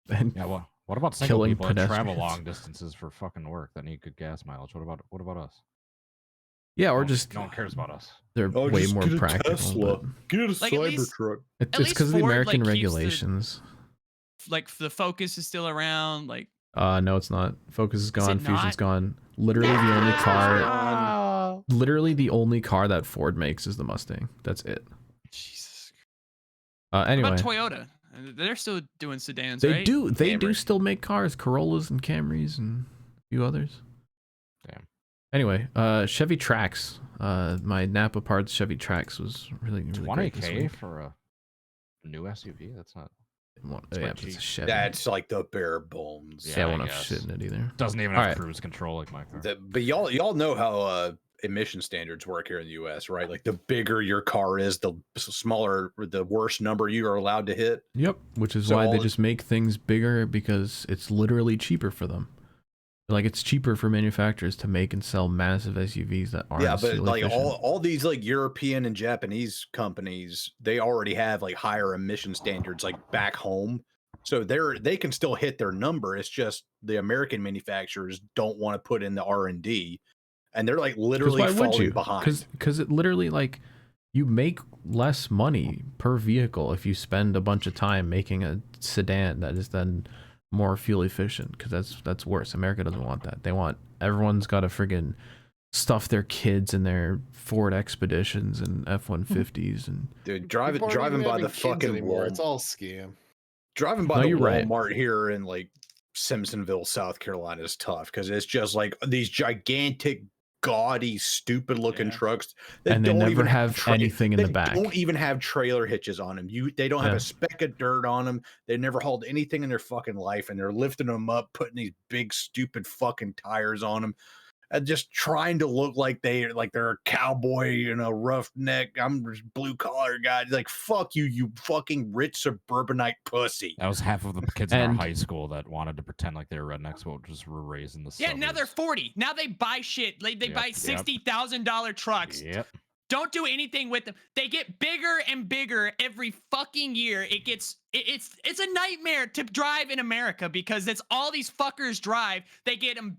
Speaker 2: And
Speaker 3: Yeah, well, what about single
Speaker 2: Killing
Speaker 3: people that travel
Speaker 2: pedestrians.
Speaker 3: long distances for fucking work that need good gas mileage? What about us?
Speaker 2: yeah, or
Speaker 3: No-
Speaker 2: just
Speaker 3: no one cares about us.
Speaker 2: they're
Speaker 1: Oh,
Speaker 2: way
Speaker 1: just
Speaker 2: more
Speaker 1: get a
Speaker 2: practical.
Speaker 1: Tesla.
Speaker 2: But
Speaker 1: Get a
Speaker 5: Like, at least-
Speaker 1: Cybertruck.
Speaker 2: it's
Speaker 5: At least
Speaker 2: because of the
Speaker 5: Ford,
Speaker 2: American
Speaker 5: like, keeps the-
Speaker 2: regulations.
Speaker 5: Like the Focus is still around. Like
Speaker 2: No, it's not. Focus is gone.
Speaker 5: it
Speaker 2: Fusion's
Speaker 5: not?
Speaker 2: gone. Literally the only car. Literally the only car that Ford makes is the Mustang. That's it.
Speaker 5: Jesus.
Speaker 2: Anyway,
Speaker 5: What about Toyota? They're still doing sedans,
Speaker 2: they
Speaker 5: right?
Speaker 2: do
Speaker 1: Camry.
Speaker 2: still make cars, Corollas and Camrys and a few others.
Speaker 3: Damn.
Speaker 2: Anyway, Chevy Trax. My Napa parts Chevy Trax was really great this
Speaker 3: 20K
Speaker 2: week.
Speaker 3: for a new SUV? That's not.
Speaker 2: Yeah, but it's a Chevy.
Speaker 1: That's like the bare bones.
Speaker 2: Yeah, I won't have shit in it either.
Speaker 3: Doesn't even have cruise control like my car.
Speaker 1: But y'all know how emission standards work here in the U.S., right? Like the bigger your car is, the smaller, the worse number you are allowed to hit.
Speaker 2: Yep, which is why they just make things bigger, because it's literally cheaper for them. Like, it's cheaper for manufacturers to make and sell massive SUVs that aren't.
Speaker 1: Yeah, but like all these like European and Japanese companies, they already have like higher emission standards like back home, so they can still hit their number. It's just the American manufacturers don't want to put in the R&D, and they're like literally falling behind.
Speaker 2: Because it literally, like, you make less money per vehicle if you spend a bunch of time making a sedan that is then more fuel efficient, because that's worse. America doesn't want that. They want everyone's got to friggin' stuff their kids in their Ford Expeditions and F-150s and
Speaker 1: dude, driving by the fucking wall.
Speaker 4: It's all scam.
Speaker 1: Driving by the Walmart here in like Simpsonville, South Carolina is tough, because it's just like these gigantic, gaudy, stupid looking trucks that
Speaker 2: and they never have anything in the back.
Speaker 1: They don't even have trailer hitches on them. They don't have a speck of dirt on them. They never hauled anything in their fucking life, and they're lifting them up, putting these big stupid fucking tires on them, and just trying to look like they're a cowboy and a roughneck. I'm just blue collar guy. Like, fuck you, you fucking rich suburbanite pussy.
Speaker 3: That was half of the kids in our high school that wanted to pretend like they were rednecks, but just were raised in the suburbs.
Speaker 5: Now they're 40. Now they buy shit. They buy $60,000 trucks.
Speaker 3: Yep.
Speaker 5: Don't do anything with them. They get bigger and bigger every fucking year. It's a nightmare to drive in America, because that's all these fuckers drive. They get them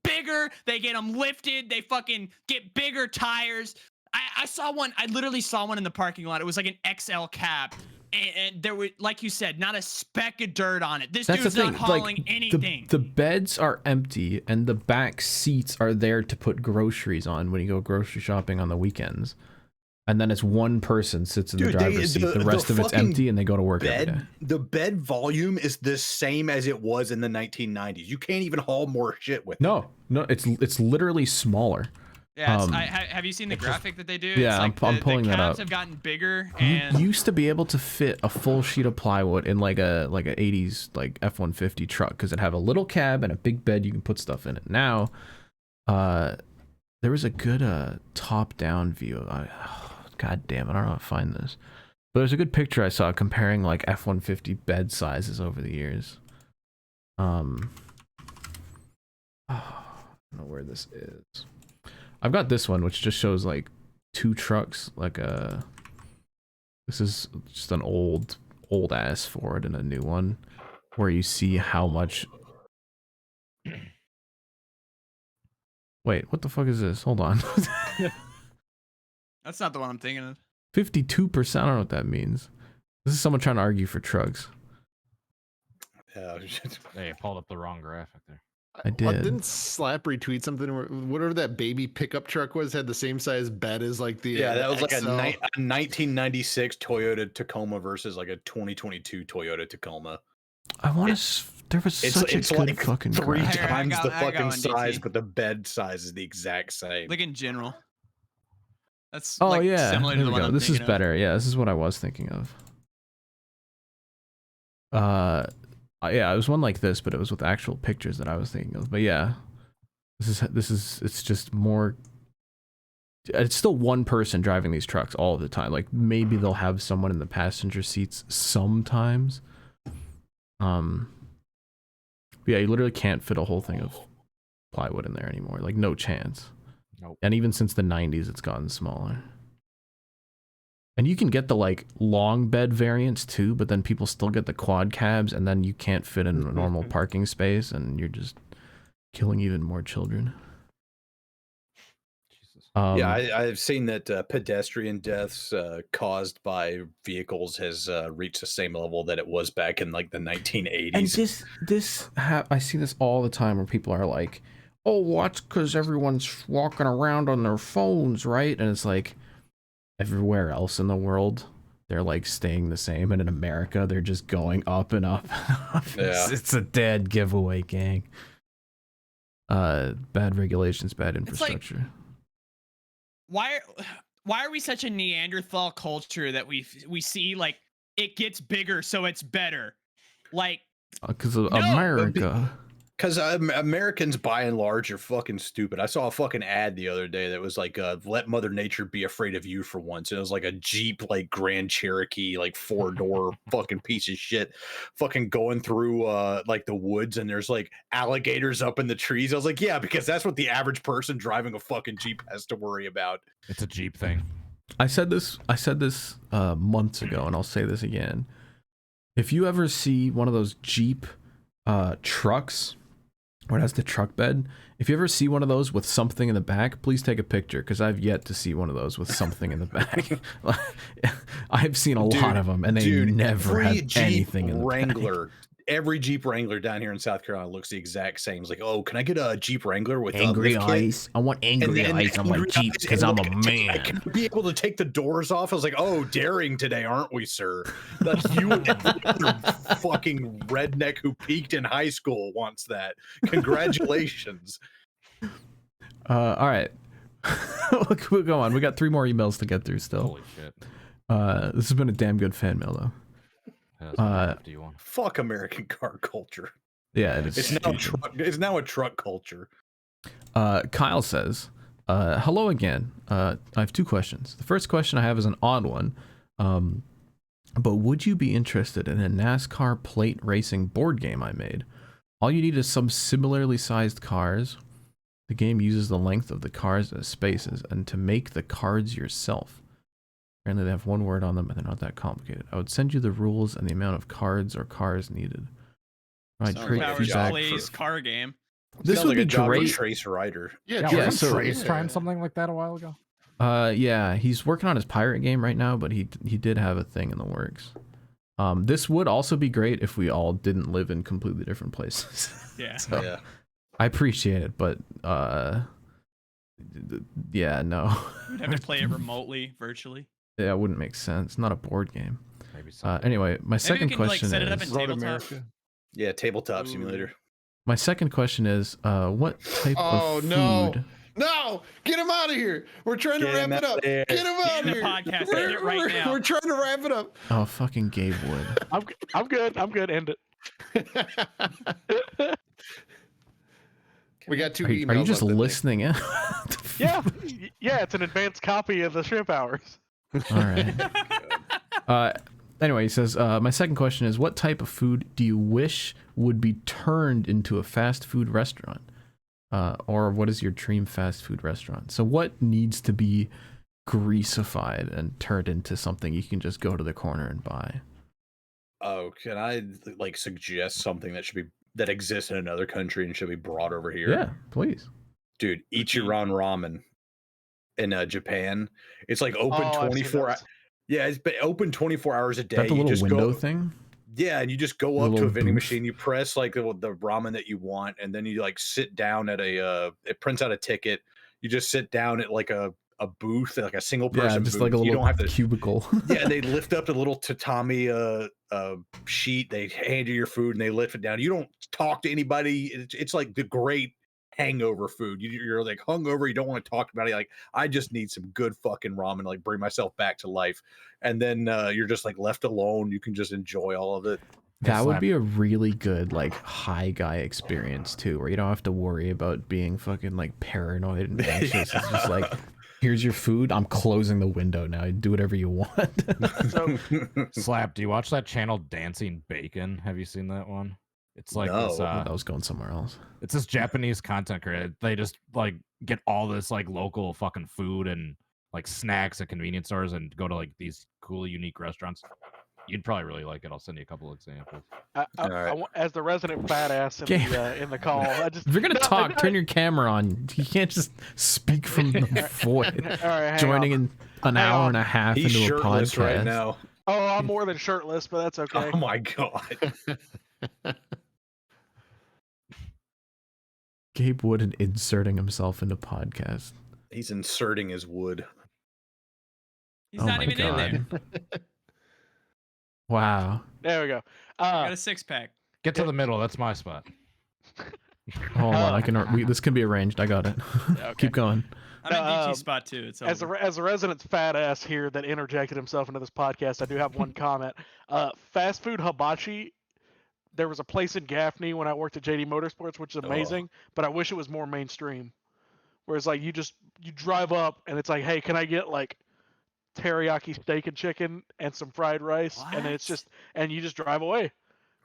Speaker 5: bigger, they get them lifted, they fucking get bigger tires. I saw one, I literally saw one in the parking lot. It was like an XL cab, and there were, like you said, not a speck of dirt on it. This dude's not hauling anything.
Speaker 2: The beds are empty, and the back seats are there to put groceries on when you go grocery shopping on the weekends. And then it's one person sits in the driver's seat. The rest of it's empty, and they go to work every day.
Speaker 1: The bed volume is the same as it was in the 1990s. You can't even haul more shit with it.
Speaker 2: No, it's literally smaller.
Speaker 5: Yeah, have you seen the graphic that they do?
Speaker 2: Yeah, I'm pulling that up.
Speaker 5: The cabs have gotten bigger, and
Speaker 2: you used to be able to fit a full sheet of plywood in like a 80s like F-150 truck, because it had a little cab and a big bed. You can put stuff in it. Now, there was a good top-down view. God damn it, I don't know how to find this. But there's a good picture I saw comparing like F-150 bed sizes over the years. I don't know where this is. I've got this one, which just shows like two trucks, like this is just an old ass Ford and a new one, where you see how much. Wait, what the fuck is this? Hold on.
Speaker 5: That's not the one I'm thinking of.
Speaker 2: 52%. I don't know what that means. This is someone trying to argue for trucks.
Speaker 3: Hey, I pulled up the wrong graphic there.
Speaker 2: I did.
Speaker 4: Didn't Slap retweet something where whatever that baby pickup truck was had the same size bed as like the
Speaker 1: that was like a
Speaker 4: XL?
Speaker 1: 1996 Toyota Tacoma versus like a 2022 Toyota Tacoma.
Speaker 2: I want to. There was such a good like fucking
Speaker 1: three
Speaker 2: graphic.
Speaker 1: times the fucking size, but the bed size is the exact same.
Speaker 5: Like in general. That's
Speaker 2: similar
Speaker 5: to the one I'm
Speaker 2: this is
Speaker 5: thinking
Speaker 2: better. Yeah, this is what I was thinking of. Yeah, it was one like this, but it was with actual pictures that I was thinking of. But yeah, it's just more. It's still one person driving these trucks all the time. Like, maybe they'll have someone in the passenger seats sometimes. But yeah, you literally can't fit a whole thing of plywood in there anymore. Like, no chance.
Speaker 3: Nope.
Speaker 2: And even since the 90s, it's gotten smaller. And you can get the like long bed variants too, but then people still get the quad cabs, and then you can't fit in a normal parking space, and you're just killing even more children.
Speaker 1: I've seen that pedestrian deaths caused by vehicles has reached the same level that it was back in like the 1980s.
Speaker 2: And I see this all the time where people are like, oh, well, that's because everyone's walking around on their phones, right? And it's like, everywhere else in the world, they're like staying the same, and in America, they're just going up and up. It's a dead giveaway, gang. Bad regulations, bad infrastructure.
Speaker 5: Why are we such a Neanderthal culture that we see like it gets bigger, so it's better. Like,
Speaker 2: because of America.
Speaker 1: Because Americans, by and large, are fucking stupid. I saw a fucking ad the other day that was like, "Let Mother Nature be afraid of you for once." And it was like a Jeep, like Grand Cherokee, like 4-door fucking piece of shit, fucking going through like the woods, and there's like alligators up in the trees. I was like, yeah, because that's what the average person driving a fucking Jeep has to worry about.
Speaker 3: It's a Jeep thing.
Speaker 2: I said this months ago, and I'll say this again. If you ever see one of those Jeep trucks, where it has the truck bed, if you ever see one of those with something in the back, please take a picture, because I've yet to see one of those with something in the back. I've seen a lot of them, and they never have anything in the
Speaker 1: Wrangler.
Speaker 2: back.
Speaker 1: Every Jeep Wrangler down here in South Carolina looks the exact same. It's like, oh, can I get a Jeep Wrangler with
Speaker 2: angry
Speaker 1: lift kit?
Speaker 2: eyes? I want angry eyes on my Jeep because I'm a man.
Speaker 1: I can be able to take the doors off. I was like, oh, daring today, aren't we, sir? That you and every other fucking redneck who peaked in high school wants that. Congratulations.
Speaker 2: All right. We'll go on. We got 3 more emails to get through still.
Speaker 3: Holy shit.
Speaker 2: This has been a damn good fan mail, though.
Speaker 1: Fuck American car culture.
Speaker 2: Yeah, it is.
Speaker 1: It's now a truck culture.
Speaker 2: Kyle says, hello again. I have 2 questions. The first question I have is an odd one. But would you be interested in a NASCAR plate racing board game I made? All you need is some similarly sized cars. The game uses the length of the cars as spaces, and to make the cards yourself. Apparently they have 1 word on them and they're not that complicated. I would send you the rules and the amount of cards or cars needed. Right, great feedback.
Speaker 5: Plays car game.
Speaker 2: This would be great.
Speaker 1: Trace Rider.
Speaker 2: Yeah, so
Speaker 3: he's trying something like that a while ago.
Speaker 2: Yeah, he's working on his pirate game right now, but he did have a thing in the works. This would also be great if we all didn't live in completely different places.
Speaker 5: Yeah.
Speaker 2: So,
Speaker 1: Yeah.
Speaker 2: I appreciate it, but yeah, no.
Speaker 5: We'd have to play it remotely, virtually.
Speaker 2: Yeah, it wouldn't make sense. Not a board game.
Speaker 3: Maybe so.
Speaker 2: Anyway, my second question
Speaker 5: set
Speaker 2: is...
Speaker 5: it up in tabletop.
Speaker 1: Yeah, tabletop simulator.
Speaker 2: My second question is, what type of food...
Speaker 4: No! Get him out of here! We're trying to wrap it up. Get him out of here!
Speaker 5: Podcast. End it right now.
Speaker 4: We're trying to wrap it up.
Speaker 2: Oh, fucking Gabe Wood.
Speaker 6: I'm good. End it.
Speaker 4: We got 2
Speaker 2: Are
Speaker 4: emails.
Speaker 2: you just listening in?
Speaker 6: Yeah, it's an advanced copy of the Shrimp Hours.
Speaker 2: All right. Anyway, he says, my second question is, what type of food do you wish would be turned into a fast food restaurant? Or what is your dream fast food restaurant? So what needs to be greasified and turned into something you can just go to the corner and buy?
Speaker 1: Oh, can I like suggest something that exists in another country and should be brought over here?
Speaker 2: Yeah, please.
Speaker 1: Dude, Ichiran Ramen in Japan. It's like open 24 hours. Yeah, it's been open 24 hours a day.
Speaker 2: That the little window thing?
Speaker 1: Yeah, and you just go up to a vending machine, you press like the ramen that you want, and then you like sit down at it prints out a ticket. You just sit down at like a booth, like a single person
Speaker 2: just
Speaker 1: booth.
Speaker 2: like a
Speaker 1: you
Speaker 2: little
Speaker 1: don't have to
Speaker 2: cubicle.
Speaker 1: Yeah, they lift up the little tatami sheet, they hand you your food and they lift it down. You don't talk to anybody. It's like the great hangover food. You're like hungover, you don't want to talk about it. Like, I just need some good fucking ramen, like bring myself back to life. And then you're just like left alone. You can just enjoy all of it.
Speaker 2: That would be a really good like high guy experience too, where you don't have to worry about being fucking like paranoid and anxious. It's just like, here's your food. I'm closing the window now. Do whatever you want.
Speaker 6: So,
Speaker 3: Slap, do you watch that channel Dancing Bacon? Have you seen that one? It's like this,
Speaker 2: I was going somewhere else.
Speaker 3: It's this Japanese content creator. They just like get all this like local fucking food and like snacks at convenience stores and go to like these cool, unique restaurants. You'd probably really like it. I'll send you a couple of examples.
Speaker 6: As the resident badass in the call,
Speaker 2: if you're gonna talk, turn your camera on. You can't just speak from the void.
Speaker 6: All right,
Speaker 2: joining in an hour and a half
Speaker 1: He's
Speaker 2: into a
Speaker 1: shirtless
Speaker 2: podcast
Speaker 1: right now.
Speaker 6: Oh, I'm more than shirtless, but that's okay.
Speaker 1: Oh my god.
Speaker 2: Gabe Wood inserting himself into podcast.
Speaker 1: He's inserting his wood.
Speaker 5: He's not even in there.
Speaker 2: Wow.
Speaker 6: There we go.
Speaker 5: Got a 6-pack.
Speaker 3: Get to the middle. That's my spot.
Speaker 2: Hold on, I can. This can be arranged. I got it.
Speaker 6: Okay.
Speaker 2: Keep going.
Speaker 5: I'm in DT spot too. It's
Speaker 6: as a resident fat ass here that interjected himself into this podcast, I do have one comment. Fast food hibachi. There was a place in Gaffney when I worked at JD Motorsports, which is amazing, but I wish it was more mainstream. Whereas like you drive up and it's like, hey, can I get like teriyaki steak and chicken and some fried rice?
Speaker 5: What?
Speaker 6: And it's just, and you just drive away.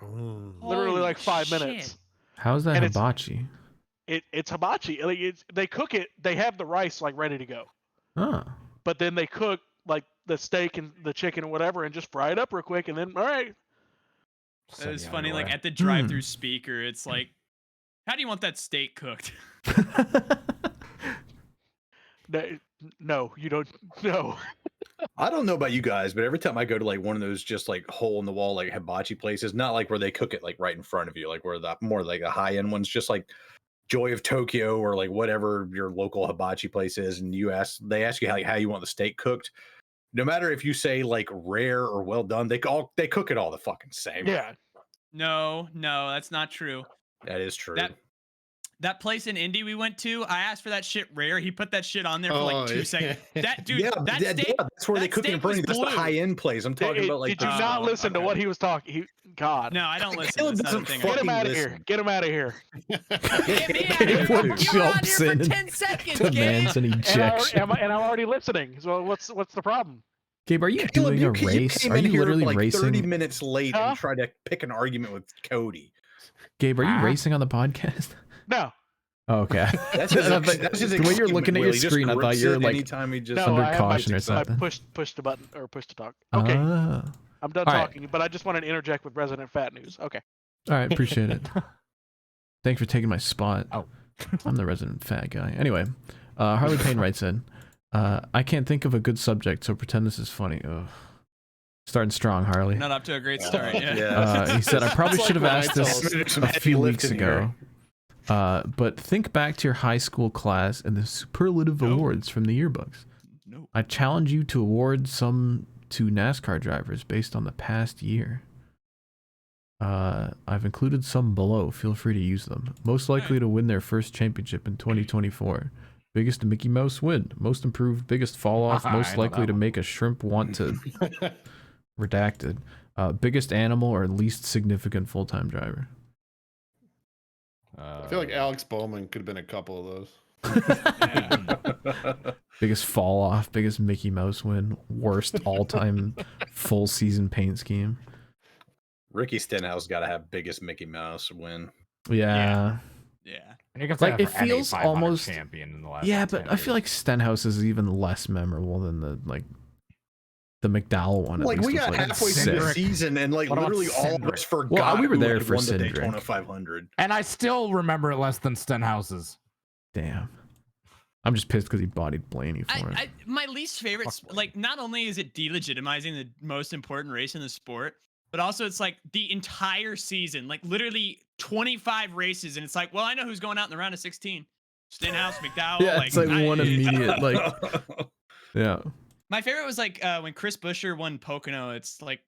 Speaker 6: Literally
Speaker 5: Holy
Speaker 6: like 5
Speaker 5: shit.
Speaker 6: minutes.
Speaker 2: How's that
Speaker 6: And
Speaker 2: hibachi?
Speaker 6: It's hibachi. Like they cook it. They have the rice like ready to go,
Speaker 2: Oh.
Speaker 6: but then they cook like the steak and the chicken and whatever, and just fry it up real quick, and then all right.
Speaker 5: It was funny. Like at the drive-through speaker, it's like, how do you want that steak cooked?
Speaker 6: No, you don't. No.
Speaker 1: I don't know about you guys, but every time I go to like one of those just like hole in the wall like hibachi places, not like where they cook it like right in front of you, like where the more like the high end ones, just like Joy of Tokyo or like whatever your local hibachi place is, and they ask you how you want the steak cooked. No matter if you say like rare or well done, they cook it all the fucking same.
Speaker 6: Yeah.
Speaker 5: No, that's not true.
Speaker 1: That is true.
Speaker 5: That place in Indy we went to, I asked for that shit rare. He put that shit on there for like 2 seconds. That dude,
Speaker 1: that's where they cook it in front of you. That's the high end place. I'm talking about like.
Speaker 6: Did you not listen to what he was talking? God.
Speaker 5: No, I don't listen.
Speaker 6: Get him out of here. Get him out of here.
Speaker 5: Get me out of here. You were on here for 10 seconds,
Speaker 2: demands an ejection.
Speaker 6: And I'm already listening. So what's the problem?
Speaker 2: Gabe, are you doing a race? Are you literally
Speaker 1: like
Speaker 2: racing?
Speaker 1: 30 minutes late and try to pick an argument with Cody.
Speaker 2: Gabe, are you racing on the podcast?
Speaker 6: No.
Speaker 2: Oh, okay.
Speaker 1: That's
Speaker 2: the way you're looking at your screen. I thought you were like under caution or something.
Speaker 6: I pushed the button or push to talk. Okay. I'm done talking, but I just wanted to interject with Resident Fat News. Okay.
Speaker 2: All right, appreciate it. Thanks for taking my spot. Oh, I'm the resident fat guy. Anyway, Harley Payne writes in, I can't think of a good subject, so pretend this is funny. Ugh. Starting strong, Harley.
Speaker 5: Not up to a great start. Yeah.
Speaker 2: He said, I probably should have asked this a few weeks ago. But think back to your high school class and the superlative awards from the yearbooks.
Speaker 5: No.
Speaker 2: I challenge you to award some to NASCAR drivers based on the past year. I've included some below. Feel free to use them. Most likely to win their first championship in 2024. Biggest Mickey Mouse win. Most improved. Biggest fall off. Most likely to make a shrimp want to... Redacted. Biggest animal or least significant full-time driver.
Speaker 4: I feel like Alex Bowman could have been a couple of those.
Speaker 2: Biggest fall off, biggest Mickey Mouse win, worst all-time full season paint scheme.
Speaker 1: Ricky Stenhouse got to have biggest Mickey Mouse win.
Speaker 2: Yeah.
Speaker 3: And you can
Speaker 2: like it feels almost
Speaker 3: champion in the last.
Speaker 2: Yeah, but I feel like Stenhouse is even less memorable than the McDowell one.
Speaker 1: Like we got halfway through the season and like literally all of us forgot.
Speaker 2: Well, we were there for
Speaker 1: the Daytona 500,
Speaker 3: and I still remember it less than Stenhouse's.
Speaker 2: Damn, I'm just pissed because he bodied Blaney for it.
Speaker 5: My least favorite, like, not only is it delegitimizing the most important race in the sport, but also it's like the entire season, like literally 25 races, and it's like, well, I know who's going out in the round of 16. Stenhouse, McDowell.
Speaker 2: Yeah, it's like one immediate, like, yeah.
Speaker 5: My favorite was like when Chris Buescher won Pocono. It's like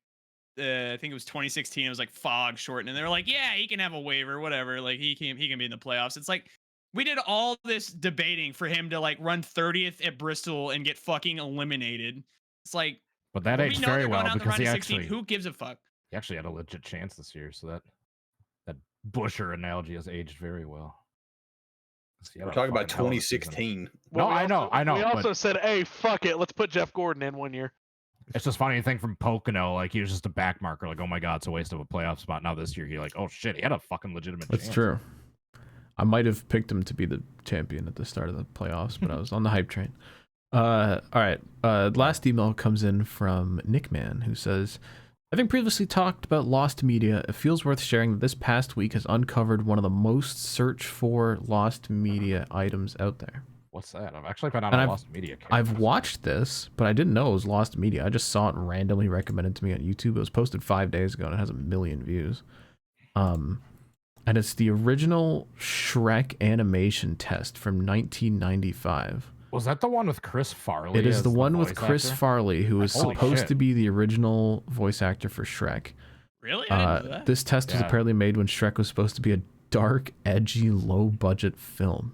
Speaker 5: I think it was 2016. It was like fog shortened, and they were like, "Yeah, he can have a waiver, whatever. Like he can be in the playoffs." It's like we did all this debating for him to like run 30th at Bristol and get fucking eliminated. It's like,
Speaker 3: but that aged very well because he actually.
Speaker 5: Who gives a fuck?
Speaker 3: He actually had a legit chance this year, so that Buescher analogy has aged very well.
Speaker 1: We're talking about 2016.
Speaker 3: Well, I know.
Speaker 6: We also said, hey, fuck it. Let's put Jeff Gordon in one year.
Speaker 3: It's just funny to think from Pocono, like he was just a back marker. Like, oh my God, it's a waste of a playoff spot. Now this year, he like, oh shit, he had a fucking legitimate chance.
Speaker 2: That's true. I might have picked him to be the champion at the start of the playoffs, but I was on the hype train. All right. Last email comes in from Nickman, who says, having previously talked about lost media, it feels worth sharing that this past week has uncovered one of the most searched for lost media items out there.
Speaker 3: What's that? I've actually been on a lost media case.
Speaker 2: I've watched this, but I didn't know it was lost media. I just saw it randomly recommended to me on YouTube. It was posted 5 days ago and it has 1 million views. And it's the original Shrek animation test from 1995.
Speaker 3: Was that the one with Chris Farley?
Speaker 2: It is the one with Chris Farley, who is supposed to be the original voice actor for Shrek.
Speaker 5: Really? I didn't know that.
Speaker 2: This test was apparently made when Shrek was supposed to be a dark, edgy, low-budget film.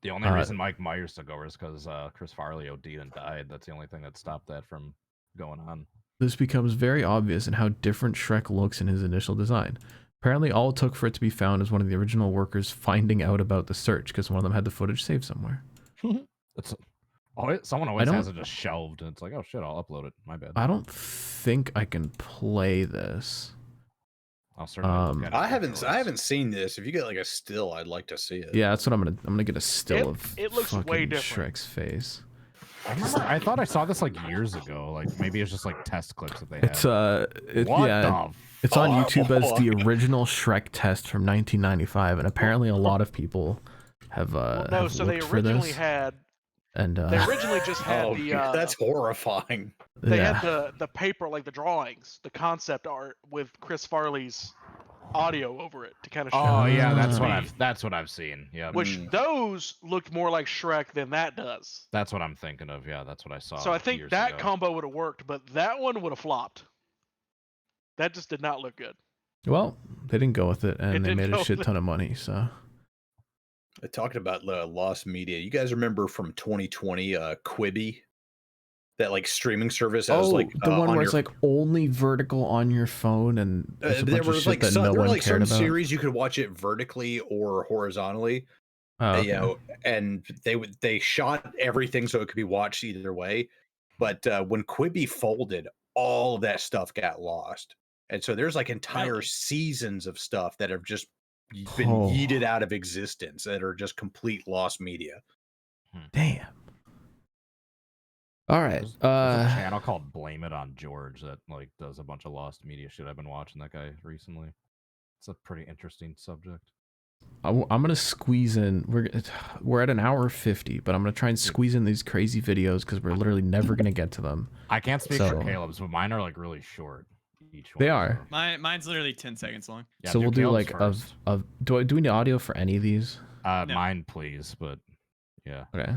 Speaker 3: The only reason Mike Myers took over is because Chris Farley OD'd and died. That's the only thing that stopped that from going on.
Speaker 2: This becomes very obvious in how different Shrek looks in his initial design. Apparently, all it took for it to be found is one of the original workers finding out about the search because one of them had the footage saved somewhere.
Speaker 3: Someone always has it just shelved, and it's like, oh shit, I'll upload it. My bad.
Speaker 2: I don't think I can play this.
Speaker 3: I'll certainly look at it.
Speaker 1: I haven't seen this. If you get like a still, I'd like to see it.
Speaker 2: Yeah, that's what I'm gonna get a still of.
Speaker 6: It looks way different.
Speaker 2: Shrek's face.
Speaker 3: I thought I saw this like years ago. Like maybe it's just like test clips that they have.
Speaker 2: It's on YouTube as the original Shrek test from 1995, and apparently a lot of people have
Speaker 6: so they originally had.
Speaker 2: And
Speaker 6: they originally just had
Speaker 1: that's horrifying.
Speaker 6: They had the paper, like the drawings, the concept art with Chris Farley's audio over it to kind of show.
Speaker 3: Oh yeah, that's what I've seen. Yeah.
Speaker 6: Which those looked more like Shrek than that does.
Speaker 3: That's what I'm thinking of. Yeah, that's what I saw.
Speaker 6: So I think that combo would have worked, but that one would have flopped. That just did not look good.
Speaker 2: Well, they didn't go with it, and they made a shit ton of money. So.
Speaker 1: Talking about lost media, you guys remember from 2020 Quibi, that like streaming service that was like
Speaker 2: the one where it's like only vertical on your phone, and
Speaker 1: there was like some series you could watch it vertically or horizontally. You know, and they shot everything so it could be watched either way. But when Quibi folded, all of that stuff got lost, and so there's like entire seasons of stuff that have just been yeeted out of existence that are just complete lost media.
Speaker 2: Damn. All right.
Speaker 3: There's a channel called Blame It on George that like does a bunch of lost media shit. I've been watching that guy recently. It's a pretty interesting subject.
Speaker 2: I'm gonna squeeze in. We're at an hour 50, but I'm gonna try and squeeze in these crazy videos because we're literally never gonna get to them.
Speaker 3: I can't speak for Caleb's, but mine are like really short. Each one,
Speaker 2: they are.
Speaker 5: Mine's literally 10 seconds long.
Speaker 2: Yeah, so we'll do like do we need audio for any of these?
Speaker 3: No. Mine, please. But yeah.
Speaker 2: Okay.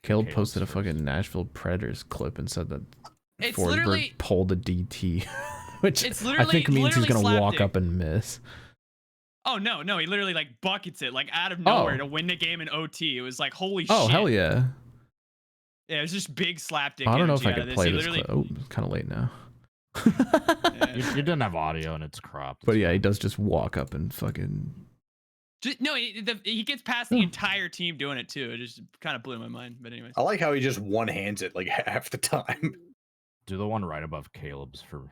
Speaker 2: Caleb posted a fucking Nashville Predators clip and said that Forsberg pulled a DT, which I think means he's gonna walk up and miss.
Speaker 5: Oh no, he literally like buckets it like out of nowhere to win the game in OT. It was like holy shit.
Speaker 2: Oh hell yeah.
Speaker 5: Yeah, it was just big slapdick.
Speaker 2: I don't know if I could play this clip. Oh, it's kind of late now.
Speaker 3: You didn't have audio and it's cropped.
Speaker 2: But yeah, he does just walk up and fucking.
Speaker 5: He gets past the entire team doing it too. It just kind of blew my mind. But anyways,
Speaker 1: I like how he just one hands it like half the time.
Speaker 3: Do the one right above Caleb's for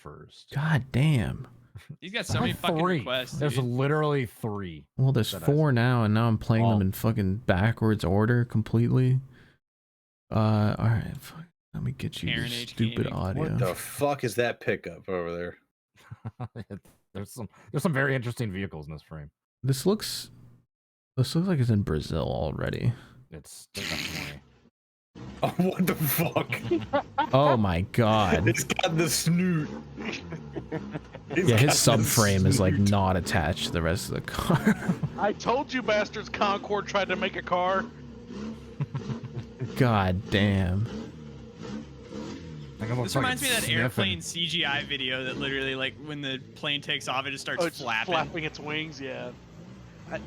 Speaker 3: first.
Speaker 2: God damn.
Speaker 5: He's got so many fucking requests.
Speaker 3: There's literally 3.
Speaker 2: Well, there's 4 now, and now I'm playing them in fucking backwards order completely. All right. Fuck. Let me get you this stupid audio.
Speaker 1: What the fuck is that pickup over there?
Speaker 3: There's some very interesting vehicles in this frame.
Speaker 2: This looks like it's in Brazil already.
Speaker 3: It's definitely.
Speaker 1: Oh, what the fuck?
Speaker 2: Oh my god.
Speaker 1: It's got the snoot.
Speaker 2: Yeah, his subframe is like not attached to the rest of the car.
Speaker 6: I told you bastards Concord tried to make a car.
Speaker 2: God damn.
Speaker 5: This reminds me of that airplane CGI video that literally, like, when the plane takes off, it just starts
Speaker 6: flapping its wings, yeah.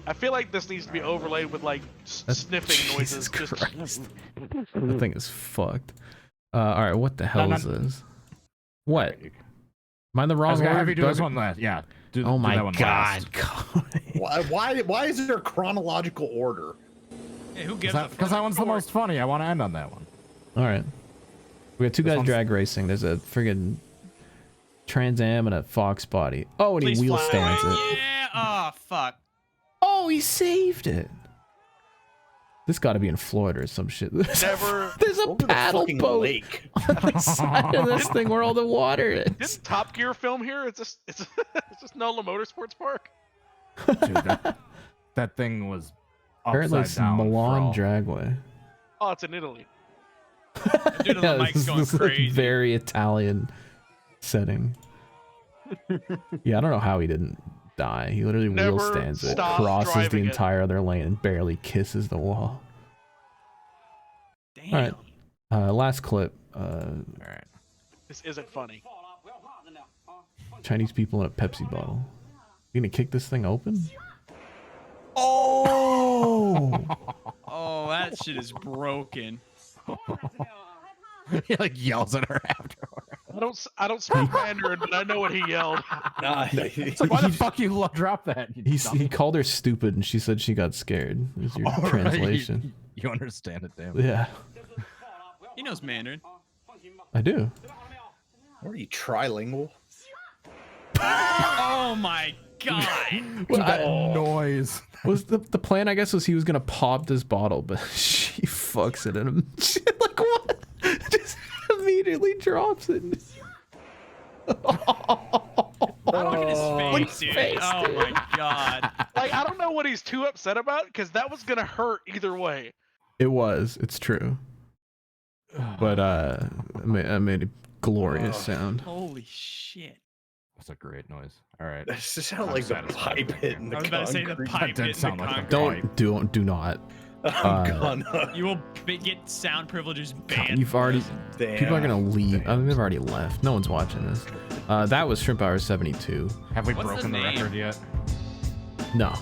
Speaker 6: I feel like this needs to be overlaid with, like, sniffing noises.
Speaker 2: That thing is fucked. Alright, what the hell is this? What? Am I in the wrong order?
Speaker 3: Have you do this one last? Yeah.
Speaker 2: Oh my god.
Speaker 1: Why is there a chronological order?
Speaker 5: Hey, who gives a fuck?
Speaker 3: Because that one's the most funny. I want to end on that one.
Speaker 2: Alright. We got 2 guys drag racing. There's a friggin' Trans Am and a Fox body. Oh, and he wheel stands it.
Speaker 5: Yeah. Oh, fuck.
Speaker 2: Oh, he saved it. This got to be in Florida or some shit. There's a paddle boat
Speaker 1: lake
Speaker 2: on the side of this thing where all the water is.
Speaker 6: Didn't Top Gear film here? It's just NOLA Motorsports Park.
Speaker 3: Dude, that thing was
Speaker 2: apparently it's Milan Dragway.
Speaker 6: Oh, it's in Italy.
Speaker 5: Dude, the mic's going crazy.
Speaker 2: Very Italian setting. Yeah, I don't know how he didn't die. He literally wheel stands it, crosses the entire other lane, and barely kisses the wall.
Speaker 5: Damn.
Speaker 2: All right. Last clip.
Speaker 3: All right.
Speaker 6: This isn't funny.
Speaker 2: Chinese people in a Pepsi bottle. You gonna kick this thing open?
Speaker 1: Oh!
Speaker 5: That shit is broken.
Speaker 3: He like yells at her afterward.
Speaker 6: I don't speak Mandarin, but I know what he yelled.
Speaker 3: It's like, why the fuck you drop that?
Speaker 2: He called her stupid, and she said she got scared. Is your translation?
Speaker 3: Right. You understand it, damn.
Speaker 2: Yeah,
Speaker 5: He knows Mandarin.
Speaker 2: I do.
Speaker 1: What are you, trilingual?
Speaker 5: Oh my god.
Speaker 3: That noise.
Speaker 2: Was the plan? I guess was he was gonna pop this bottle, but she fucks it in him. Like what? Just immediately drops it.
Speaker 5: Look at his face, dude. Oh my god.
Speaker 6: Like, I don't know what he's too upset about, because that was gonna hurt either way.
Speaker 2: It was. It's true. But I made a glorious sound.
Speaker 5: Holy shit.
Speaker 3: That's a great noise. All right.
Speaker 1: This sounds like the pipe hitting the
Speaker 5: I was about to say the
Speaker 1: concrete.
Speaker 5: pipe
Speaker 3: That did
Speaker 5: hitting
Speaker 3: sound
Speaker 5: the
Speaker 3: like a
Speaker 5: concrete.
Speaker 2: Do not.
Speaker 1: I'm gonna.
Speaker 5: You will get sound privileges banned.
Speaker 2: You've already.
Speaker 1: Damn.
Speaker 2: People are gonna leave. I mean, they've already left. No one's watching this. That was Shrimp Hour 72.
Speaker 3: Have we
Speaker 5: What's
Speaker 3: broken
Speaker 5: the
Speaker 3: the
Speaker 5: name?
Speaker 3: record yet?
Speaker 2: No.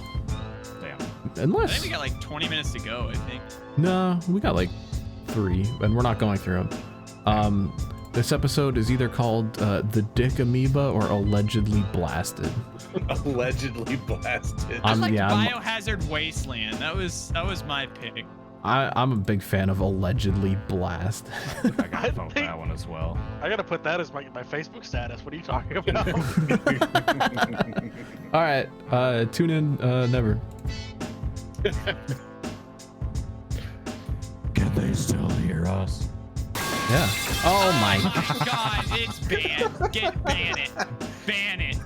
Speaker 3: Damn.
Speaker 5: I
Speaker 2: Unless.
Speaker 5: think we got like 20 minutes to go, I think.
Speaker 2: No, we got like 3, and we're not going through them. This episode is either called The Dick Amoeba or Allegedly Blasted.
Speaker 1: Allegedly blasted.
Speaker 5: I liked
Speaker 2: yeah,
Speaker 5: Biohazard Wasteland. That was my pick.
Speaker 2: I'm a big fan of Allegedly Blast.
Speaker 3: I gotta vote that one as well.
Speaker 6: I gotta put that as my Facebook status. What are you talking about?
Speaker 2: All right, tune in never.
Speaker 3: Can they still hear us?
Speaker 2: Yeah. Oh my.
Speaker 5: God, it's banned. Ban it. Ban it.